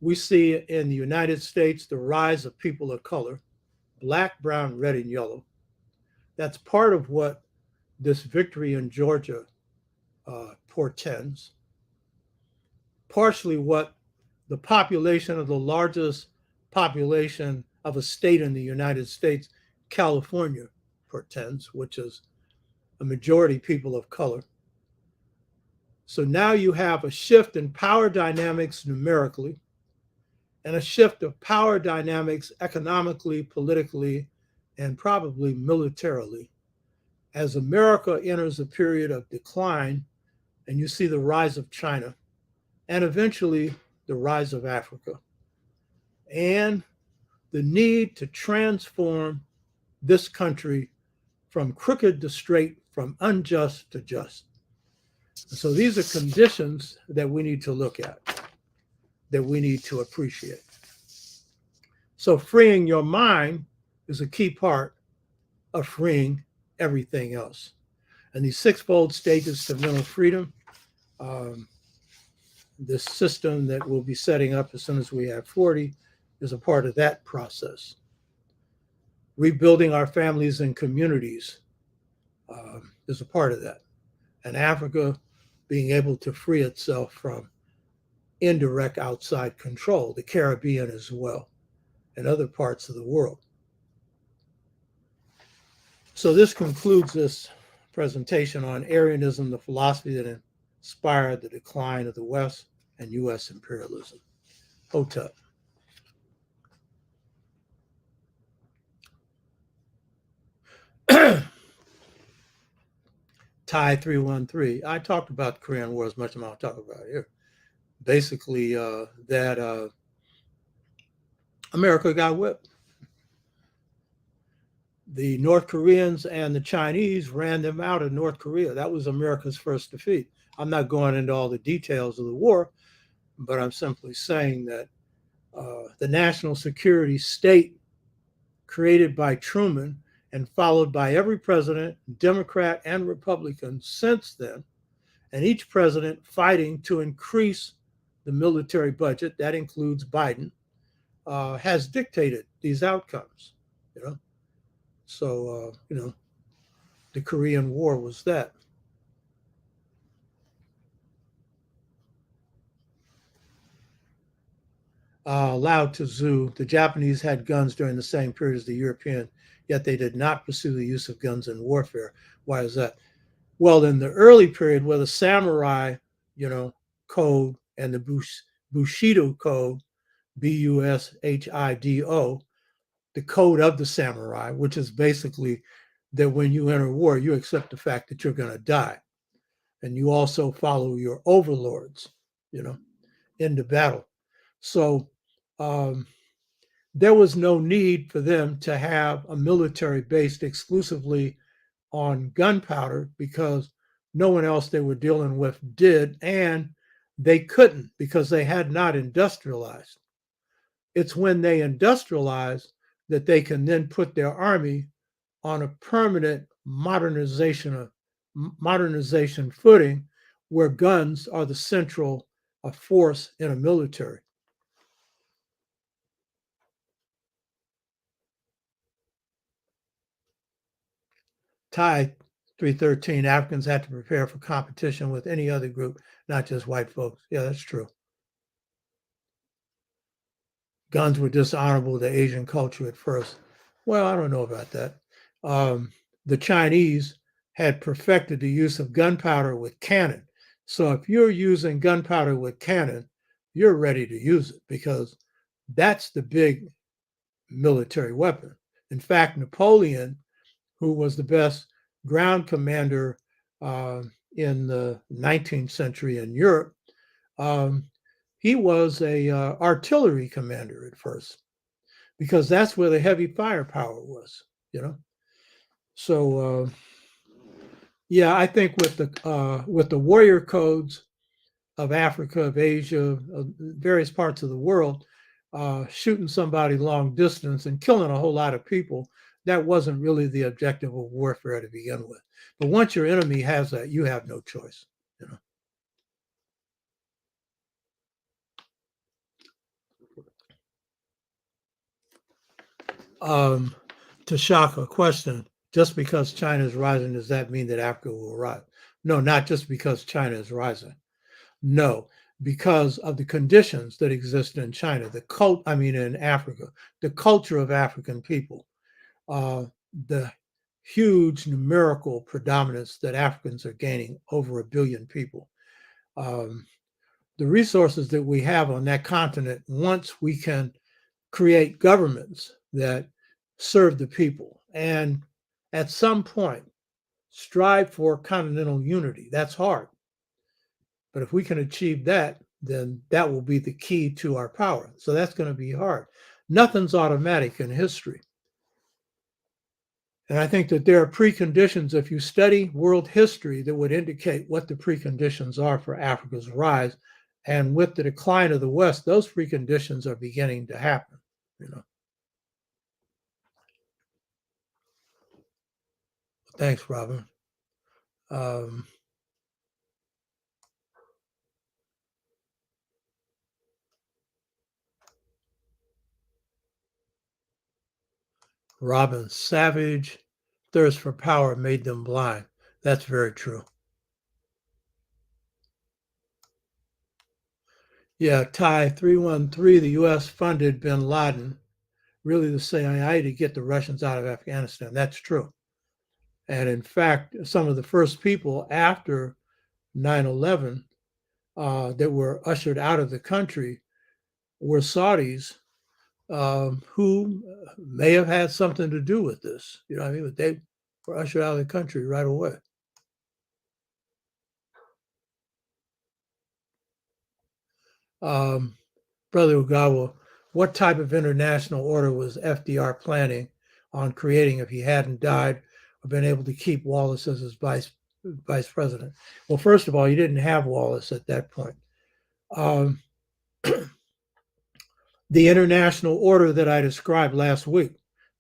B: we see in the United States the rise of people of color, black, brown, red, and yellow. That's part of what this victory in Georgia portends. Partially what the population of the largest population of a state in the United States, California, portends, which is a majority people of color. So now you have a shift in power dynamics numerically, and a shift of power dynamics economically, politically, and probably militarily, as America enters a period of decline, and you see the rise of China, and eventually the rise of Africa, and the need to transform this country from crooked to straight, from unjust to just. So these are conditions that we need to look at, that we need to appreciate. So freeing your mind is a key part of freeing everything else. And these sixfold stages to mental freedom, this system that we'll be setting up as soon as we have 40, is a part of that process. Rebuilding our families and communities is a part of that. And Africa being able to free itself from indirect outside control, the Caribbean as well, and other parts of the world. So this concludes this presentation on Aryanism, the philosophy that inspired the decline of the West and U.S. imperialism. Hotep. Thai 313. I talked about the Korean War as much as I'll talk about here. Basically, that America got whipped. The North Koreans and the Chinese ran them out of North Korea. That was America's first defeat. I'm not going into all the details of the war, but I'm simply saying that the national security state created by Truman and followed by every president, Democrat and Republican since then, and each president fighting to increase the military budget, that includes Biden, has dictated these outcomes, you know. So, the Korean War was that. Lao Tzu, the Japanese had guns during the same period as the European, yet they did not pursue the use of guns in warfare. Why is that? Well, in the early period where the samurai, code and the Bushido code, Bushido, the code of the samurai, which is basically that when you enter war, you accept the fact that you're going to die. And you also follow your overlords, into battle. So there was no need for them to have a military based exclusively on gunpowder because no one else they were dealing with did, and they couldn't because they had not industrialized. It's when they industrialize that they can then put their army on a permanent modernization footing where guns are the central force in a military. Tie 313, Africans had to prepare for competition with any other group, not just white folks. Yeah, that's true. Guns were dishonorable to Asian culture at first. Well, I don't know about that. The Chinese had perfected the use of gunpowder with cannon. So if you're using gunpowder with cannon, you're ready to use it because that's the big military weapon. In fact, Napoleon, who was the best ground commander in the 19th century in Europe, he was a artillery commander at first because that's where the heavy firepower was, you know. So yeah, I think with the warrior codes of Africa, of Asia, of various parts of the world, shooting somebody long distance and killing a whole lot of people, that wasn't really the objective of warfare to begin with. But once your enemy has that, you have no choice, you know. To shock a question, just because China is rising, does that mean that Africa will rise? No, not just because China is rising. No, because of the conditions that exist in China, in Africa, the culture of African people, the huge numerical predominance that Africans are gaining, over 1 billion people. The resources that we have on that continent, once we can create governments that serve the people and at some point strive for continental unity. That's hard. But if we can achieve that, then that will be the key to our power. So that's going to be hard. Nothing's automatic in history. And I think that there are preconditions, if you study world history, that would indicate what the preconditions are for Africa's rise. And with the decline of the West, those preconditions are beginning to happen, you know. Thanks, Robin. Robin, savage thirst for power made them blind. That's very true. Yeah, Ty 313, the U.S. funded bin Laden, really the CIA, to get the Russians out of Afghanistan. That's true. And in fact, some of the first people after 9/11 that were ushered out of the country were Saudis who may have had something to do with this. You know what I mean? But they were ushered out of the country right away. Brother Ugawa, what type of international order was FDR planning on creating if he hadn't died or been able to keep Wallace as his vice president? Well, first of all, he didn't have Wallace at that point. The international order that I described last week,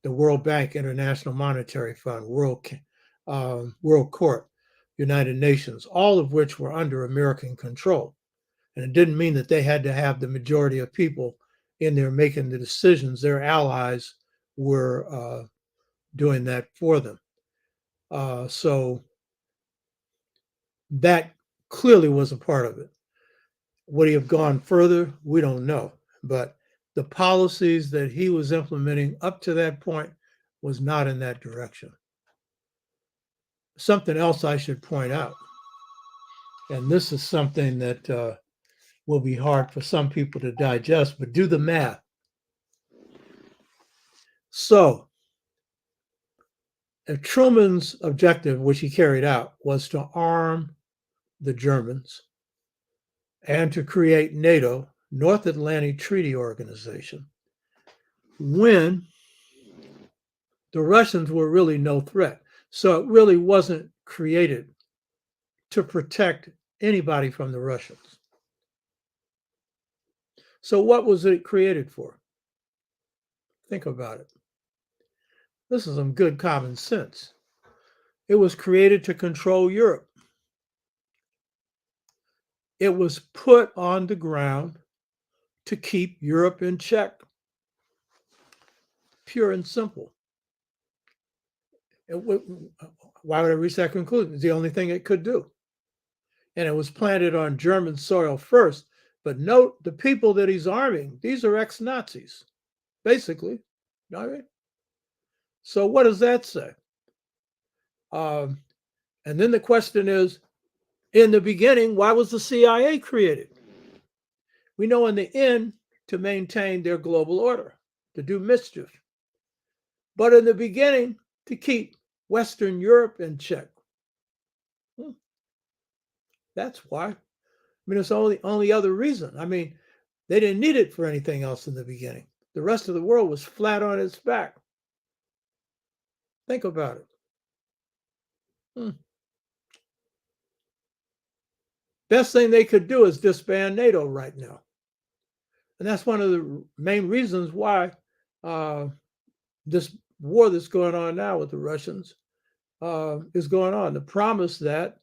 B: the World Bank, International Monetary Fund, World Court, United Nations, all of which were under American control. And it didn't mean that they had to have the majority of people in there making the decisions. Their allies were doing that for them. So that clearly was a part of it. Would he have gone further? We don't know. But the policies that he was implementing up to that point was not in that direction. Something else I should point out, and this is something that will be hard for some people to digest, but do the math. So, if Truman's objective, which he carried out, was to arm the Germans and to create NATO, North Atlantic Treaty Organization, when the Russians were really no threat. So it really wasn't created to protect anybody from the Russians. So what was it created for? Think about it. This is some good common sense. It was created to control Europe. It was put on the ground to keep Europe in check. Pure and simple. Why would I reach that conclusion? It's the only thing it could do. And it was planted on German soil first. But note the people that he's arming, these are ex-Nazis, basically. You know what I mean? So what does that say? And then the question is, in the beginning, why was the CIA created? We know in the end, to maintain their global order, to do mischief. But in the beginning, to keep Western Europe in check. That's why. I mean, it's the only other reason. I mean, they didn't need it for anything else in the beginning. The rest of the world was flat on its back. Think about it. Best thing they could do is disband NATO right now. And that's one of the main reasons why this war that's going on now with the Russians is going on. The promise that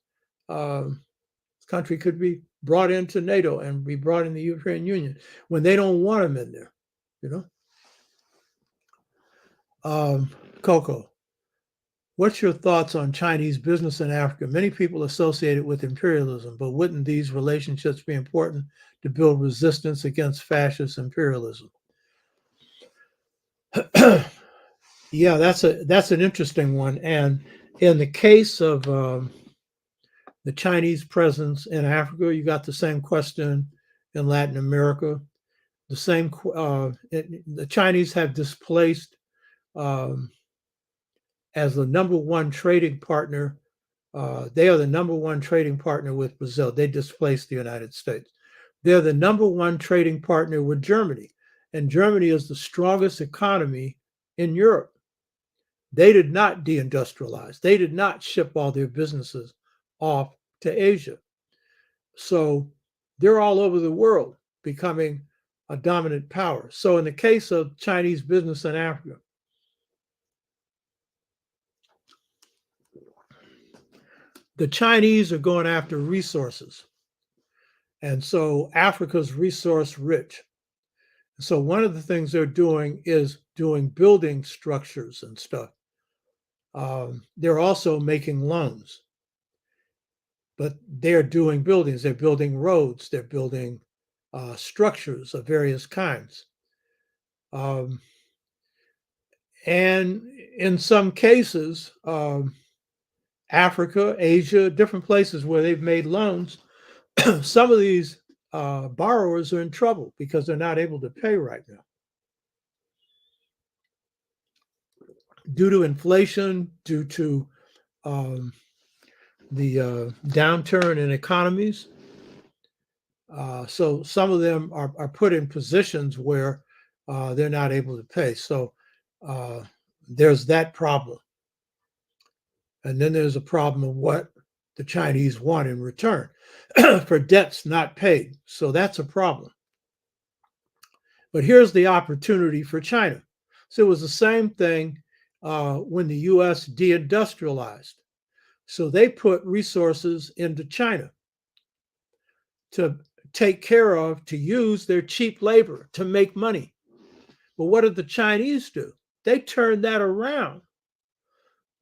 B: this country could be brought into NATO and be brought in the European Union when they don't want them in there, you know? Coco, what's your thoughts on Chinese business in Africa? Many people associate it with imperialism, but wouldn't these relationships be important to build resistance against fascist imperialism? Yeah, that's an interesting one. And in the case of the Chinese presence in Africa, you got the same question in Latin America. The same, the Chinese have displaced as the number one trading partner. They are the number one trading partner with Brazil. They displaced the United States. They're the number one trading partner with Germany. And Germany is the strongest economy in Europe. They did not deindustrialize. They did not ship all their businesses off to Asia. So they're all over the world becoming a dominant power. So in the case of Chinese business in Africa, the Chinese are going after resources. And so Africa's resource rich. So one of the things they're doing is doing building structures and stuff. They're also making loans, but they're doing buildings. They're building roads. They're building structures of various kinds. And in some cases, Africa, Asia, different places where they've made loans, some of these borrowers are in trouble because they're not able to pay right now. Due to inflation, due to the downturn in economies. So some of them are put in positions where they're not able to pay. So there's that problem. And then there's a problem of what the Chinese want in return for debts not paid. So that's a problem. But here's the opportunity for China. So it was the same thing when the U.S. deindustrialized. So they put resources into China to take care of, to use their cheap labor to make money. But what did the Chinese do? They turned that around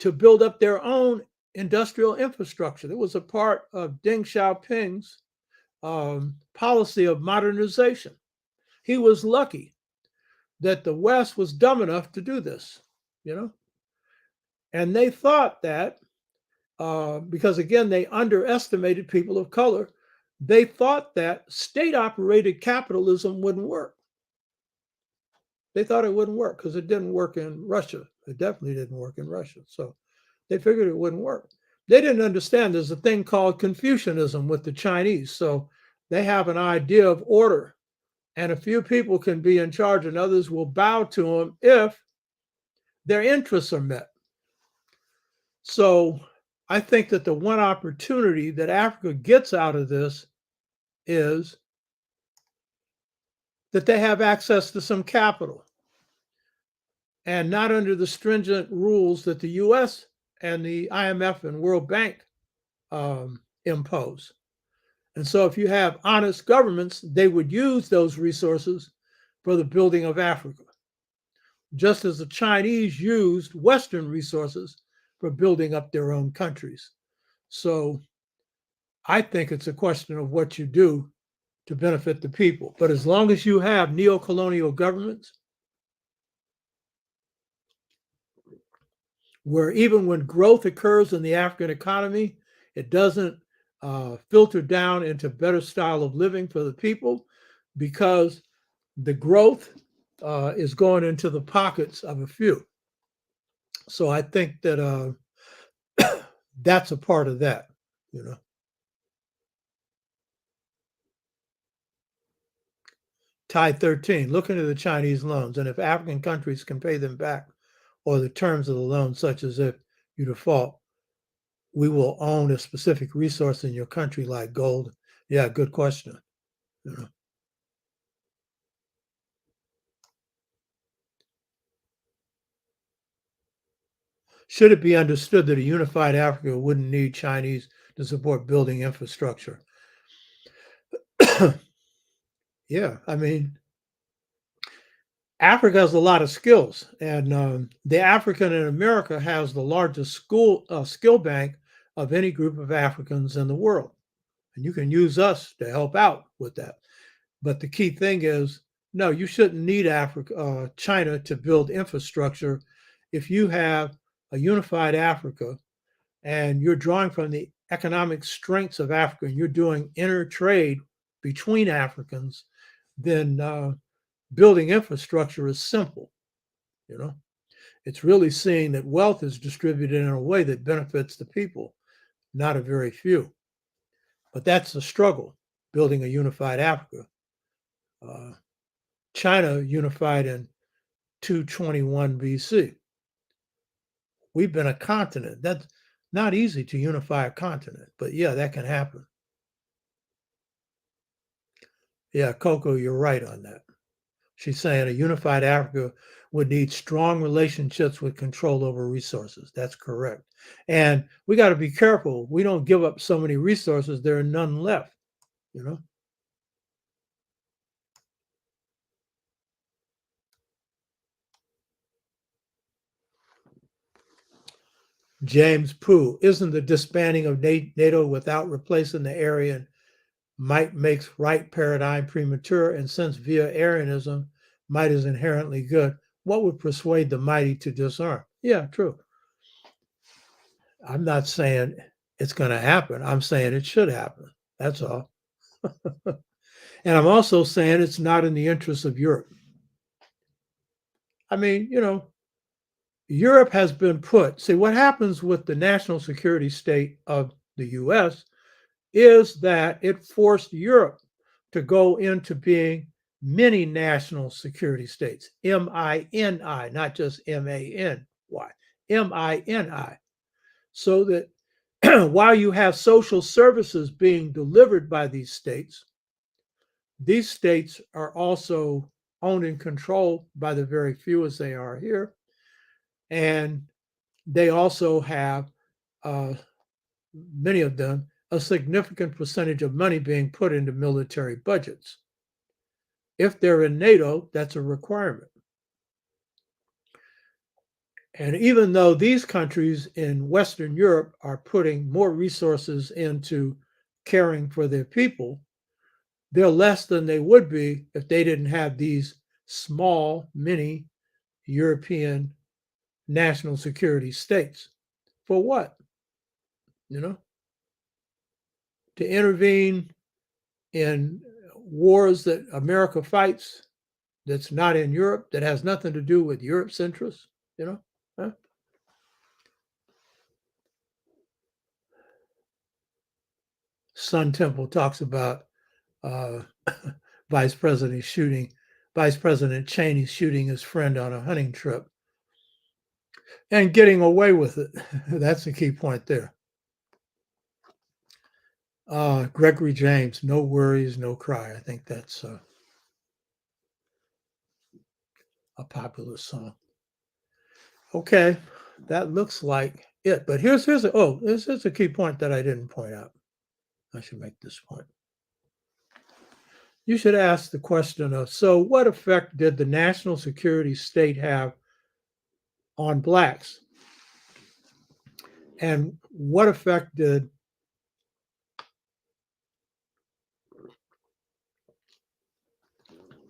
B: to build up their own industrial infrastructure. It was a part of Deng Xiaoping's policy of modernization. He was lucky that the West was dumb enough to do this, you know? And they thought that, because again, they underestimated people of color, they thought that state-operated capitalism wouldn't work. They thought it wouldn't work because it didn't work in Russia. It definitely didn't work in Russia. So they figured it wouldn't work. They didn't understand there's a thing called Confucianism with the Chinese. So they have an idea of order And a few people can be in charge and others will bow to them if their interests are met. So I think that the one opportunity that Africa gets out of this is that they have access to some capital and not under the stringent rules that the U.S. and the IMF and World Bank impose. And so if you have honest governments, they would use those resources for the building of Africa, just as the Chinese used Western resources for building up their own countries. So I think it's a question of what you do to benefit the people. But as long as you have neo-colonial governments, where even when growth occurs in the African economy, it doesn't filter down into better style of living for the people because the growth is going into the pockets of a few. So I think that that's a part of that, you know. Tie 13, look into the Chinese loans, and if African countries can pay them back or the terms of the loan, such as if you default, we will own a specific resource in your country like gold. Yeah, good question. You know. Should it be understood that a unified Africa wouldn't need Chinese to support building infrastructure? Yeah, I mean, Africa has a lot of skills, and the African in America has the largest skill bank of any group of Africans in the world. And you can use us to help out with that. But the key thing is, no, you shouldn't need China to build infrastructure. If you have a unified Africa and you're drawing from the economic strengths of Africa and you're doing inner trade between Africans, then building infrastructure is simple. You know, it's really seeing that wealth is distributed in a way that benefits the people, not a very few. But that's the struggle, building a unified Africa. Uh, China unified in 221 BC. We've been a continent. That's not easy to unify a continent, but yeah, that can happen. Yeah, Coco, you're right on that. She's saying a unified Africa would need strong relationships with control over resources. That's correct. And we got to be careful. We don't give up so many resources, there are none left, you know? James Pooh, isn't the disbanding of NATO without replacing the Aryan might makes right paradigm premature, and since via Arianism might is inherently good, what would persuade the mighty to disarm? Yeah, true. I'm not saying it's going to happen. I'm saying it should happen. That's all. And I'm also saying it's not in the interest of Europe. I mean, you know, Europe has been put, see, what happens with the national security state of the US is that it forced Europe to go into being many national security states, MINI, not just MANY, MINI. So that while you have social services being delivered by these states are also owned and controlled by the very few as they are here. And they also have, uh, many of them, a significant percentage of money being put into military budgets. If they're in NATO, that's a requirement. And even though these countries in Western Europe are putting more resources into caring for their people, they're less than they would be if they didn't have these small, mini European national security states. For what? You know, to intervene in wars that America fights that's not in Europe, that has nothing to do with Europe's interests, you know? Huh? Sun Temple talks about uh, Vice President Cheney shooting his friend on a hunting trip and getting away with it. That's the key point there. Gregory James, No Worries, No Cry. I think that's a popular song. Okay, that looks like it. But here's a key point that I didn't point out. I should make this point. You should ask the question of, so what effect did the national security state have on blacks? And what effect did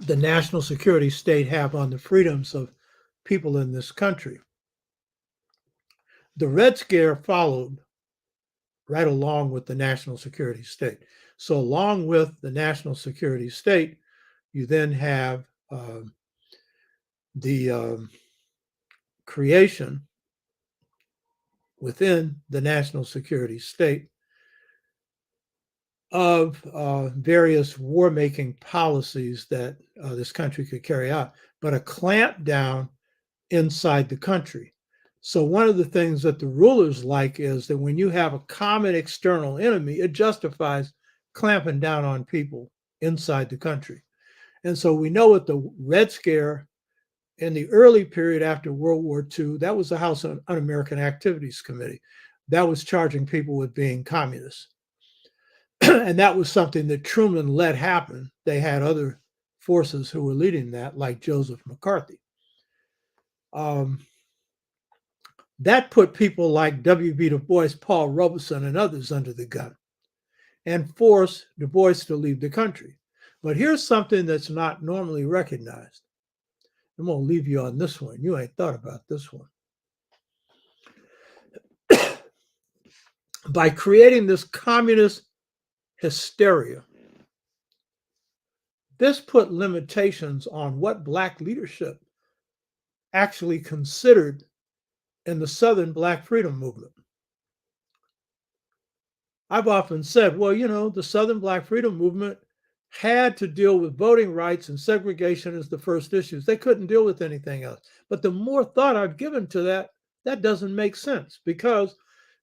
B: the national security state have on the freedoms of people in this country? The Red Scare followed right along with the national security state. So along with the national security state, you then have the creation within the national security state of various war-making policies that this country could carry out, but a clamp down inside the country. So one of the things that the rulers like is that when you have a common external enemy, it justifies clamping down on people inside the country. And so we know with the Red Scare in the early period after World War II, that was the House Un-American Activities Committee. That was charging people with being communists. And that was something that Truman let happen. They had other forces who were leading that, like Joseph McCarthy. That put people like W.B. Du Bois, Paul Robeson, and others under the gun and forced Du Bois to leave the country. But here's something that's not normally recognized. I'm going to leave you on this one. You ain't thought about this one. By creating this communist hysteria, this put limitations on what Black leadership actually considered in the Southern Black freedom movement. I've often said, well, the Southern Black freedom movement had to deal with voting rights and segregation as the first issues. They couldn't deal with anything else. But the more thought I've given to that, that doesn't make sense because,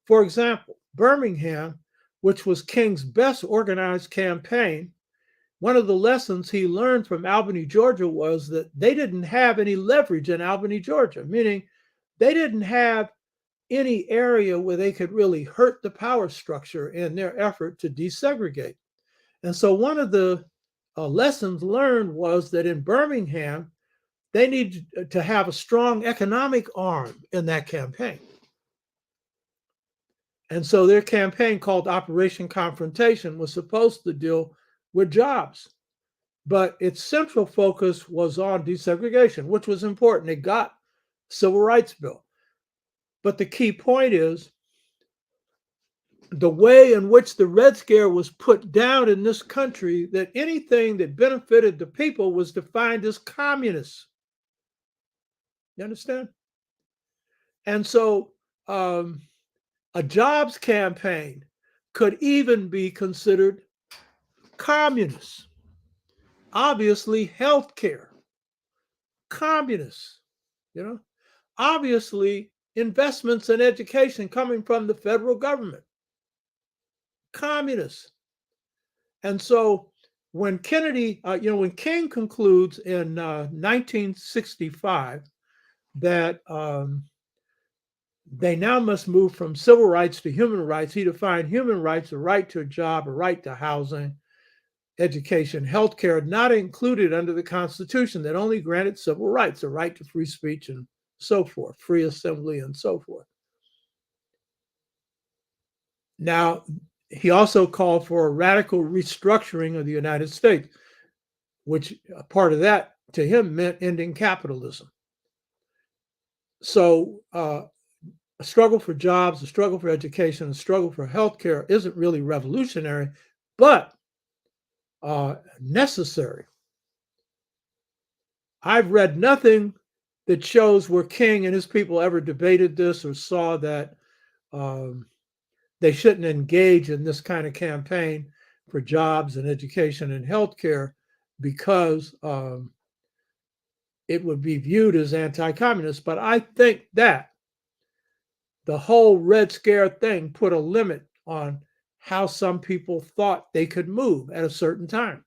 B: for example, Birmingham, which was King's best organized campaign, one of the lessons he learned from Albany, Georgia was that they didn't have any leverage in Albany, Georgia, meaning they didn't have any area where they could really hurt the power structure in their effort to desegregate. And so one of the lessons learned was that in Birmingham, they needed to have a strong economic arm in that campaign. And so their campaign called Operation Confrontation was supposed to deal with jobs. But its central focus was on desegregation, which was important. It got Civil Rights Bill. But the key point is the way in which the Red Scare was put down in this country, that anything that benefited the people was defined as communist. You understand? And so a jobs campaign could even be considered communist. Obviously, healthcare, communist, Obviously, investments in education coming from the federal government, communist. And so when Kennedy, when King concludes in 1965 that they now must move from civil rights to human rights, he defined human rights, a right to a job, a right to housing, education, healthcare, not included under the Constitution, that only granted civil rights, a right to free speech and so forth, free assembly and so forth. Now, he also called for a radical restructuring of the United States, which a part of that to him meant ending capitalism. So a struggle for jobs, a struggle for education, a struggle for healthcare isn't really revolutionary, but necessary. I've read nothing that shows where King and his people ever debated this or saw that they shouldn't engage in this kind of campaign for jobs and education and healthcare because it would be viewed as anti-communist. But I think that the whole Red Scare thing put a limit on how some people thought they could move at a certain time.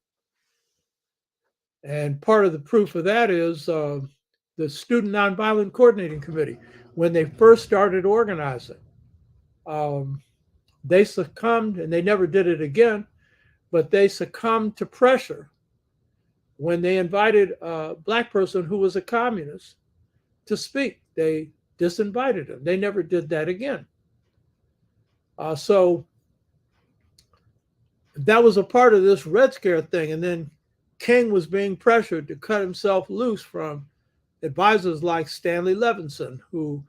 B: And part of the proof of that is the Student Nonviolent Coordinating Committee. When they first started organizing, they succumbed, and they never did it again, but they succumbed to pressure when they invited a Black person who was a communist to speak. They disinvited him. They never did that again. So that was a part of this Red Scare thing. And then King was being pressured to cut himself loose from advisors like Stanley Levinson, who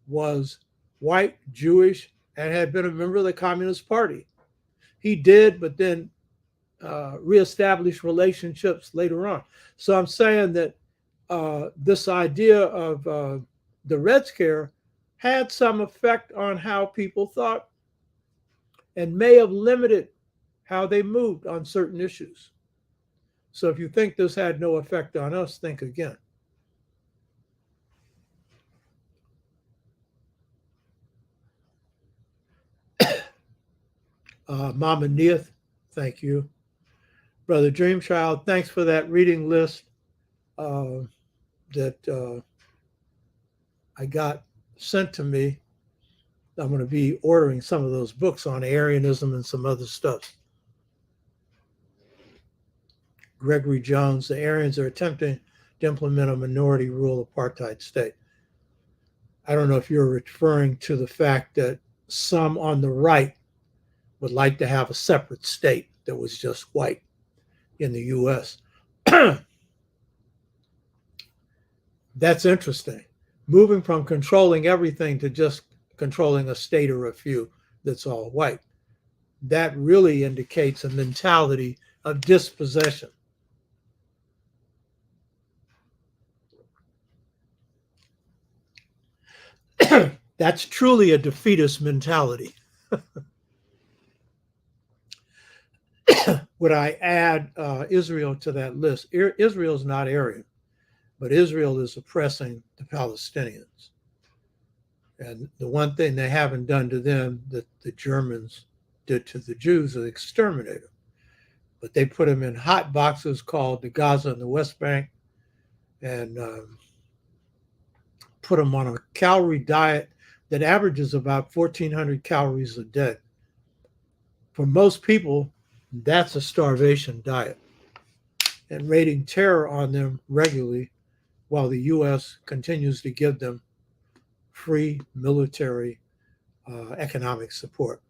B: was white, Jewish, and had been a member of the Communist Party. He did, but then reestablished relationships later on. So I'm saying that this idea of the Red Scare had some effect on how people thought and may have limited how they moved on certain issues. So if you think this had no effect on us, think again. Mama Neith, thank you. Brother Dreamchild, thanks for that reading list that I got sent to me. I'm going to be ordering some of those books on Arianism and some other stuff. Gregory Jones, the Aryans are attempting to implement a minority rule apartheid state. I don't know if you're referring to the fact that some on the right would like to have a separate state that was just white in the U.S. That's interesting. Moving from controlling everything to just controlling a state or a few that's all white. That really indicates a mentality of dispossession. That's truly a defeatist mentality. Would I add Israel to that list? Israel is not Aryan, but Israel is oppressing the Palestinians. And the one thing they haven't done to them that the Germans did to the Jews is exterminate them. But they put them in hot boxes called the Gaza and the West Bank and put them on a calorie diet that averages about 1,400 calories a day. For most people, that's a starvation diet. And rating terror on them regularly while the U.S. continues to give them free military economic support.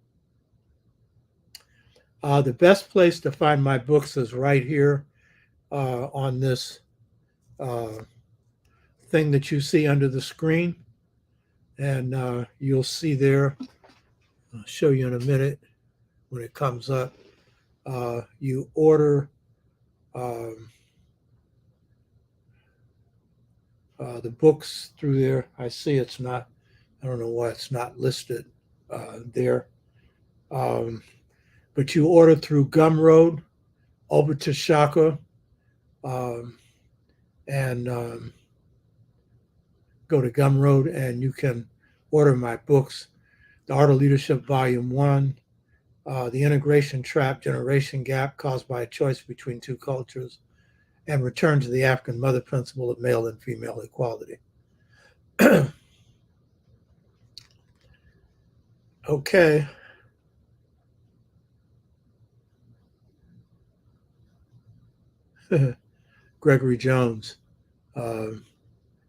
B: The best place to find my books is right here on this thing that you see under the screen. And you'll see there, I'll show you in a minute when it comes up. You order the books through there. I see it's not, I don't know why it's not listed there. But you order through Gumroad, over to Shaka, and go to Gumroad and you can order my books, The Art of Leadership, Volume 1, The Integration Trap, Generation Gap Caused by a Choice Between Two Cultures, and Return to the African Mother Principle of Male and Female Equality. Okay. Gregory Jones.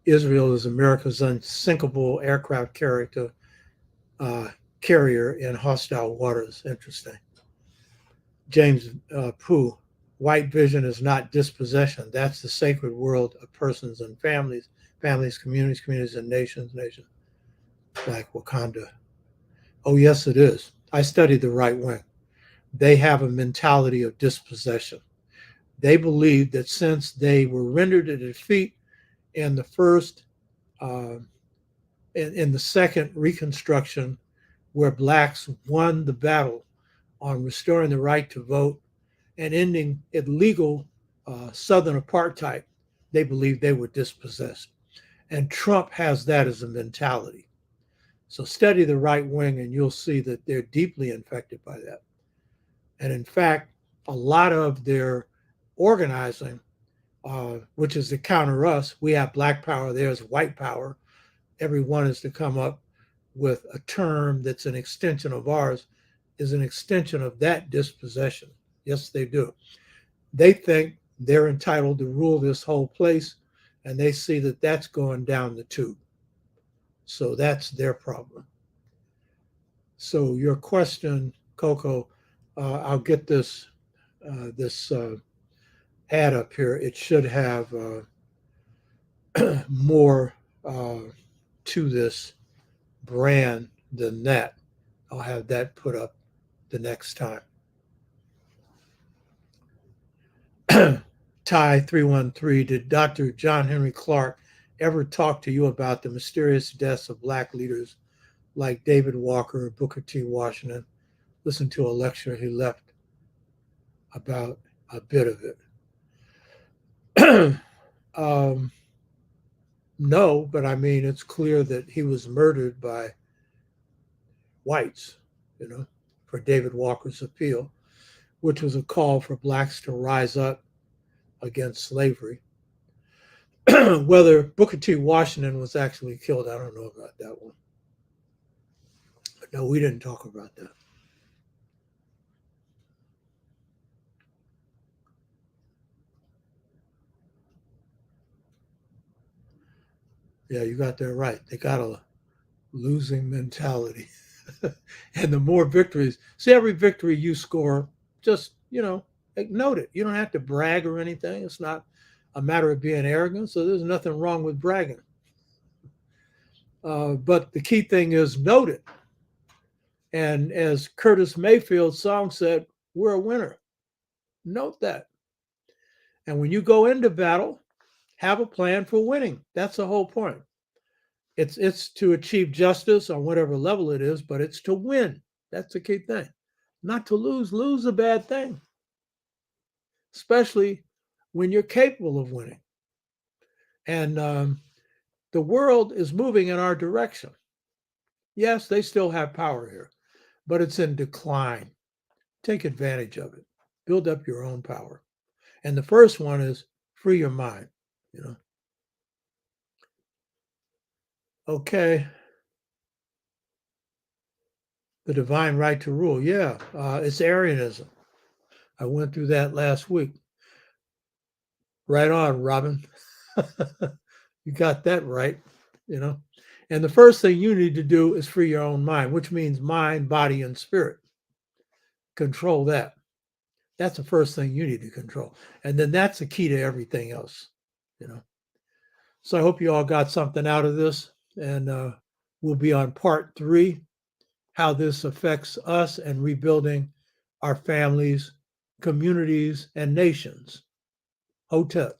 B: Israel is America's unsinkable aircraft carrier in hostile waters. Interesting. James Pooh. White vision is not dispossession. That's the sacred world of persons and families, communities, and nations. Like Wakanda. Oh, yes, it is. I studied the right wing. They have a mentality of dispossession. They believe that since they were rendered a defeat in the first, in the second Reconstruction, where blacks won the battle on restoring the right to vote and ending illegal Southern apartheid, they believed they were dispossessed. And Trump has that as a mentality. So study the right wing and you'll see that they're deeply infected by that. And in fact, a lot of their organizing, which is to counter us, we have black power, there's white power. Everyone is to come up with a term that's an extension of ours, is an extension of that dispossession. Yes, they do. They think they're entitled to rule this whole place, and they see that that's going down the tube. So that's their problem. So your question, Coco, I'll get this ad up here. It should have more to this brand than that. I'll have that put up the next time. Ty 313, did Dr. John Henry Clark ever talk to you about the mysterious deaths of black leaders like David Walker, Booker T. Washington? Listen to a lecture he left about a bit of it. No, but I mean, it's clear that he was murdered by whites, for David Walker's appeal, which was a call for blacks to rise up against slavery. Whether Booker T. Washington was actually killed, I don't know about that one. But no, we didn't talk about that. Yeah, you got that right. They got a losing mentality. And the more victories, see, every victory you score, just, note it. You don't have to brag or anything. It's not a matter of being arrogant. So there's nothing wrong with bragging. But the key thing is note it. And as Curtis Mayfield's song said, we're a winner. Note that. And when you go into battle, have a plan for winning. That's the whole point. It's to achieve justice on whatever level it is, but it's to win. That's the key thing. Not to lose. Lose a bad thing, especially when you're capable of winning. And the world is moving in our direction. Yes, they still have power here, but it's in decline. Take advantage of it. Build up your own power. And the first one is free your mind, Okay. The divine right to rule. Yeah, it's Arianism. I went through that last week. Right on, Robin. You got that right, And the first thing you need to do is free your own mind, which means mind, body, and spirit. Control that. That's the first thing you need to control. And then that's the key to everything else, So I hope you all got something out of this. And we'll be on part 3, how this affects us and rebuilding our families, communities, and nations. Hotep.